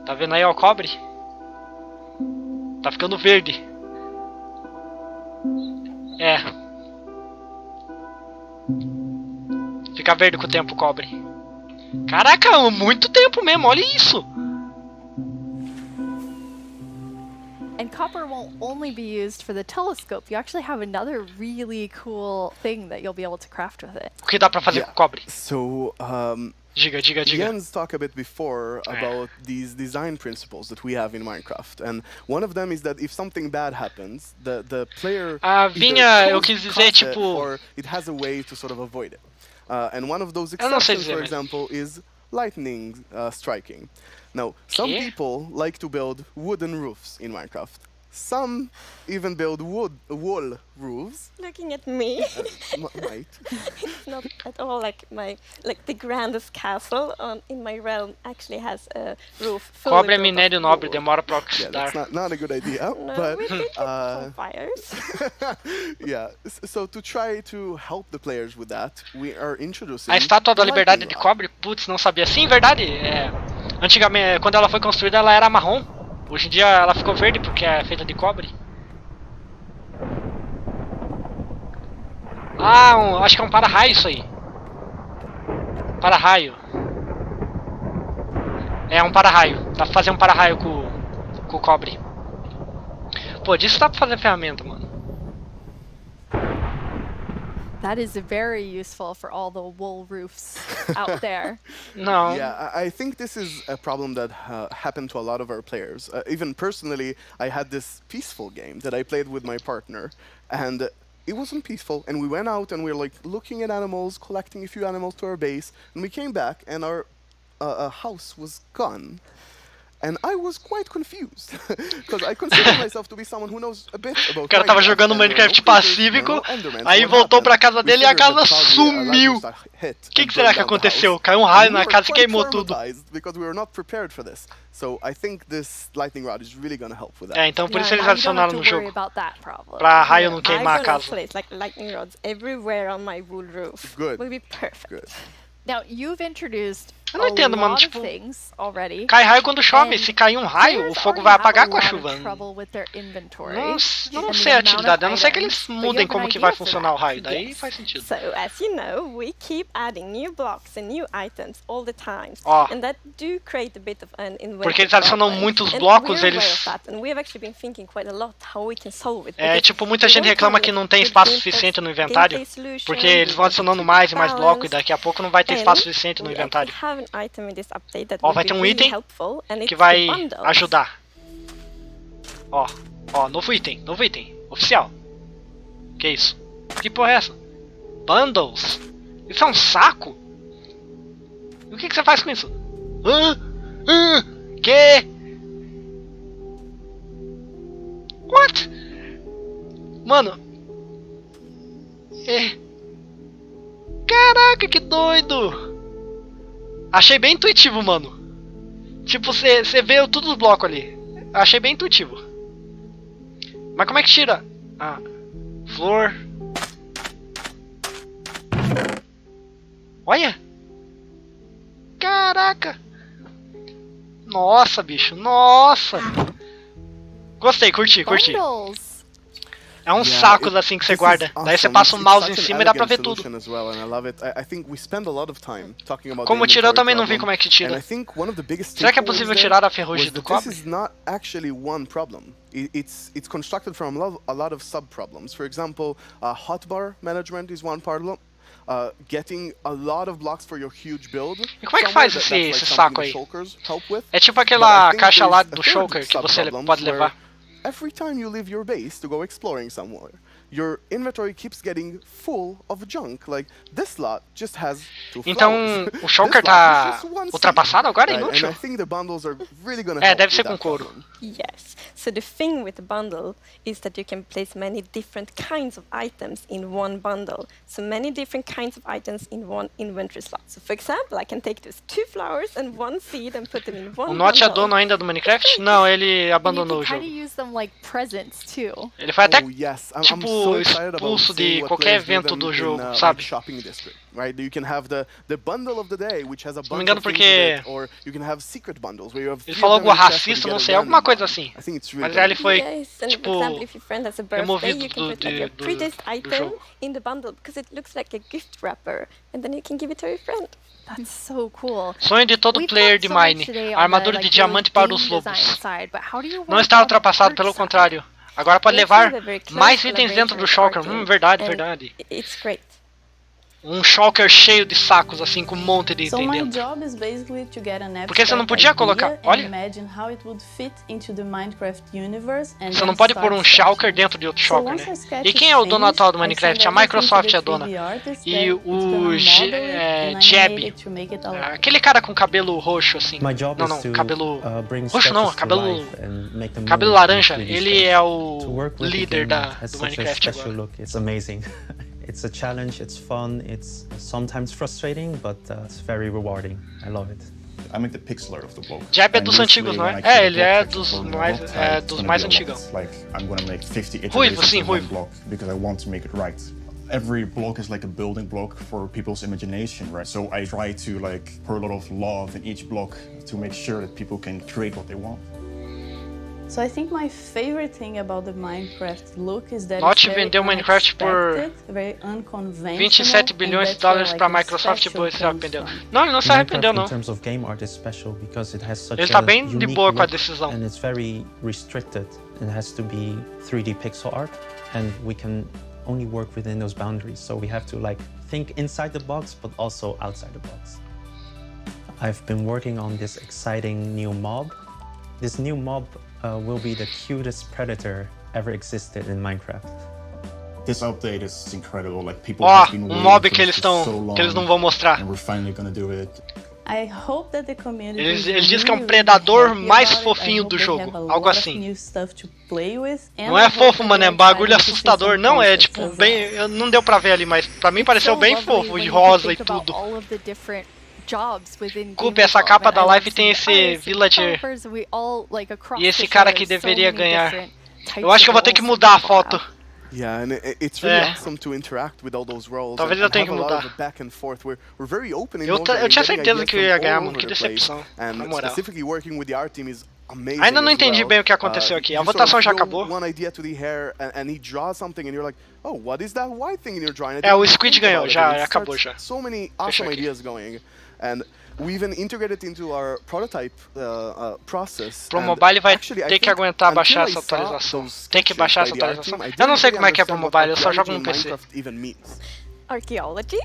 Tá vendo aí, ó, o cobre? Tá ficando verde. É. Fica verde com o tempo o cobre. Caraca, muito tempo mesmo, olha isso! And copper won't only be used for the telescope. You actually have another really cool thing that you'll be able to craft with it. O que dá pra fazer com cobre? So, diga. Jens talked a bit before about these design principles that we have in Minecraft, and one of them is that if something bad happens, the player vinha, eu quis dizer, tipo, or it has a way to sort of avoid it. And one of those exceptions, for example, is lightning striking. Now, some people like to build wooden roofs in Minecraft. Some even build wall roofs. Looking at me, Right. It's not at all like the grandest castle in my realm actually has a roof. Cobre é minério nobre, demora pra oxidar. That's not a good idea. No, but we did get fires. Yeah. So to try to help the players with that, we are introducing. A Estátua da Liberdade de cobre, putz, não sabia. Sim, verdade. Antigamente, quando ela foi construída, ela era marrom. Hoje em dia ela ficou verde porque é feita de cobre. Acho que é um para-raio isso aí. Para-raio. É um para-raio. Dá pra fazer um para-raio com o cobre. Pô, disso dá pra fazer ferramenta, mano. That is very useful for all the wool roofs out there. No. Yeah, I think this is a problem that happened to a lot of our players. Even personally, I had this peaceful game that I played with my partner, and it wasn't peaceful. And we went out and we were like looking at animals, collecting a few animals to our base, and we came back and our house was gone. And I was quite confused, because I consider myself to be someone who knows a bit about. O cara tava jogando Minecraft pacífico, aí voltou pra casa dele e a casa sumiu. O que será que aconteceu? Caiu um raio na casa e queimou tudo. Because we were not prepared for this. So I think this lightning rod is really gonna help with that. É, então por isso eles adicionaram no jogo. Pra raio não queimar a casa. Like lightning rods everywhere on my wool roof. Good. Will be perfect. Good. Now you've introduced Eu não entendo, mano, tipo, cai raio quando chove, se cair um raio, o fogo vai apagar com a chuva. Não sei a utilidade, a não ser que eles mudem como que vai funcionar o raio, daí faz sentido. So, as you know, we keep adding new blocks and new items all the time. And that do create a bit of an inventory. Porque eles adicionam muitos blocos, eles... É, tipo, muita gente reclama que não tem espaço suficiente no inventário, porque eles vão adicionando mais e mais blocos e daqui a pouco não vai ter espaço suficiente no inventário. Ó, vai ter um item que vai ajudar. Ó, novo item, oficial. Que isso? Que porra é essa? Bundles? Isso é um saco? E o que você faz com isso? Que? What? Mano. Caraca, que doido. Achei bem intuitivo, mano. Tipo, você vê todos os blocos ali. Achei bem intuitivo. Mas como é que tira? Ah, flor. Olha. Caraca. Nossa, bicho. Nossa. Gostei, curti. É um saco assim que você guarda. Daí você passa o mouse em cima e dá pra ver tudo. Como tirar, eu também não vi como é que tira. Será que é possível tirar a ferrugem do cobre? It's constructed from a lot of sub-problems. For example, hotbar management is one problem. Getting a lot of blocks for your huge build. E como é que faz esse saco aí? É tipo aquela caixa lá do shulker que você pode levar. Every time you leave your base to go exploring somewhere, your inventory keeps getting full of junk. Like this slot just has 2 flowers. Então o shulker tá ultrapassado agora, é inútil. And I think the bundles are really gonna deve ser com couro. Yes. So the thing with the bundle is that you can place many different kinds of items in one bundle. So many different kinds of items in one inventory slot. So for example, I can take those 2 flowers and 1 seed and put them in one O Notch é bundle. dono ainda do Minecraft? Não, ele abandonou o jogo. Ele foi até tipo expulso de qualquer evento do jogo, sabe? Right? You can have the bundle of the day, which has a bunch engano of things porque in it, or you can have secret bundles where you have ele falou algo racista, não sei, alguma coisa assim. Mas aí ele foi tipo removido do jogo. In the bundle because it looks like a gift wrapper and then you can give it to your friend. That's so cool. Sonho de todo player de Mine. A armadura de diamante para os lobos. Não está ultrapassado, pelo contrário. Agora pode levar mais itens dentro do shulker. Verdade. It's great. Um shulker cheio de sacos, assim, com um monte de item dentro. Porque você não podia colocar, olha. Você não pode pôr um shulker dentro de outro shulker, né? E quem é o dono atual do Minecraft? A Microsoft é a dona. E o Jeb, aquele cara com cabelo roxo, assim. Não, cabelo roxo não, cabelo laranja. Ele é o líder do Minecraft agora. It's a challenge, it's fun, it's sometimes frustrating, but it's very rewarding. I love it. I make the pixel art of the block. Jeb é dos antigos, não é? Ele é dos mais antigos. Like I'm gonna make 50 ruivo, iterations sim, of one ruivo. block because I want to make it right. Every block is like a building block for people's imagination, right? So I try to like pour a lot of love in each block to make sure that people can create what they want. So I think my favorite thing about the Minecraft look is that Notch vendeu Minecraft por 27 bilhões de dólares para a Microsoft e depois se arrependeu. Não, ele não se arrependeu não. Ele tá bem de boa com a decisão. And it's very restricted. It has to be 3D pixel art and we can only work within those boundaries. So we have to like think inside the box but also outside the box. I've been working on this exciting new mob. This new mob will be the cutest predator ever existed in Minecraft. This update is incredible. Like people have been waiting mob for this for so long, que eles não vão mostrar. And we're finally gonna do it. I hope that the community ele diz que é um predador mais fofinho do jogo, algo assim. Não é fofo, mano, é bagulho assustador. Não, é tipo bem, não deu pra ver ali, mas pra mim pareceu bem fofo, de rosa e tudo. Desculpe, essa capa da live tem esse villager e esse cara que deveria ganhar. Eu acho que eu vou ter que mudar a foto. Yeah, and it's really awesome to interact with all those roles. Talvez eu tenha que mudar. Eu tinha certeza que eu ia ganhar, mano. Que decepção. Na moral. Ainda não entendi bem o que aconteceu aqui. A votação já acabou. O Squid ganhou, já acabou já. So many awesome ideas going. And we even integrated into our prototype process. Pro mobile vai ter que aguentar baixar essa atualização. Tem que baixar essa atualização. Eu não sei como é que é pro mobile, eu só jogo no PC. Archaeology?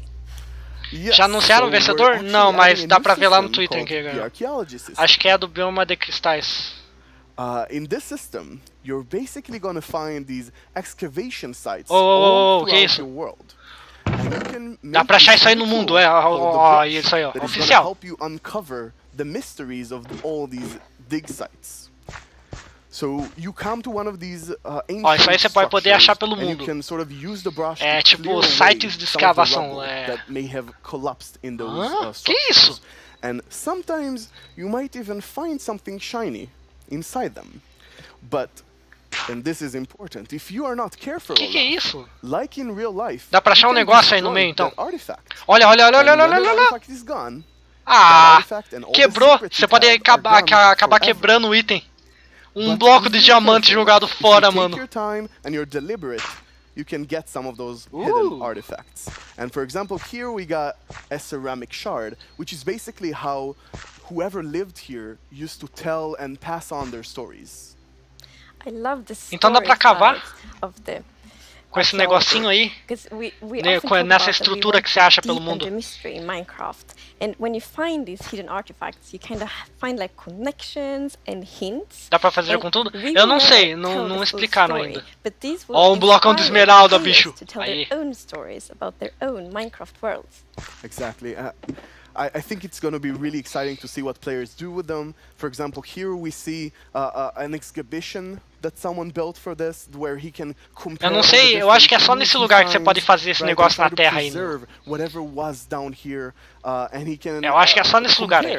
Já anunciaram o vencedor? Não, mas dá pra ver lá no Twitter quem ganhou. Acho que é a do bioma de cristais. In this system, you're basically gonna find these excavation sites all throughout your world. Dá pra achar isso aí no mundo, isso aí, ó, oficial. the mysteries of all these dig sites. So you come to one of these ancient Ó, isso aí você pode poder achar pelo and you mundo. can sort of use the brush É to tipo clear away sites de some of the escavação. rubble É... that may have collapsed in those Que structures. isso? And sometimes you might even find something shiny inside them. But, and this is important, if you are not careful Que é enough, isso? like in real life, Dá pra achar you um can negócio aí no destroy meio então. that artifact. Olha, olha, olha, olha, And olha, when olha, the olha. artifact is gone, Ah, that artifact and all the quebrou. secrets Você it pode had acabar are gone forever. quebrando o item. Um But bloco if de you're diamante careful, jogado if fora, you take mano. your time and you're deliberate, you can get some of those hidden artifacts. And for example, here we got a ceramic shard, which is basically how whoever lived here used to tell and pass on their stories. I love the story Então dá pra cavar of the com esse negocinho aí, nessa estrutura que você acha pelo mundo. The mystery in Minecraft, and when you find these hidden artifacts, you kind of find like connections and hints. Dá pra fazer com tudo? Eu não sei, não explicaram ainda. Ó, um blocão de inspire esmeralda, players bicho. to tell Aí. their own stories about their own Minecraft worlds. Exactly. I think it's going to be really exciting to see what players do with them. For example, here we see an exhibition that someone built for this, where he can compare. Eu não sei, eu acho que é só nesse lugar que você pode fazer esse negócio na Terra aí. Whatever was down here, and he can. Eu acho que é só nesse lugar aí.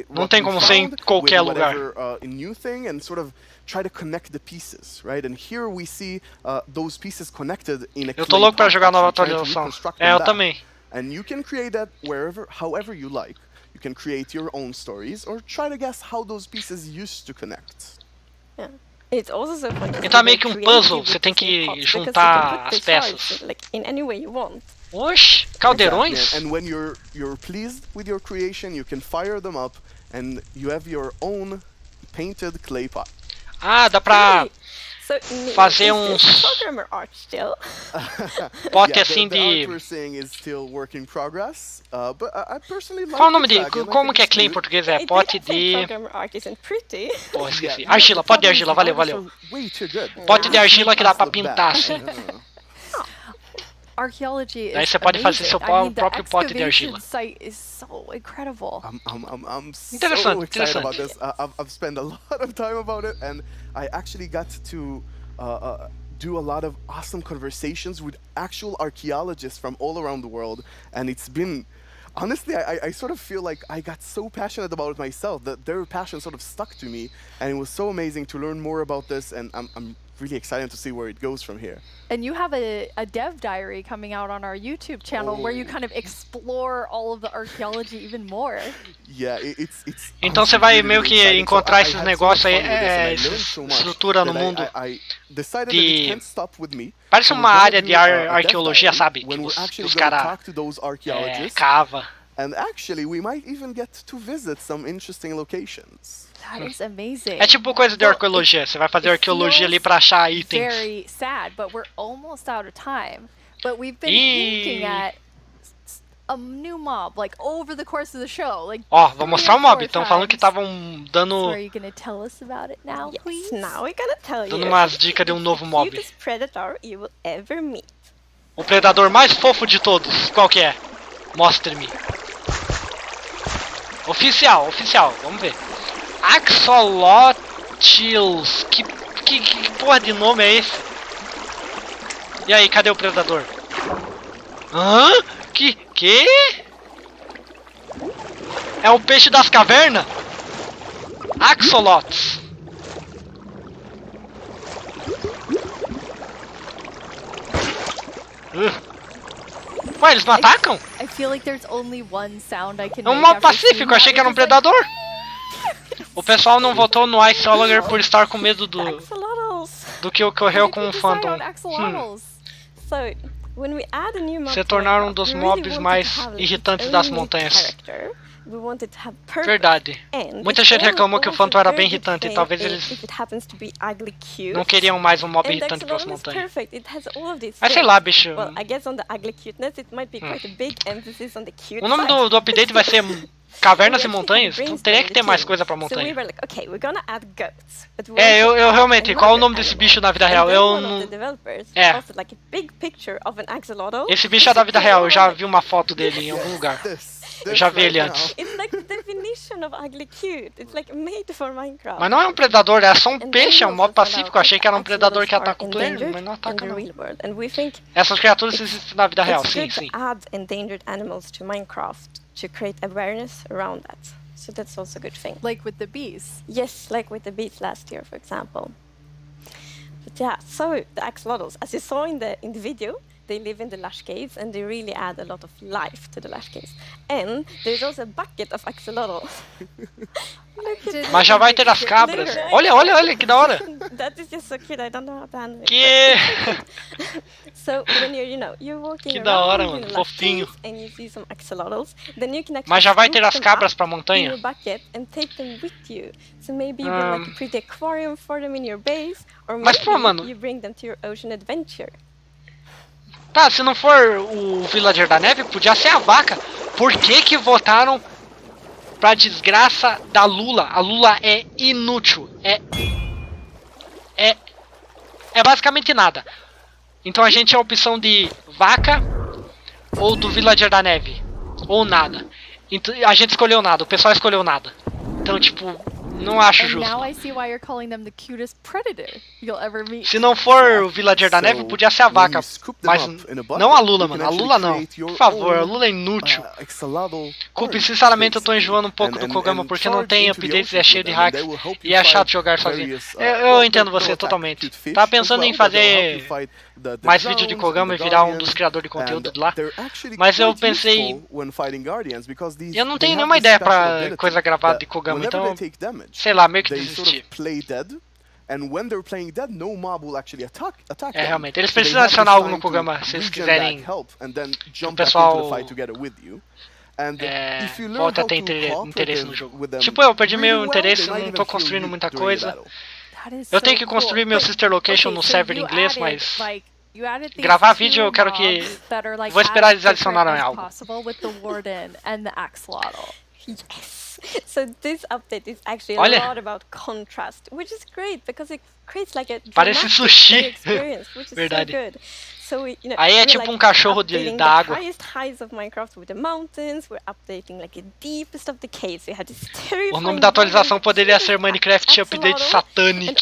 Não tem como ser em qualquer lugar. New thing and sort of try to connect the pieces, right? And here we see those pieces connected in a. Eu tô louco pra jogar a nova atualização. É, eu também. And you can create that however you like. You can create your own stories or try to guess how those pieces used to connect. Yeah. It's also so fun. Então é meio que um puzzle, você tem que juntar as peças. Like in any way you want. Oxi, caldeirões? And when you're pleased with your creation, you can fire them up and you have your own painted clay pot. Ah, dá pra fazer uns programmer art still. Pote assim the de. art we're seeing is still work in progress, but I personally like Qual o nome the de. dragon. Como que é clay em português? É pote de. Programmer art isn't pretty. Pô, esqueci. Argila, pote de argila, valeu. Pote de argila que dá pra pintar assim. Archaeology is Daí você pode fazer seu próprio pote de argila. Site is so incredible. I'm so Interessante, excited about this. I've spent a lot of time about it, and I actually got to do a lot of awesome conversations with actual archaeologists from all around the world, and it's been. Honestly, I sort of feel like I got so passionate about it myself that their passion sort of stuck to me, and it was so amazing to learn more about this, and I'm really excited to see where it goes from here. And you have a dev diary coming out on our YouTube channel where you kind of explore all of the archaeology even more. Yeah, it's Então você vai meio que encontrar esses negócios aí, estrutura no mundo de... Parece uma área de arqueologia, sabe? Que os caras cava. And actually, we might even get to visit some interesting locations. That is amazing. É tipo coisa de arqueologia. Você vai fazer arqueologia ali pra achar itens. Very sad, but we're almost out of time. But we've been hinting at a new mob, like over the course of the show. Like, ó, vou mostrar o mob. Estão falando que estavam dando. So are you gonna tell us about it now, please? Now we're gonna tell you. Dando umas dicas de um novo mob. The cutest predator you will ever meet. O predador mais fofo de todos. Qual que é? Mostre-me. Oficial, vamos ver. Axolotls. Que porra de nome é esse? E aí, cadê o predador? Hã? Que? É o peixe das cavernas? Axolotls. Ué, eles não atacam? I feel like there's only one sound I can É um mob pacífico, eu achei que era um predador. O pessoal não votou no Ice Oliver por estar com medo do que ocorreu com o Phantom. Se tornaram um dos mobs mais irritantes das montanhas. Verdade. Muita gente reclamou que o Phantom era bem irritante e talvez eles não queriam mais um mob irritante para as montanhas. Mas sei lá, bicho. O nome do update vai ser Cavernas e Montanhas? Então teria que ter mais coisa pra montanha. É, eu realmente, qual é o nome desse bicho na vida real? Eu não... É. Esse bicho é da vida real, eu já vi uma foto dele em algum lugar. Eu já vi ele antes. definition of ugly cute. It's like made for Minecraft. Mas não é um predador, é só um peixe, é um mob pacífico. Eu achei que era um predador que ataca o player, mas não ataca não. Essas criaturas existem na vida real, sim, sim. Add endangered animals to Minecraft to create awareness around that. So that's also a good thing. Like with the bees. Yes, like with the bees last year, for example. But yeah, so the axolotls, as you saw in the video, they live in the lush caves and they really add a lot of life to the lush caves. And there's also a bucket of axolotl. Mas já vai ter as cabras. Olha, que da hora. That is just so cute. I don't know how to handle it. Que... So when you're walking que da hora, around mano, fofinho. and you see some axolotls, then you can actually Mas já vai ter as them cabras up pra montanha? in your bucket and take them with you. So maybe you build like a pretty aquarium for them in your base, or Mas, maybe pô, mano. you bring them to your ocean adventure. Tá, se não for o Villager da Neve, podia ser a vaca. Por que votaram pra desgraça da Lula? A Lula é inútil. É basicamente nada. Então a gente tinha a opção de vaca ou do Villager da Neve. Ou nada. Então, a gente escolheu nada, o pessoal escolheu nada. Então, tipo, não acho justo. Now I see why you're calling them the cutest predator you'll ever meet. Se não for o Villager da Neve, podia ser a vaca. Mas não a Lula, mano. A Lula não. Por favor, a Lula é inútil. Culpe, sinceramente, eu tô enjoando um pouco do Kogama porque não tem updates e é cheio de hacks. E é chato jogar sozinho. Eu entendo você totalmente. Tava pensando em fazer mais vídeo de Kogama e virar um dos criadores de conteúdo de lá. Mas eu pensei... Eu não tenho nenhuma ideia pra coisa gravada de Kogama, então... Sei lá, meio que desisti. É, realmente. Eles precisam adicionar algo no Kogama, se eles quiserem que o pessoal volte a ter interesse no jogo. Tipo, eu perdi meu interesse, não tô construindo muita coisa. Eu tenho que construir meu sister location no server inglês, mas... Gravar vídeo eu quero que... Vou esperar eles adicionarem algo. Yes. So this update is actually a lot about contrast, which is great because it creates like a parece sushi. experience, which is Verdade. so good. So aí é tipo um cachorro da água. O nome da atualização poderia ser Minecraft Update Satanic.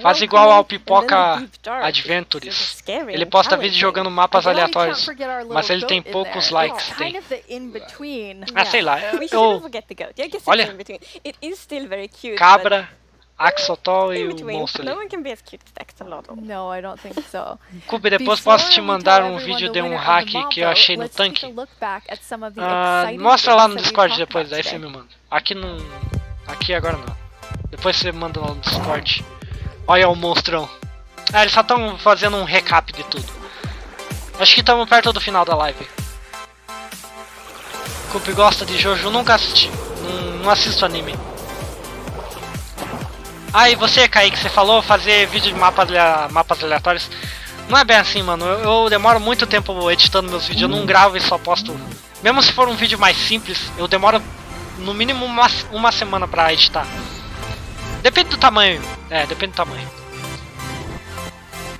Faz igual ao Pipoca Adventures. Ele posta vídeo jogando mapas aleatórios, mas ele tem poucos likes. Tem. Ah, sei lá. Olha, cabra, Axolotl e o monstro ali. No, I don't think so. Cube, depois posso te mandar um vídeo de um hack que eu achei no tanque. Mostra lá no Discord depois, aí você me manda. Aqui não... Aqui agora não. Depois você manda lá no Discord. Olha o monstrão. Ah, eles só estão fazendo um recap de tudo. Acho que estamos perto do final da live. Cube gosta de Jojo, nunca assisti. Não assisto anime. Ah, e você, Kaique, você falou fazer vídeo de mapas aleatórios. Não é bem assim, mano. Eu demoro muito tempo editando meus vídeos. Eu não gravo e só posto. Mesmo se for um vídeo mais simples, eu demoro no mínimo uma semana pra editar. Depende do tamanho. É, depende do tamanho.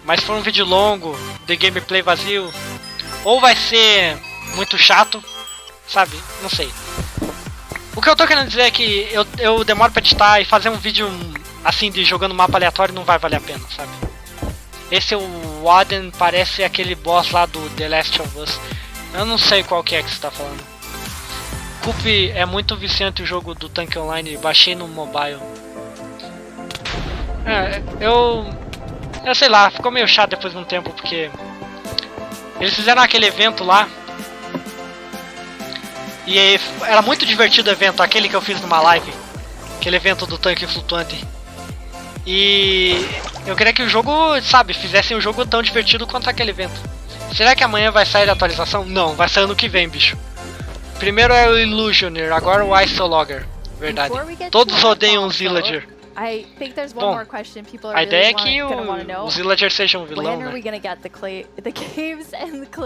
Mas se for um vídeo longo, de gameplay vazio, ou vai ser muito chato, sabe? Não sei. O que eu tô querendo dizer é que eu demoro pra editar e fazer um vídeo... assim, de jogando mapa aleatório não vai valer a pena, sabe? Esse o Warden parece aquele boss lá do The Last of Us. Eu não sei qual que é você tá falando. Coop é muito viciante o jogo do Tank Online, baixei no mobile. Eu sei lá, ficou meio chato depois de um tempo, porque... Eles fizeram aquele evento lá. E era muito divertido o evento, aquele que eu fiz numa live. Aquele evento do tanque flutuante. E eu queria que o jogo, sabe, fizessem um jogo tão divertido quanto aquele evento. Será que amanhã vai sair a atualização? Não, vai sair ano que vem, bicho. Primeiro é o Illusioner, agora o Isologger. Verdade. Todos odeiam o Zillager. Bom, a ideia é que os Zillagers sejam vilão, né?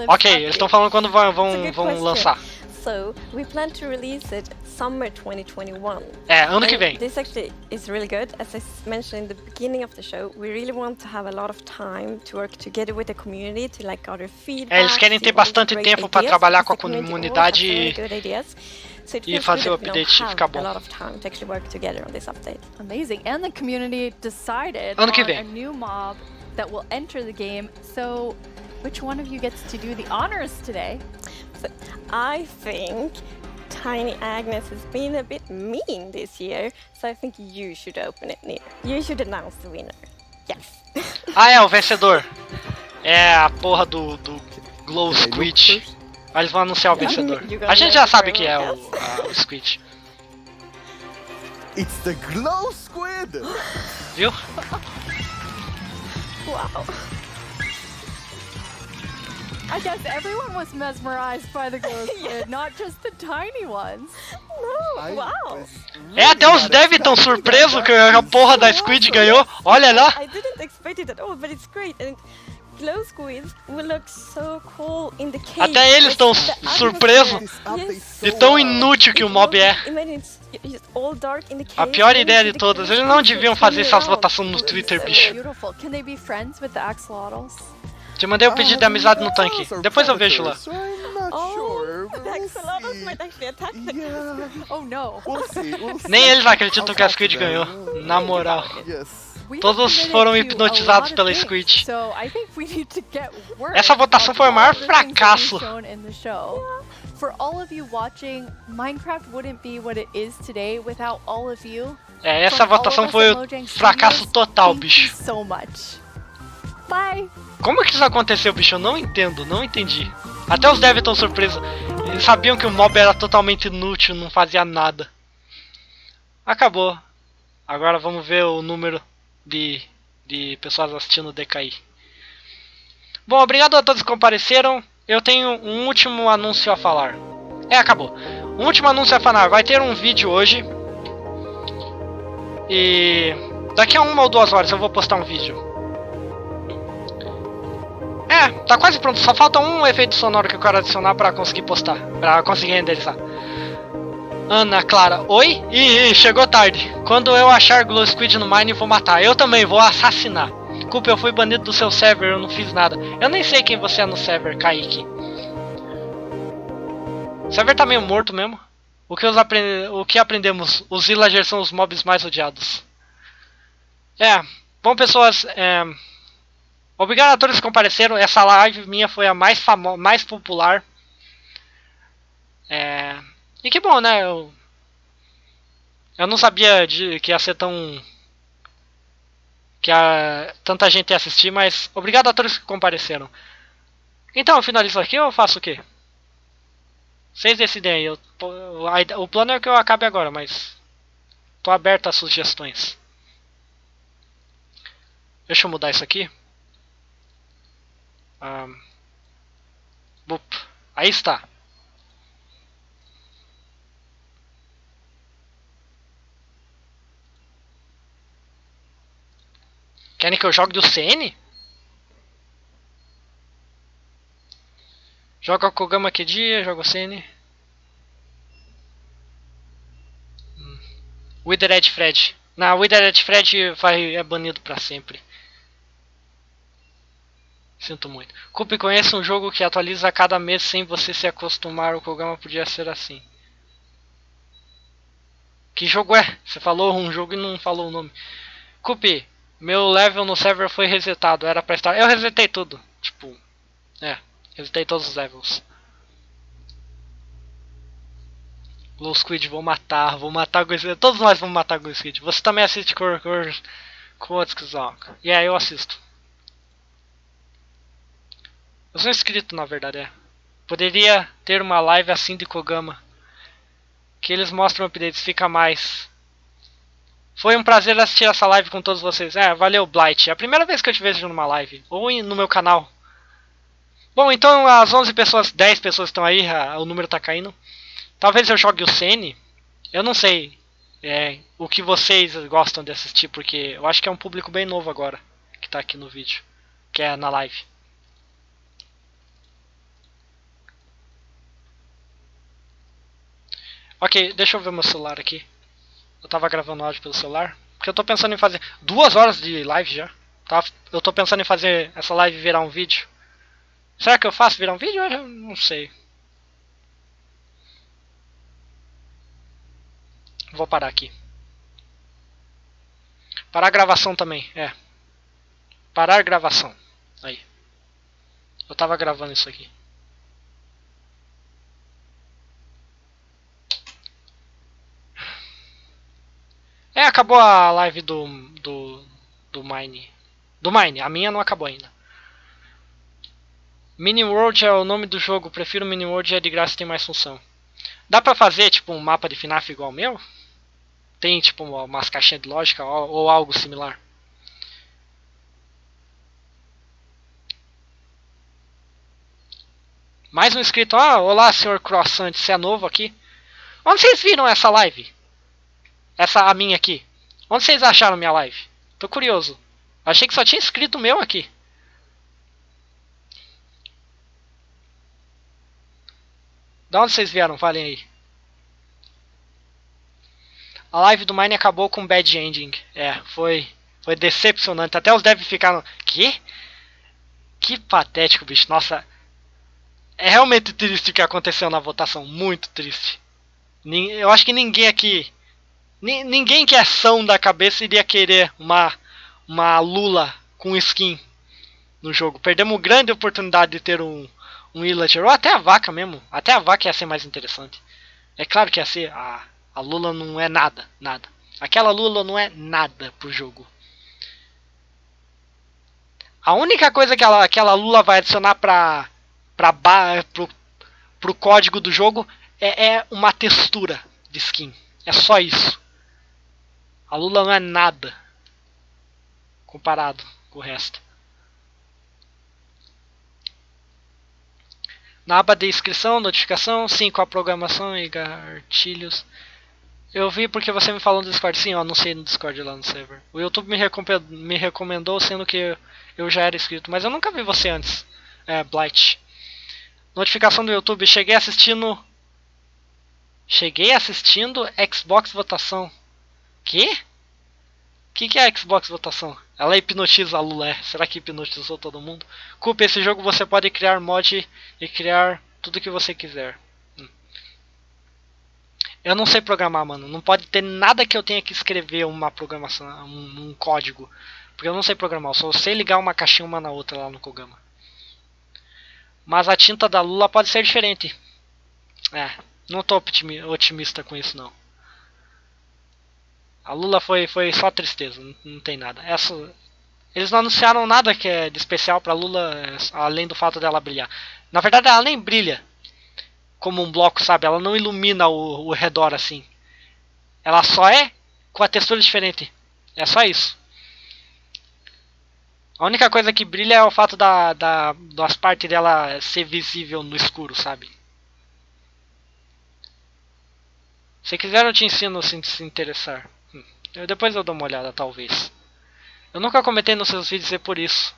Ok, eles estão falando quando vão lançar. So we plan to release it summer 2021. Ano que vem. This actually is really good. As I mentioned in the beginning of the show, we really want to have a lot of time to work together with the community to like gather feedback. Eles querem ter bastante tempo para trabalhar com a comunidade e fazer o update ficar bom. A lot of time to actually work together on this update. Amazing. And the community decided Ano que on vem. a new mob that will enter the game. So, which one of you gets to do the honors today? So, I think Tiny Agnes has been a bit mean this year, so I think you should open it, Nir. You should announce the winner. Yes. O vencedor. É a porra do Glow Squid. Eles vão anunciar o vencedor. A gente já sabe que é o Squid. It's the Glow Squid! Viu? Wow. I guess everyone was mesmerized by the glow squid, not just the tiny ones. No, wow. Até os devs estão surpresos que a porra da Squid ganhou. Olha lá. I didn't expect it at all, but it's great. And glow squids will look so cool in the cave. Até eles estão surpresos de tão inútil que o mob é. A pior ideia de todas. Eles não deviam fazer essas votações no Twitter, bicho. Can they be friends with the axolotls? Te mandei um pedido de amizade no tanque. Depois eu vejo lá. Oh no. Nem eles acreditam que a Squid ganhou. Na moral. Todos foram hipnotizados pela Squid. Essa votação foi o maior fracasso. For all of you watching, Minecraft wouldn't be what it is today without all of you. Essa votação foi o fracasso total, bicho. So much. Bye. Como que isso aconteceu, bicho? Eu não entendo, não entendi. Até os devs estão surpresos. Eles sabiam que o mob era totalmente inútil, não fazia nada. Acabou. Agora vamos ver o número de pessoas assistindo decair. Bom, obrigado a todos que compareceram. Eu tenho um último anúncio a falar. Acabou. Um último anúncio a falar. Vai ter um vídeo hoje. E daqui a 1 ou 2 horas eu vou postar um vídeo. Tá quase pronto. Só falta um efeito sonoro que eu quero adicionar pra conseguir postar. Pra conseguir renderizar. Ana Clara, oi? Ih, chegou tarde. Quando eu achar Glow Squid no Mine, vou matar. Eu também vou assassinar. Desculpa, eu fui banido do seu server, eu não fiz nada. Eu nem sei quem você é no server, Kaique. O server tá meio morto mesmo. O que aprendemos? Os villagers são os mobs mais odiados. Bom, pessoas, obrigado a todos que compareceram. Essa live minha foi a mais popular. E que bom, né? Eu não sabia que ia ser tão... que tanta gente ia assistir, mas obrigado a todos que compareceram. Então, eu finalizo aqui ou eu faço o quê? Vocês decidem aí. O plano é que eu acabe agora, mas tô aberto a sugestões. Deixa eu mudar isso aqui. Aí está. Querem que eu jogue do CN? Joga o Kogama que dia, joga o CN. Withered Fred. Não, Withered Fred é banido pra sempre. Sinto muito. Coupe, conhece um jogo que atualiza a cada mês sem você se acostumar. O Kogama podia ser assim. Que jogo é? Você falou um jogo e não falou o nome. Coupe, meu level no server foi resetado. Era pra estar... Eu resetei tudo. Tipo... resetei todos os levels. Glow Squid, vou matar Glow Squid. Todos nós vamos matar Glow Squid. Você também assiste Kurzgesagt. Eu assisto. Eu sou inscrito, na verdade, Poderia ter uma live assim de Kogama. Que eles mostram updates, fica mais. Foi um prazer assistir essa live com todos vocês. Valeu, Blight. É a primeira vez que eu te vejo numa live. Ou no meu canal. Bom, então as 11 pessoas, 10 pessoas estão aí, o número tá caindo. Talvez eu jogue o CN. Eu não sei o que vocês gostam de assistir, porque eu acho que é um público bem novo agora. Que tá aqui no vídeo. Que é na live. Ok, deixa eu ver meu celular aqui. Eu tava gravando áudio pelo celular. Porque eu tô pensando em fazer 2 horas de live já. Eu tô pensando em fazer essa live virar um vídeo. Será que eu faço virar um vídeo? Eu não sei. Vou parar aqui. Parar a gravação também, é. Parar a gravação. Aí. Eu tava gravando isso aqui. Acabou a live do Mine. Do Mine, a minha não acabou ainda. Mini World é o nome do jogo, prefiro Mini World, é de graça e tem mais função. Dá pra fazer tipo um mapa de FNAF igual ao meu? Tem tipo umas caixinhas de lógica ou algo similar? Mais um inscrito. Olá, senhor Croissant, você é novo aqui? Onde vocês viram essa live? A minha aqui. Onde vocês acharam minha live? Tô curioso. Achei que só tinha inscrito meu aqui. Da onde vocês vieram? Falem aí. A live do Mine acabou com bad ending. Foi decepcionante. Até os devs ficaram... Que? Que patético, bicho. Nossa. É realmente triste o que aconteceu na votação. Muito triste. Eu acho que ninguém aqui... Ninguém que é são da cabeça iria querer uma Lula com skin no jogo. Perdemos grande oportunidade de ter um Illager. Ou até a vaca mesmo. Até a vaca ia ser mais interessante. É claro que ia ser... A Lula não é nada. Aquela Lula não é nada pro jogo. A única coisa que aquela Lula vai adicionar pro código do jogo é uma textura de skin. É só isso. A Lula não é nada comparado com o resto. Na aba de inscrição, notificação, sim, com a programação e gatilhos. Eu vi porque você me falou no Discord. Sim, eu anunciei no Discord lá no server. O YouTube me recomendou, sendo que eu já era inscrito. Mas eu nunca vi você antes. Blight. Notificação do YouTube. Cheguei assistindo Xbox Votação. Que é Xbox Votação? Ela hipnotiza a Lula. Será que hipnotizou todo mundo? Culpa, esse jogo você pode criar mod e criar tudo que você quiser. Eu não sei programar, mano. Não pode ter nada que eu tenha que escrever uma programação, um código. Porque eu não sei programar. Eu só sei ligar uma caixinha uma na outra lá no Kogama. Mas a tinta da Lula pode ser diferente. Não tô otimista com isso, não. A Lula foi só tristeza. Não tem nada. Eles não anunciaram nada que é de especial pra Lula, além do fato dela brilhar. Na verdade, ela nem brilha como um bloco, sabe? Ela não ilumina o redor assim. Ela só é com a textura diferente. É só isso. A única coisa que brilha é o fato das partes dela ser visível no escuro, sabe? Se quiser eu te ensino se interessar. Depois eu dou uma olhada, talvez. Eu nunca comentei nos seus vídeos, é por isso.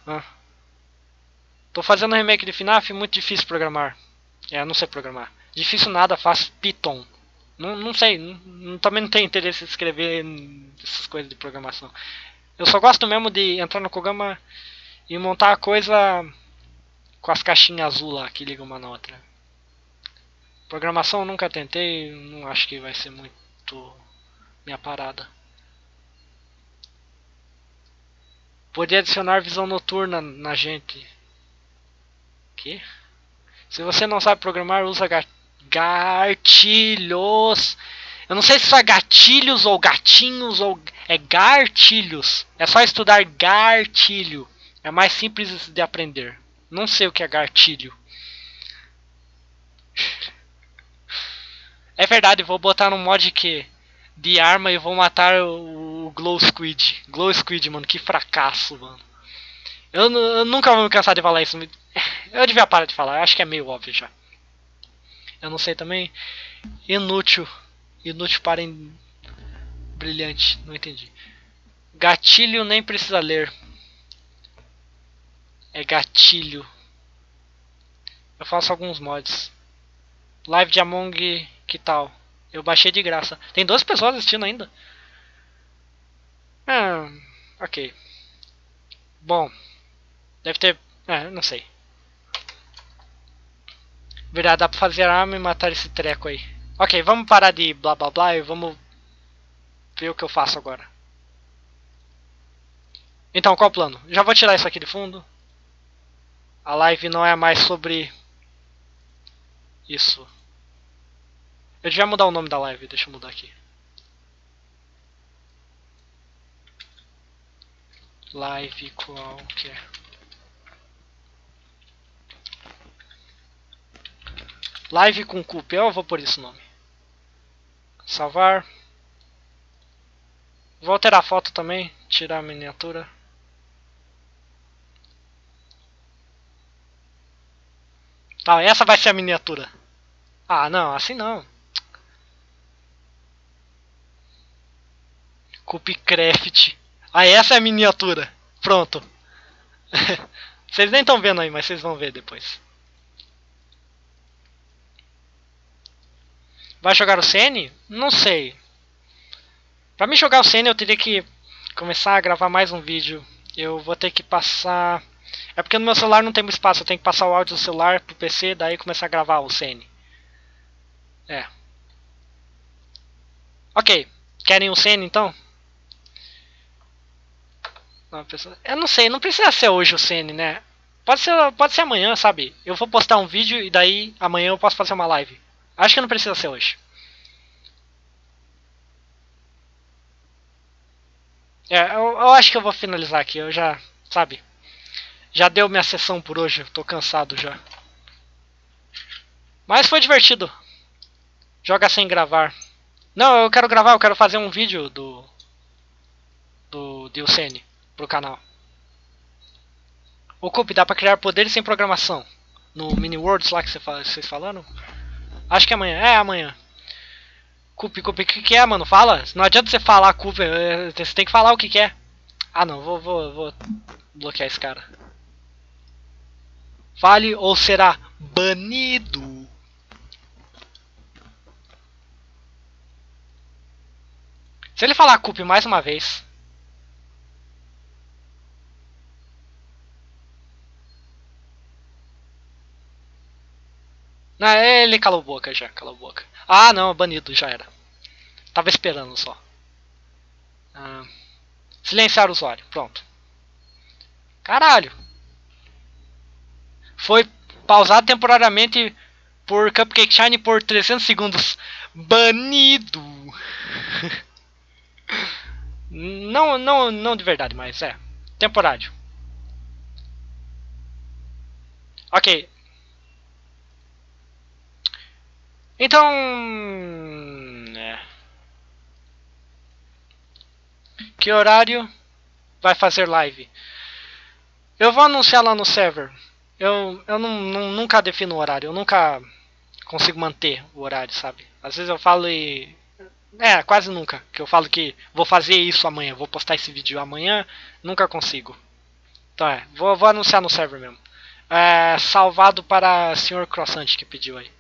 Tô fazendo um remake de FNAF, muito difícil programar. Não sei programar. Difícil nada, faço Python. Não sei, também não tenho interesse em escrever essas coisas de programação. Eu só gosto mesmo de entrar no Kogama e montar a coisa com as caixinhas azul lá que ligam uma na outra. Programação eu nunca tentei, não acho que vai ser muito minha parada. Poder adicionar visão noturna na gente. Que? Se você não sabe programar, usa gatilhos. Eu não sei se só é gatilhos ou gatinhos ou é gatilhos. É só estudar gatilho. É mais simples de aprender. Não sei o que é gatilho. É verdade, vou botar no mod de arma e vou matar o Glow Squid. Glow Squid, mano, que fracasso, mano. Eu nunca vou me cansar de falar isso. Eu devia parar de falar, eu acho que é meio óbvio já. Eu não sei também. Inútil. Inútil para brilhante, não entendi. Gatilho nem precisa ler. É gatilho. Eu faço alguns mods. Live de Among, que tal? Eu baixei de graça. Tem 12 pessoas assistindo ainda. Ah, ok. Bom, deve ter... não sei. Verdade, dá pra fazer arma e matar esse treco aí. Ok, vamos parar de blá blá blá e vamos ver o que eu faço agora. Então, qual o plano? Já vou tirar isso aqui de fundo. A live não é mais sobre isso. Eu devia mudar o nome da live, deixa eu mudar aqui. Live qualquer. Live com cup, eu vou por esse nome. Salvar. Vou alterar a foto também, tirar a miniatura. Tá, essa vai ser a miniatura. Ah, não, assim não. Cupcraft. Ah, essa é a miniatura. Pronto. Vocês nem estão vendo aí, mas vocês vão ver depois. Vai jogar o CN? Não sei. Pra mim jogar o CN eu teria que começar a gravar mais um vídeo. Eu vou ter que passar... É porque no meu celular não tem muito espaço. Eu tenho que passar o áudio do celular pro PC, daí começar a gravar o CN. É. Ok. Querem o CN então? Eu não sei, não precisa ser hoje o CN, né? Pode ser amanhã, sabe? Eu vou postar um vídeo e daí amanhã eu posso fazer uma live. Acho que não precisa ser hoje. Eu acho que eu vou finalizar aqui. Eu já, sabe? Já deu minha sessão por hoje. Eu tô cansado já. Mas foi divertido. Joga sem gravar. Não, eu quero gravar. Eu quero fazer um vídeo do DLCN pro canal. O Cup, dá pra criar poderes sem programação. No Mini Worlds lá que vocês falaram? Acho que é amanhã. É amanhã. Cup, o que é, mano? Fala. Não adianta você falar, Cup. Você tem que falar o que é. Ah, não. Vou bloquear esse cara. Fale ou será banido. Se ele falar Cup mais uma vez... Não, ele calou a boca já, calou a boca. Ah, não, banido, já era. Tava esperando só. Silenciar o usuário, pronto. Caralho. Foi pausado temporariamente por Cupcake Shine por 300 segundos. Banido. Não de verdade, mas é. Temporário. Ok. Então... Que horário vai fazer live? Eu vou anunciar lá no server. Eu nunca defino o horário. Eu nunca consigo manter o horário, sabe? Às vezes eu falo e... quase nunca. Que eu falo que vou fazer isso amanhã. Vou postar esse vídeo amanhã. Nunca consigo. Então vou anunciar no server mesmo. Salvado para o Sr. Croissant que pediu aí.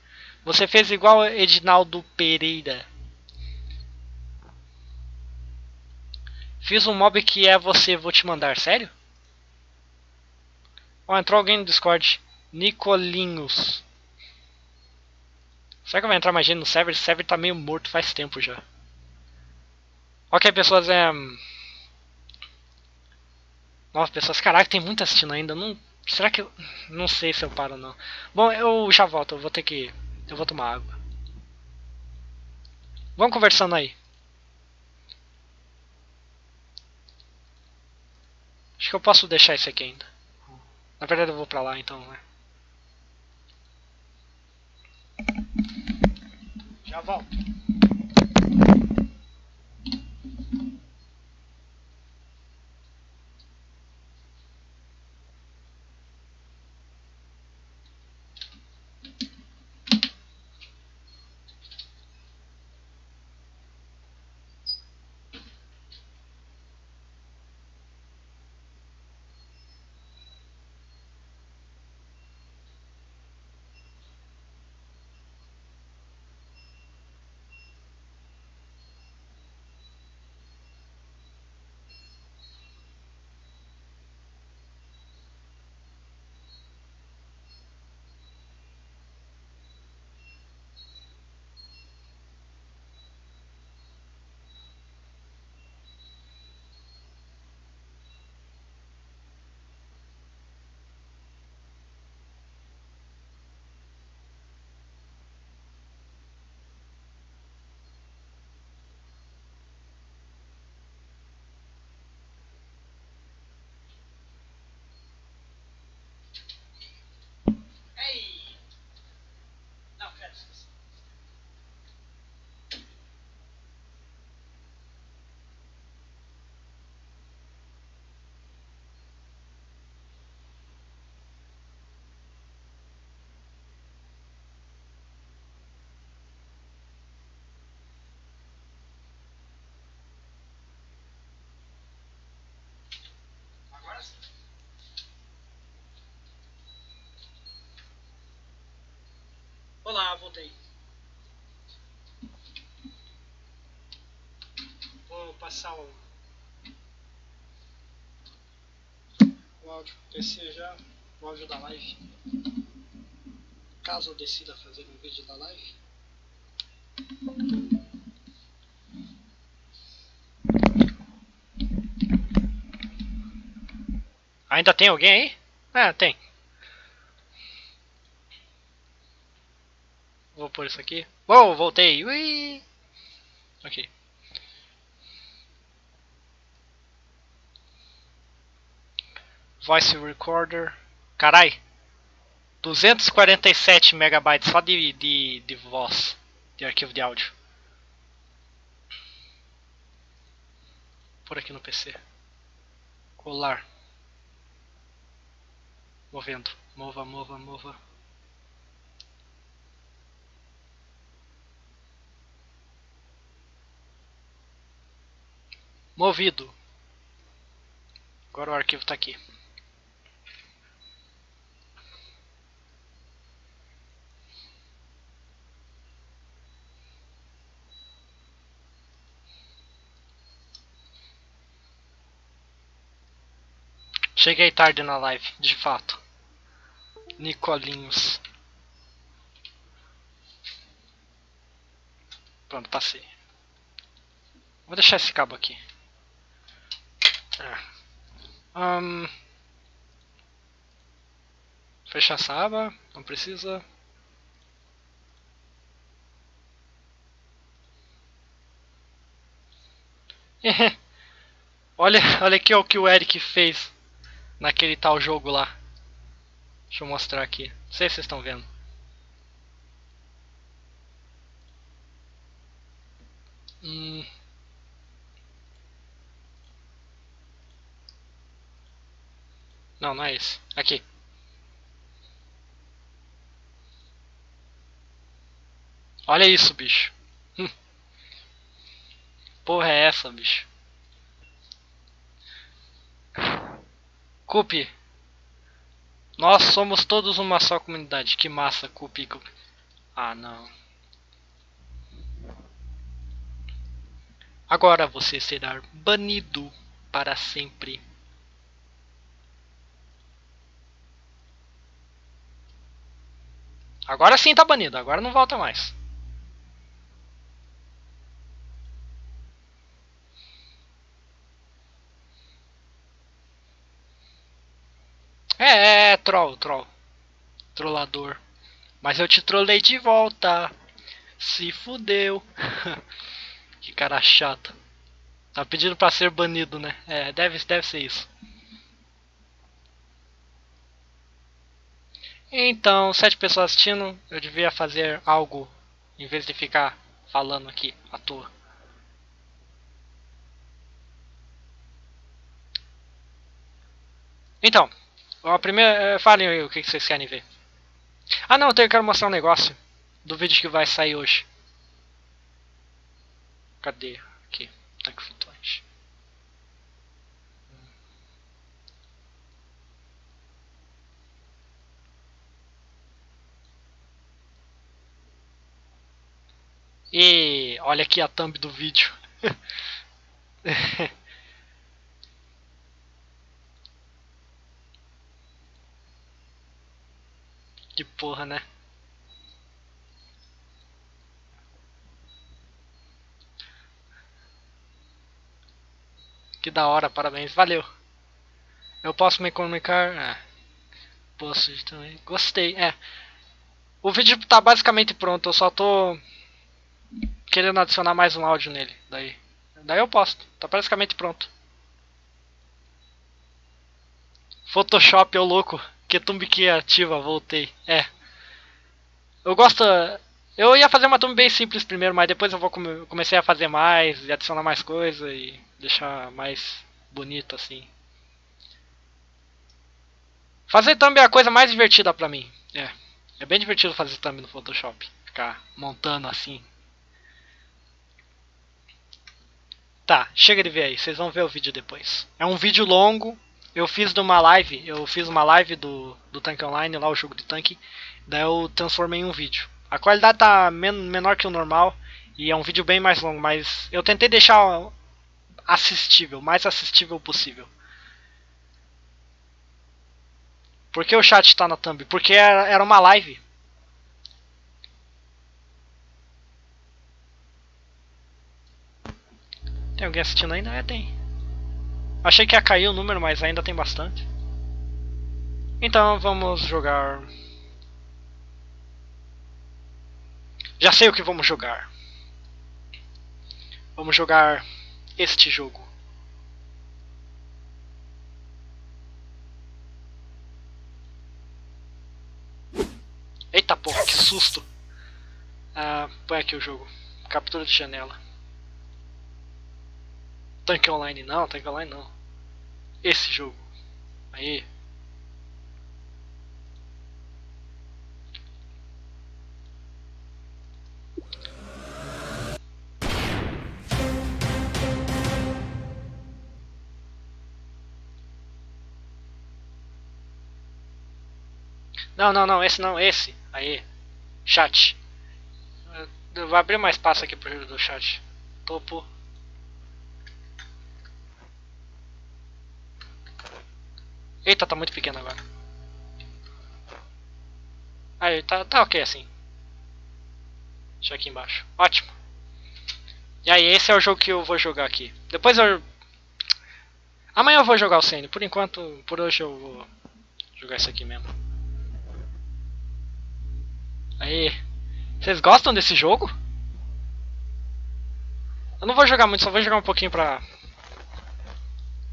Você fez igual Edinaldo Pereira. Fiz um mob que é você, vou te mandar. Sério? Entrou alguém no Discord. Nicolinhos. Será que vai entrar mais gente no server? Esse server tá meio morto faz tempo já. Ok, pessoas, Nossa, pessoas, caraca, tem muito assistindo ainda. Não... Será que eu... Não sei se eu paro não. Bom, eu já volto, eu vou ter que... Eu vou tomar água. Vamos conversando aí. Acho que eu posso deixar isso aqui ainda. Na verdade eu vou pra lá, então, né? Já volto. Olá, voltei. Vou passar o áudio pro PC já, o áudio da live. Caso eu decida fazer um vídeo da live. Ainda tem alguém aí? Ah, tem. Vou pôr isso aqui. Uou, voltei. Ui. Ok. Voice recorder. Carai. 247 megabytes só de voz. De arquivo de áudio. Por aqui no PC. Colar. Movendo. Mova, mova, mova. Movido. Agora o arquivo está aqui. Cheguei tarde na live, de fato. Nicolinhos. Pronto, passei. Vou deixar esse cabo aqui. Fechar essa aba, não precisa. olha aqui ó, o que o Eric fez naquele tal jogo lá. Deixa eu mostrar aqui. Não sei se vocês estão vendo. Não, não é esse. Aqui. Olha isso, bicho. Porra é essa, bicho? Cupi. Nós somos todos uma só comunidade. Que massa, Cupi. Ah, não. Agora você será banido para sempre. Agora sim tá banido. Agora não volta mais. Troll. Trollador. Mas eu te trolei de volta. Se fudeu. Que cara chato. Tá pedindo pra ser banido, né? Deve ser isso. Então, 7 pessoas assistindo. Eu devia fazer algo em vez de ficar falando aqui à toa. Então, a primeira, falem aí o que vocês querem ver. Ah não, eu quero mostrar um negócio do vídeo que vai sair hoje. Cadê? Aqui, tanque flutuante. E olha aqui a thumb do vídeo. Que porra, né? Que da hora, parabéns, valeu. Eu posso me comunicar? Posso também. Gostei, O vídeo tá basicamente pronto, eu só tô querendo adicionar mais um áudio nele. Daí eu posto, tá basicamente pronto. Photoshop, ô louco. Que thumb criativa, voltei. Eu gosto. Eu ia fazer uma thumb bem simples primeiro, mas depois eu comecei a fazer mais e adicionar mais coisa e deixar mais bonito assim. Fazer thumb é a coisa mais divertida pra mim. É bem divertido fazer thumb no Photoshop. Ficar montando assim. Tá, chega de ver aí, vocês vão ver o vídeo depois. É um vídeo longo. Eu fiz uma live do tanque online, lá o jogo de tanque. Daí eu transformei em um vídeo. A qualidade tá menor que o normal e é um vídeo bem mais longo, mas eu tentei deixar assistível, mais assistível possível. Por que o chat tá na thumb? Porque era uma live. Tem alguém assistindo ainda? É, tem. Achei que ia cair o número, mas ainda tem bastante. Então vamos jogar. Já sei o que vamos jogar. Vamos jogar este jogo. Eita porra, que susto. Põe aqui o jogo. Captura de janela. Tanque online não, tanque online não. Esse jogo. Aí. Não, esse não, esse. Aí. Chat. Eu vou abrir mais espaço aqui pro do chat. Topo. Eita, tá muito pequeno agora. Aí, tá ok assim. Deixa aqui embaixo. Ótimo. E aí, esse é o jogo que eu vou jogar aqui. Depois eu... Amanhã eu vou jogar o CN. Por enquanto, por hoje eu vou jogar isso aqui mesmo. Aí. Vocês gostam desse jogo? Eu não vou jogar muito, só vou jogar um pouquinho pra...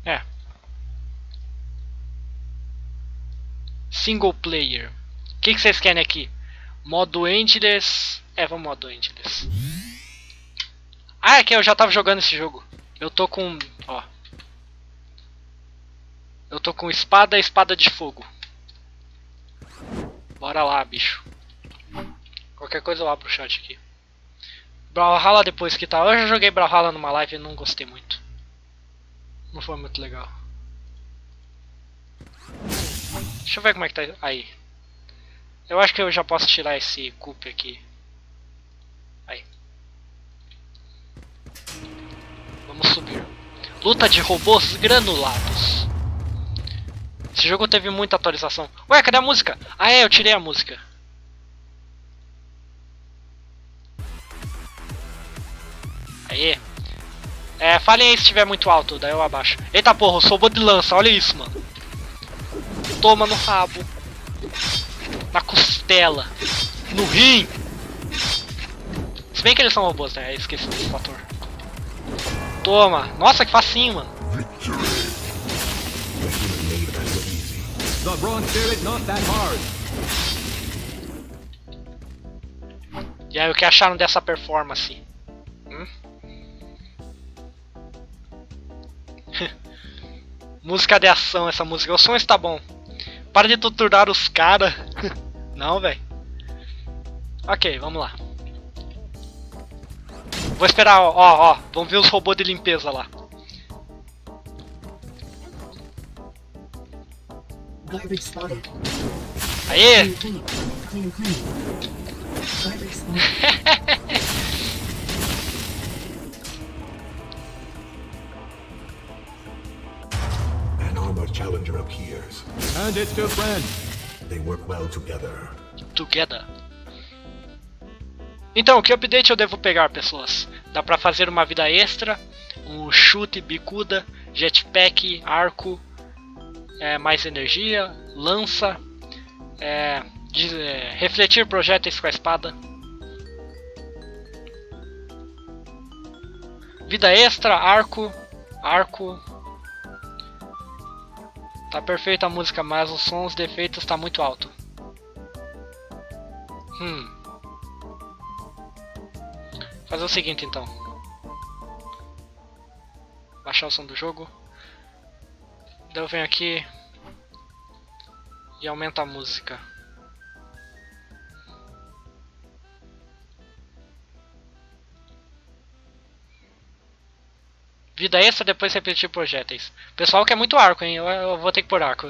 É. Single player. O que vocês querem aqui? Modo Endless. É, vamos modo Endless. Ah, é que eu já tava jogando esse jogo. Eu tô com... Ó. Eu tô com espada e espada de fogo. Bora lá, bicho. Qualquer coisa eu abro o chat aqui. Brawlhalla depois que tal. Eu já joguei Brawlhalla numa live e não gostei muito. Não foi muito legal. Deixa eu ver como é que tá aí. Eu acho que eu já posso tirar esse cup aqui. Aí. Vamos subir. Luta de robôs granulados. Esse jogo teve muita atualização. Ué, cadê a música? Ah é, eu tirei a música. Aí. É, falem aí se estiver muito alto, daí eu abaixo. Eita porra, eu sou robô de lança, olha isso, mano. Toma no rabo. Na costela. No rim. Se bem que eles são robôs, né? Eu esqueci desse fator. Toma. Nossa, que facinho, mano. E aí, o que acharam dessa performance? Música de ação, essa música. O som está bom. Para de torturar os caras. Não, velho. Ok, vamos lá. Vou esperar, ó. Vamos ver os robôs de limpeza lá. Aê! An armored challenger appears. And its two friends. They work well together. Together. Então, que update eu devo pegar, pessoas? Dá pra fazer uma vida extra, um chute, bicuda, jetpack, arco, mais energia, lança, refletir projéteis com a espada. Vida extra, arco. Tá perfeita a música, mas o som, os defeitos tá muito alto. Fazer o seguinte então. Baixar o som do jogo. Daí eu venho aqui e aumento a música. Vida extra, depois repetir projéteis. Pessoal quer muito arco, hein? Eu vou ter que pôr arco.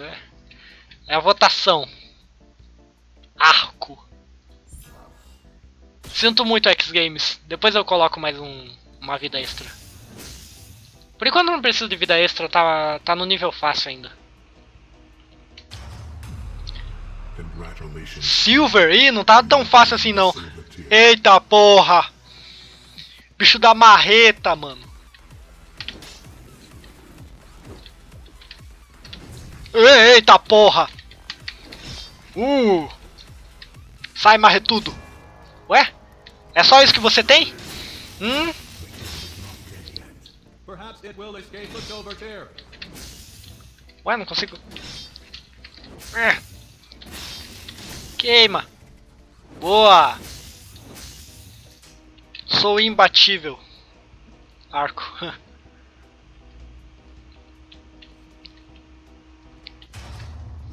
É a votação. Arco. Sinto muito, X Games. Depois eu coloco mais uma vida extra. Por enquanto não preciso de vida extra, tá no nível fácil ainda. Silver? Ih, não tá tão fácil assim não. Eita porra! Bicho da marreta, mano. Eita porra! Sai, marretudo! Ué? É só isso que você tem? Ué, não consigo. Queima! Boa! Sou imbatível. Arco.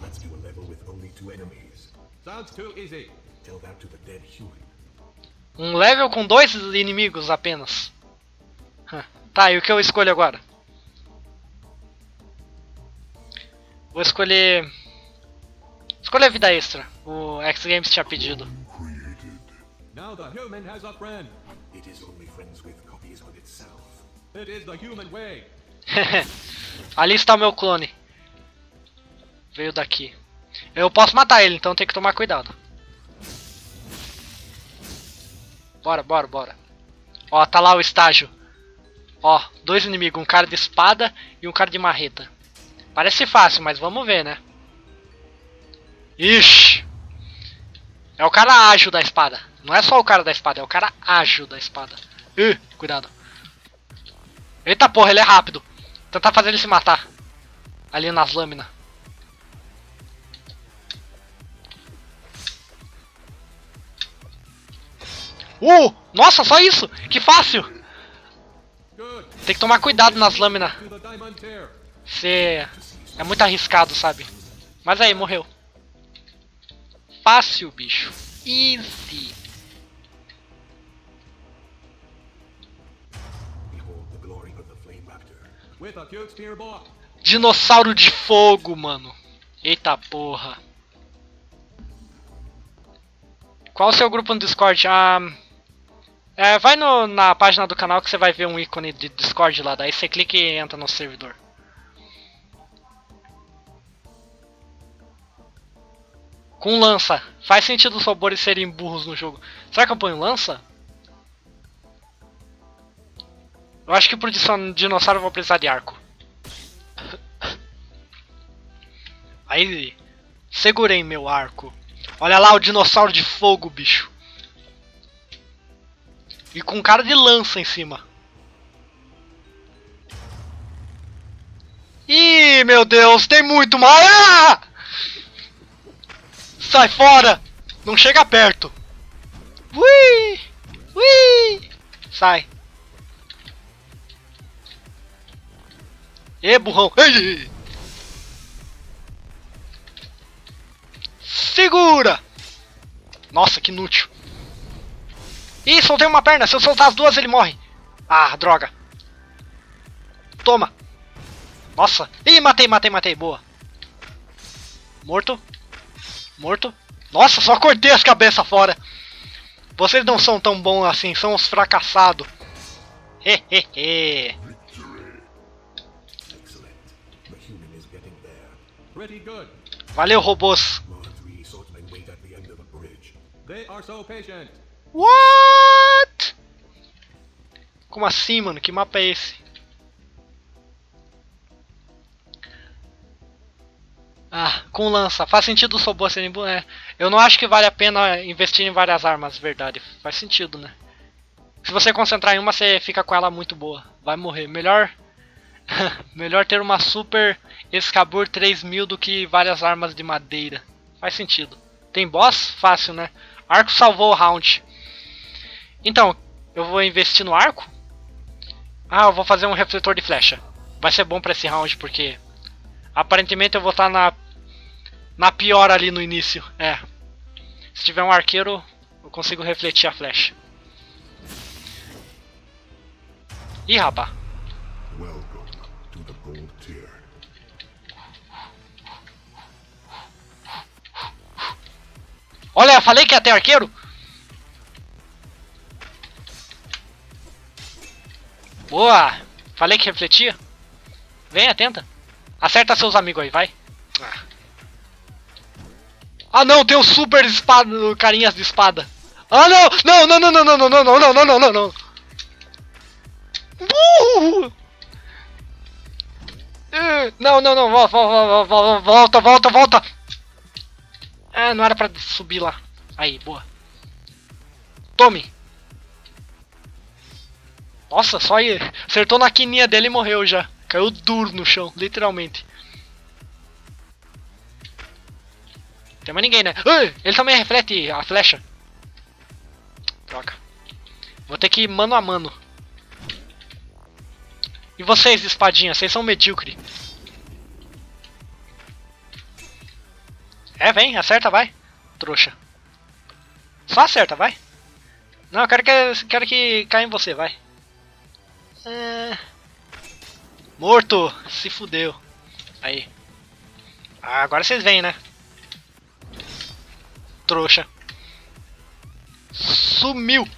Let's do a level with only 2 enemies. Sounds too easy. Tell that to the dead human. Um level com 2 inimigos apenas. Tá, e o que eu escolho agora? Vou escolher... Escolher a vida extra. O X Games tinha pedido. Now the human has a friend. It is only friends with copies of itself. It is the human way. Ali está o meu clone. Veio daqui. Eu posso matar ele, então tem que tomar cuidado. Bora, bora, bora. Ó, tá lá o estágio. Ó, 2 inimigos, um cara de espada e um cara de marreta. Parece fácil, mas vamos ver, né? Ixi! É o cara ágil da espada. Não é só o cara da espada, é o cara ágil da espada. Cuidado. Eita porra, ele é rápido. Tentar fazer ele se matar. Ali nas lâminas. Nossa, só isso! Que fácil! Tem que tomar cuidado nas lâminas. É muito arriscado, sabe? Mas aí, morreu. Fácil, bicho. Easy. Dinossauro de fogo, mano. Eita porra. Qual o seu grupo no Discord? Vai na página do canal que você vai ver um ícone de Discord lá. Daí você clica e entra no servidor. Com lança. Faz sentido os robôs serem burros no jogo. Será que eu ponho lança? Eu acho que pro dinossauro eu vou precisar de arco. Aí, segurei meu arco. Olha lá o dinossauro de fogo, bicho. E com cara de lança em cima. Ih, meu Deus, tem muito mais. Sai fora! Não chega perto. Ui! Ui! Sai. Ê, burrão. Ei! Segura! Nossa, que inútil. Ih, soltei uma perna. Se eu soltar as duas, ele morre. Ah, droga. Toma. Nossa. Ih, matei. Boa. Morto. Morto. Nossa, só cortei as cabeças fora. Vocês não são tão bons assim. São os fracassados. Hehehe. Valeu, robôs. What? Como assim, mano? Que mapa é esse? Com lança. Faz sentido os robôs serem bons. Eu não acho que vale a pena investir em várias armas, verdade. Faz sentido, né? Se você concentrar em uma, você fica com ela muito boa. Vai morrer. Melhor melhor ter uma super Excalibur 3000 do que várias armas de madeira. Faz sentido. Tem boss? Fácil, né? Arco salvou o round. Então, eu vou investir no arco? Eu vou fazer um refletor de flecha. Vai ser bom pra esse round, porque aparentemente eu vou estar na pior ali no início. Se tiver um arqueiro, eu consigo refletir a flecha. Ih, rapá. Olha, eu falei que ia ter arqueiro. Boa! Falei que refletia. Venha, tenta. Acerta seus amigos aí, vai. Ah não, tem o super espada, carinhas de espada. Ah não! Não, não, não, não, não, não, não, não, não, não, não, não, não. Não, não, não, volta, volta, volta. Ah, não era pra subir lá. Aí, boa. Tome. Nossa, só aí. Acertou na quininha dele e morreu já. Caiu duro no chão, literalmente. Tem mais ninguém, né? Ele também reflete a flecha. Droga. Vou ter que ir mano a mano. E vocês, espadinha, vocês são medíocre. É, vem, acerta, vai. Trouxa. Só acerta, vai. Não, eu quero que caia em você, vai. Morto! Se fudeu. Aí. Ah, agora vocês vêm, né? Trouxa. Sumiu!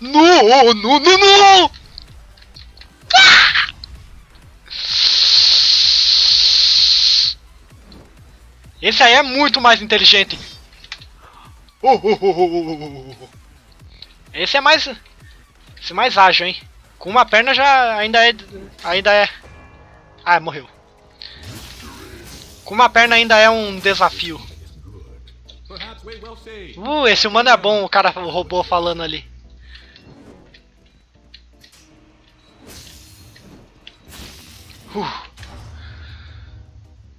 No, no, no, no! Ah! Esse aí é muito mais inteligente. Esse é mais... Esse é mais ágil, hein? Com uma perna já ainda é... Ah, morreu. Com uma perna ainda é um desafio. Esse humano é bom, o robô falando ali.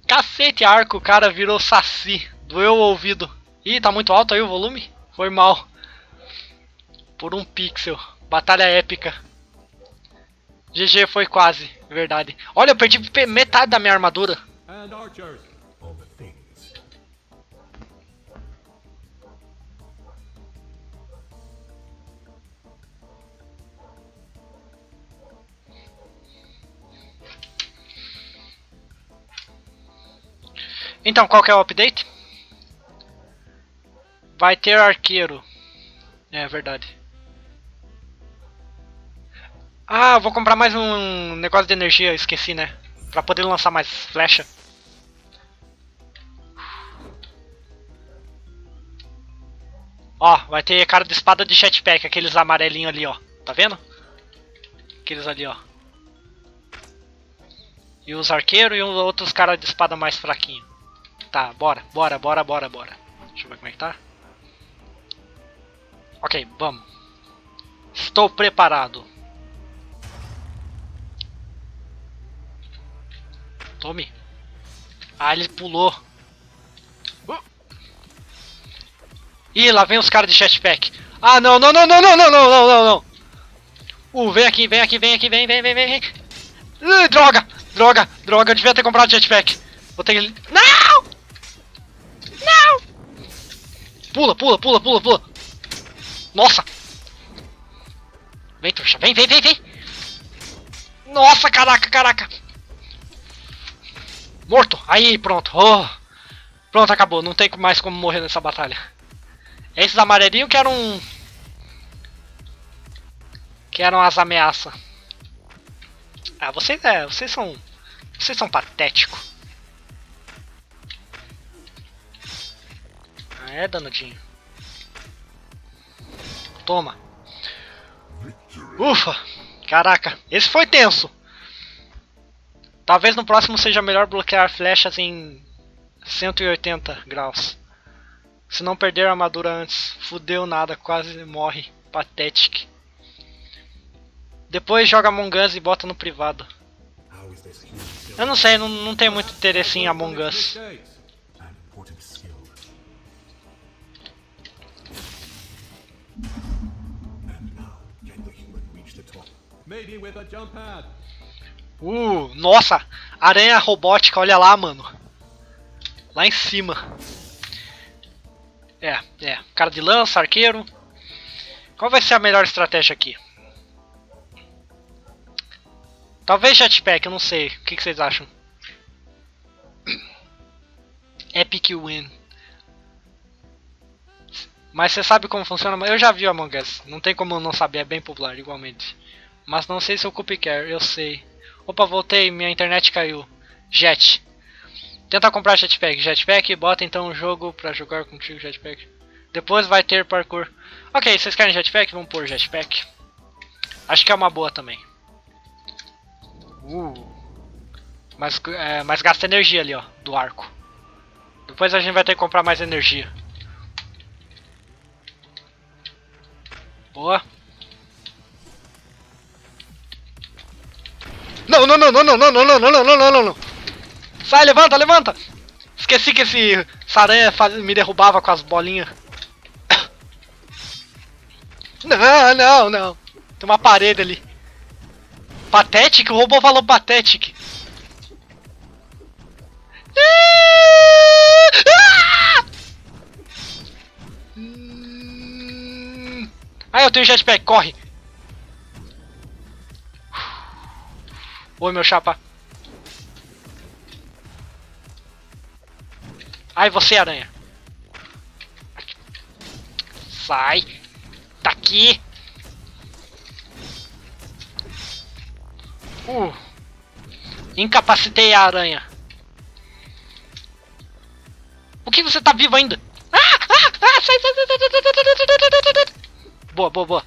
Cacete, arco, o cara virou saci. Doeu o ouvido. Ih, tá muito alto aí o volume? Foi mal. Por um pixel. Batalha épica. GG, foi quase, verdade. Olha, eu perdi metade da minha armadura. Então, qual que é o update? Vai ter arqueiro. É verdade. Ah, vou comprar mais um negócio de energia, esqueci, né? Pra poder lançar mais flecha. Ó, vai ter cara de espada de jetpack, aqueles amarelinhos ali, ó. Tá vendo? Aqueles ali, ó. E os arqueiros e os outros caras de espada mais fraquinho. Tá, bora, bora, bora, bora, bora. Deixa eu ver como é que tá. Ok, vamos. Estou preparado. Tome. Ah, ele pulou. Ih, lá vem os caras de jetpack. Ah, não, não, não, não, não, não, não, não, não, não. Vem aqui, vem aqui, vem aqui, vem, vem, vem, vem. Droga, droga, droga, eu devia ter comprado jetpack. Vou ter que... Não! Não! Pula, pula, pula, pula, pula. Nossa. Vem, trouxa, vem, vem, vem, vem. Nossa, caraca, caraca. Morto. Aí, pronto. Oh. Pronto, acabou. Não tem mais como morrer nessa batalha. Esses amarelinhos que eram... Que eram as ameaças. Ah, vocês são patéticos. Ah, é, danudinho. Toma. Ufa. Caraca, esse foi tenso. Talvez no próximo seja melhor bloquear flechas em 180 graus. Se não perder a armadura antes. Fudeu nada, quase morre. Pathetic. Depois joga Among Us e bota no privado. Eu não sei, não tenho muito interesse em Among Us. Nossa! Aranha robótica, olha lá, mano. Lá em cima. Cara de lança, arqueiro. Qual vai ser a melhor estratégia aqui? Talvez jetpack, eu não sei. O que vocês acham? Epic win. Mas você sabe como funciona? Eu já vi o Among Us. Não tem como não saber, é bem popular igualmente. Mas não sei se o Cup quer, eu sei. Opa, voltei, minha internet caiu. Jet. Tenta comprar jetpack. Jetpack, bota então o jogo pra jogar contigo jetpack. Depois vai ter parkour. Ok, vocês querem jetpack? Vamos pôr jetpack. Acho que é uma boa também. Mas gasta energia ali, ó, do arco. Depois a gente vai ter que comprar mais energia. Boa. Não, não, não, não, não, não, não, não, não, não, não, não, não. Sai, levanta, levanta. Esqueci que essa aranha me derrubava com as bolinhas. Não, não, não. Tem uma parede ali. Pathetic? O robô falou pathetic. Ah, eu tenho jetpack, corre. Oi, meu chapa. Ai, você, aranha. Sai. Tá aqui. Incapacitei a aranha. O que você tá vivo ainda? Sai, sai. Boa, boa, boa.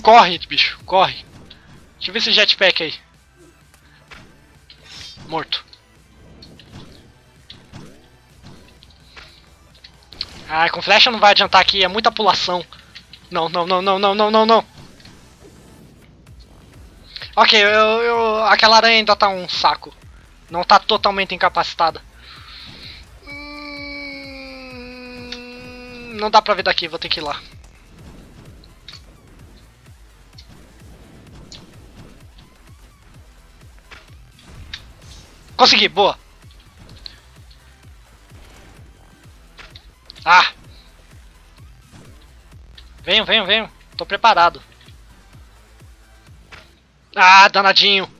Corre, bicho, corre. Deixa eu ver esse jetpack aí. Morto. Ah, com flecha não vai adiantar aqui, é muita pulação. Não, não, não, não, não, não, não, não. Ok, aquela aranha ainda tá um saco. Não tá totalmente incapacitada. Não dá pra ver daqui, vou ter que ir lá. Consegui, boa. Ah! Venham, venham, venham. Tô preparado. Ah, danadinho.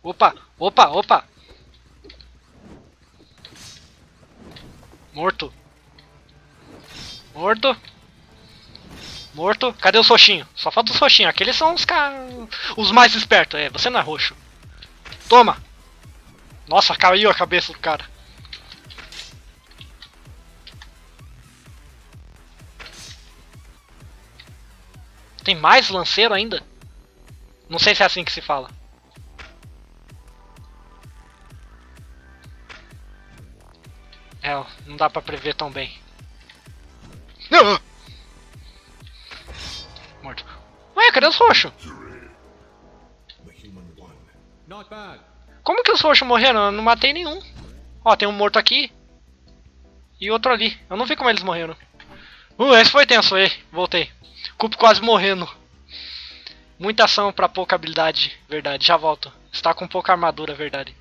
Opa, opa, opa. Morto. Morto. Morto. Cadê os roxinhos? Só falta os roxinhos. Aqueles são os mais espertos. É, você não é roxo. Toma. Nossa, caiu a cabeça do cara. Tem mais lanceiro ainda? Não sei se é assim que se fala. É, não dá pra prever tão bem. Morto. Ué, cadê os roxos? Como que os roxos morreram? Eu não matei nenhum. Ó, tem um morto aqui. E outro ali. Eu não vi como eles morreram. Esse foi tenso aí. Voltei. Cupo quase morrendo. Muita ação pra pouca habilidade. Verdade, já volto. Está com pouca armadura, verdade.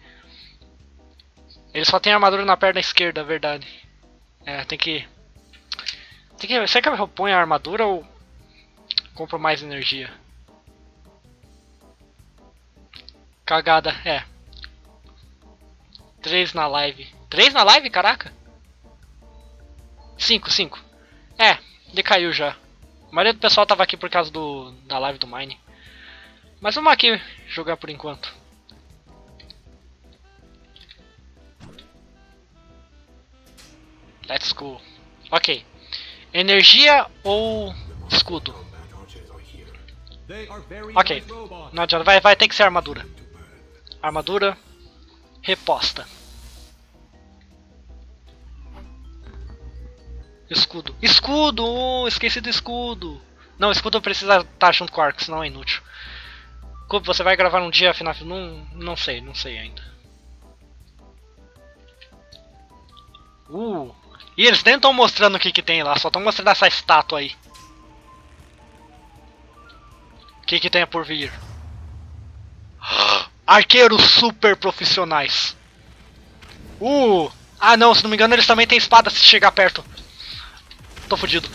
Ele só tem armadura na perna esquerda, verdade. É, tem que... Será que eu ponho a armadura ou compro mais energia? Cagada, é. 3 na live. 3 na live? Caraca. 5. É, decaiu já. A maioria do pessoal tava aqui por causa da live do Mine. Mas vamos aqui jogar por enquanto. Let's go. Ok. Energia ou escudo? Ok. Não adianta, vai ter que ser armadura. Armadura. Reposta. Escudo. Escudo! Esqueci do escudo. Não, escudo precisa estar junto com o arco, senão é inútil. Cubo, você vai gravar um dia final? Não sei ainda. E eles nem estão mostrando o que tem lá, só estão mostrando essa estátua aí. O que tem por vir? Arqueiros super profissionais. Ah não, se não me engano eles também têm espada se chegar perto. Tô fudido.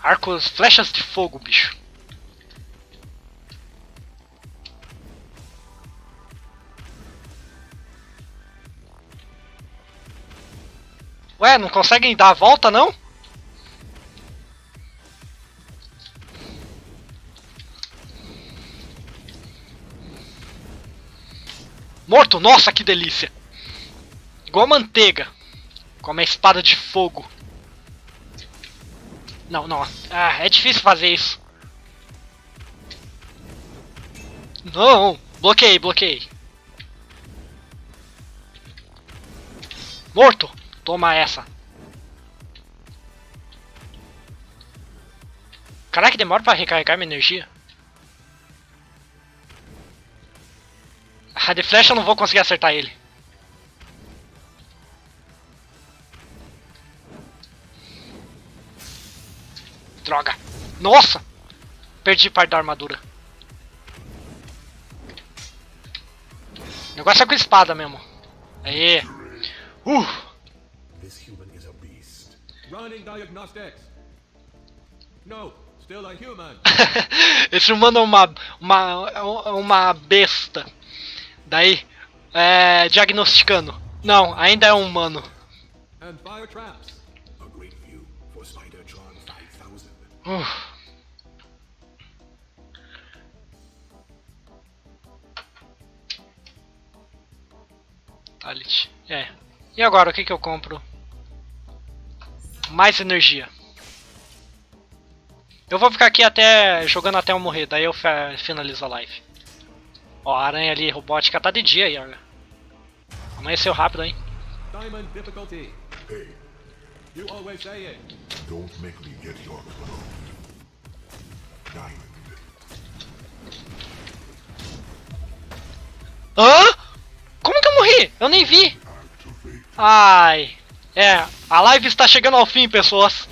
Arcos, flechas de fogo, bicho. Ué, não conseguem dar a volta, não? Morto? Nossa, que delícia. Igual manteiga. Com a minha espada de fogo. Não, não. Ah, é difícil fazer isso. Não. Bloqueei, bloqueei. Morto. Toma essa. Caraca, demora pra recarregar minha energia. Ah, de flecha eu não vou conseguir acertar ele. Droga. Nossa! Perdi parte da armadura. O negócio é com espada mesmo. Aê. This human is a beast. Running diagnostics. No, still a human. Esse humano é uma besta. Daí, diagnosticando. Não, ainda é um humano. And fire traps. A great view for Spider-Tron 5000. Talit. E agora, o que eu compro? Mais energia. Eu vou ficar aqui jogando até eu morrer, daí eu finalizo a live. Ó, a aranha ali robótica tá de dia aí, olha. Amanheceu rápido, hein? Diamond difficulty. Hey, you always say it. Don't make me get your clone. Diamond. Hã? Como que eu morri? Eu nem vi. Ai. A live está chegando ao fim, pessoas.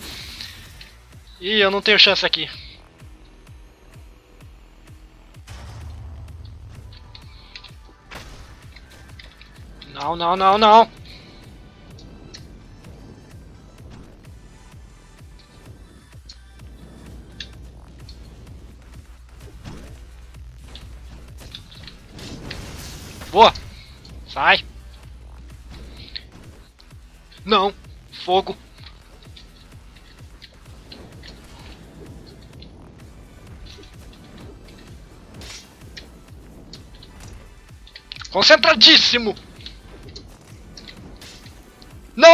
Ih, eu não tenho chance aqui. Não, não, não, não. Boa. Sai. Não. Fogo. Concentradíssimo. Não!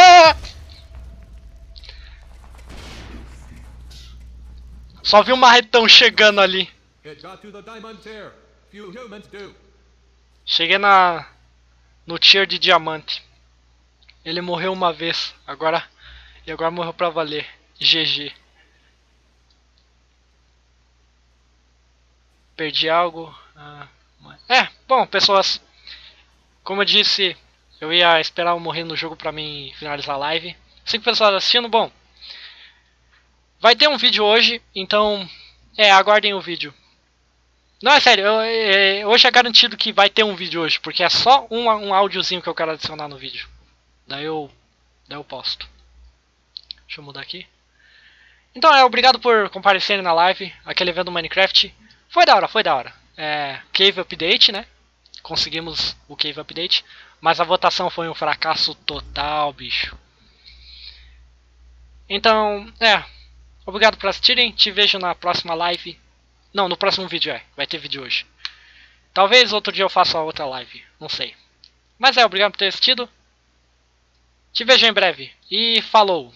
Só vi um marretão chegando ali. It got to the diamond tier. Few humans do. Cheguei no tier de diamante. Ele morreu uma vez. Agora morreu pra valer. GG. Perdi algo. Bom, pessoas. Como eu disse, eu ia esperar eu morrer no jogo pra mim finalizar a live. 5 pessoas assistindo, bom. Vai ter um vídeo hoje, então aguardem o vídeo. Não, é sério, hoje é garantido que vai ter um vídeo hoje, porque é só um áudiozinho que eu quero adicionar no vídeo. Daí eu posto. Deixa eu mudar aqui. Então obrigado por comparecerem na live, aquele evento do Minecraft. Foi da hora, foi da hora. Cave Update, né? Conseguimos o Cave Update, mas a votação foi um fracasso total, bicho. Então, obrigado por assistirem, te vejo na próxima live. Não, no próximo vídeo vai ter vídeo hoje. Talvez outro dia eu faça outra live, não sei. Mas obrigado por ter assistido. Te vejo em breve e falou!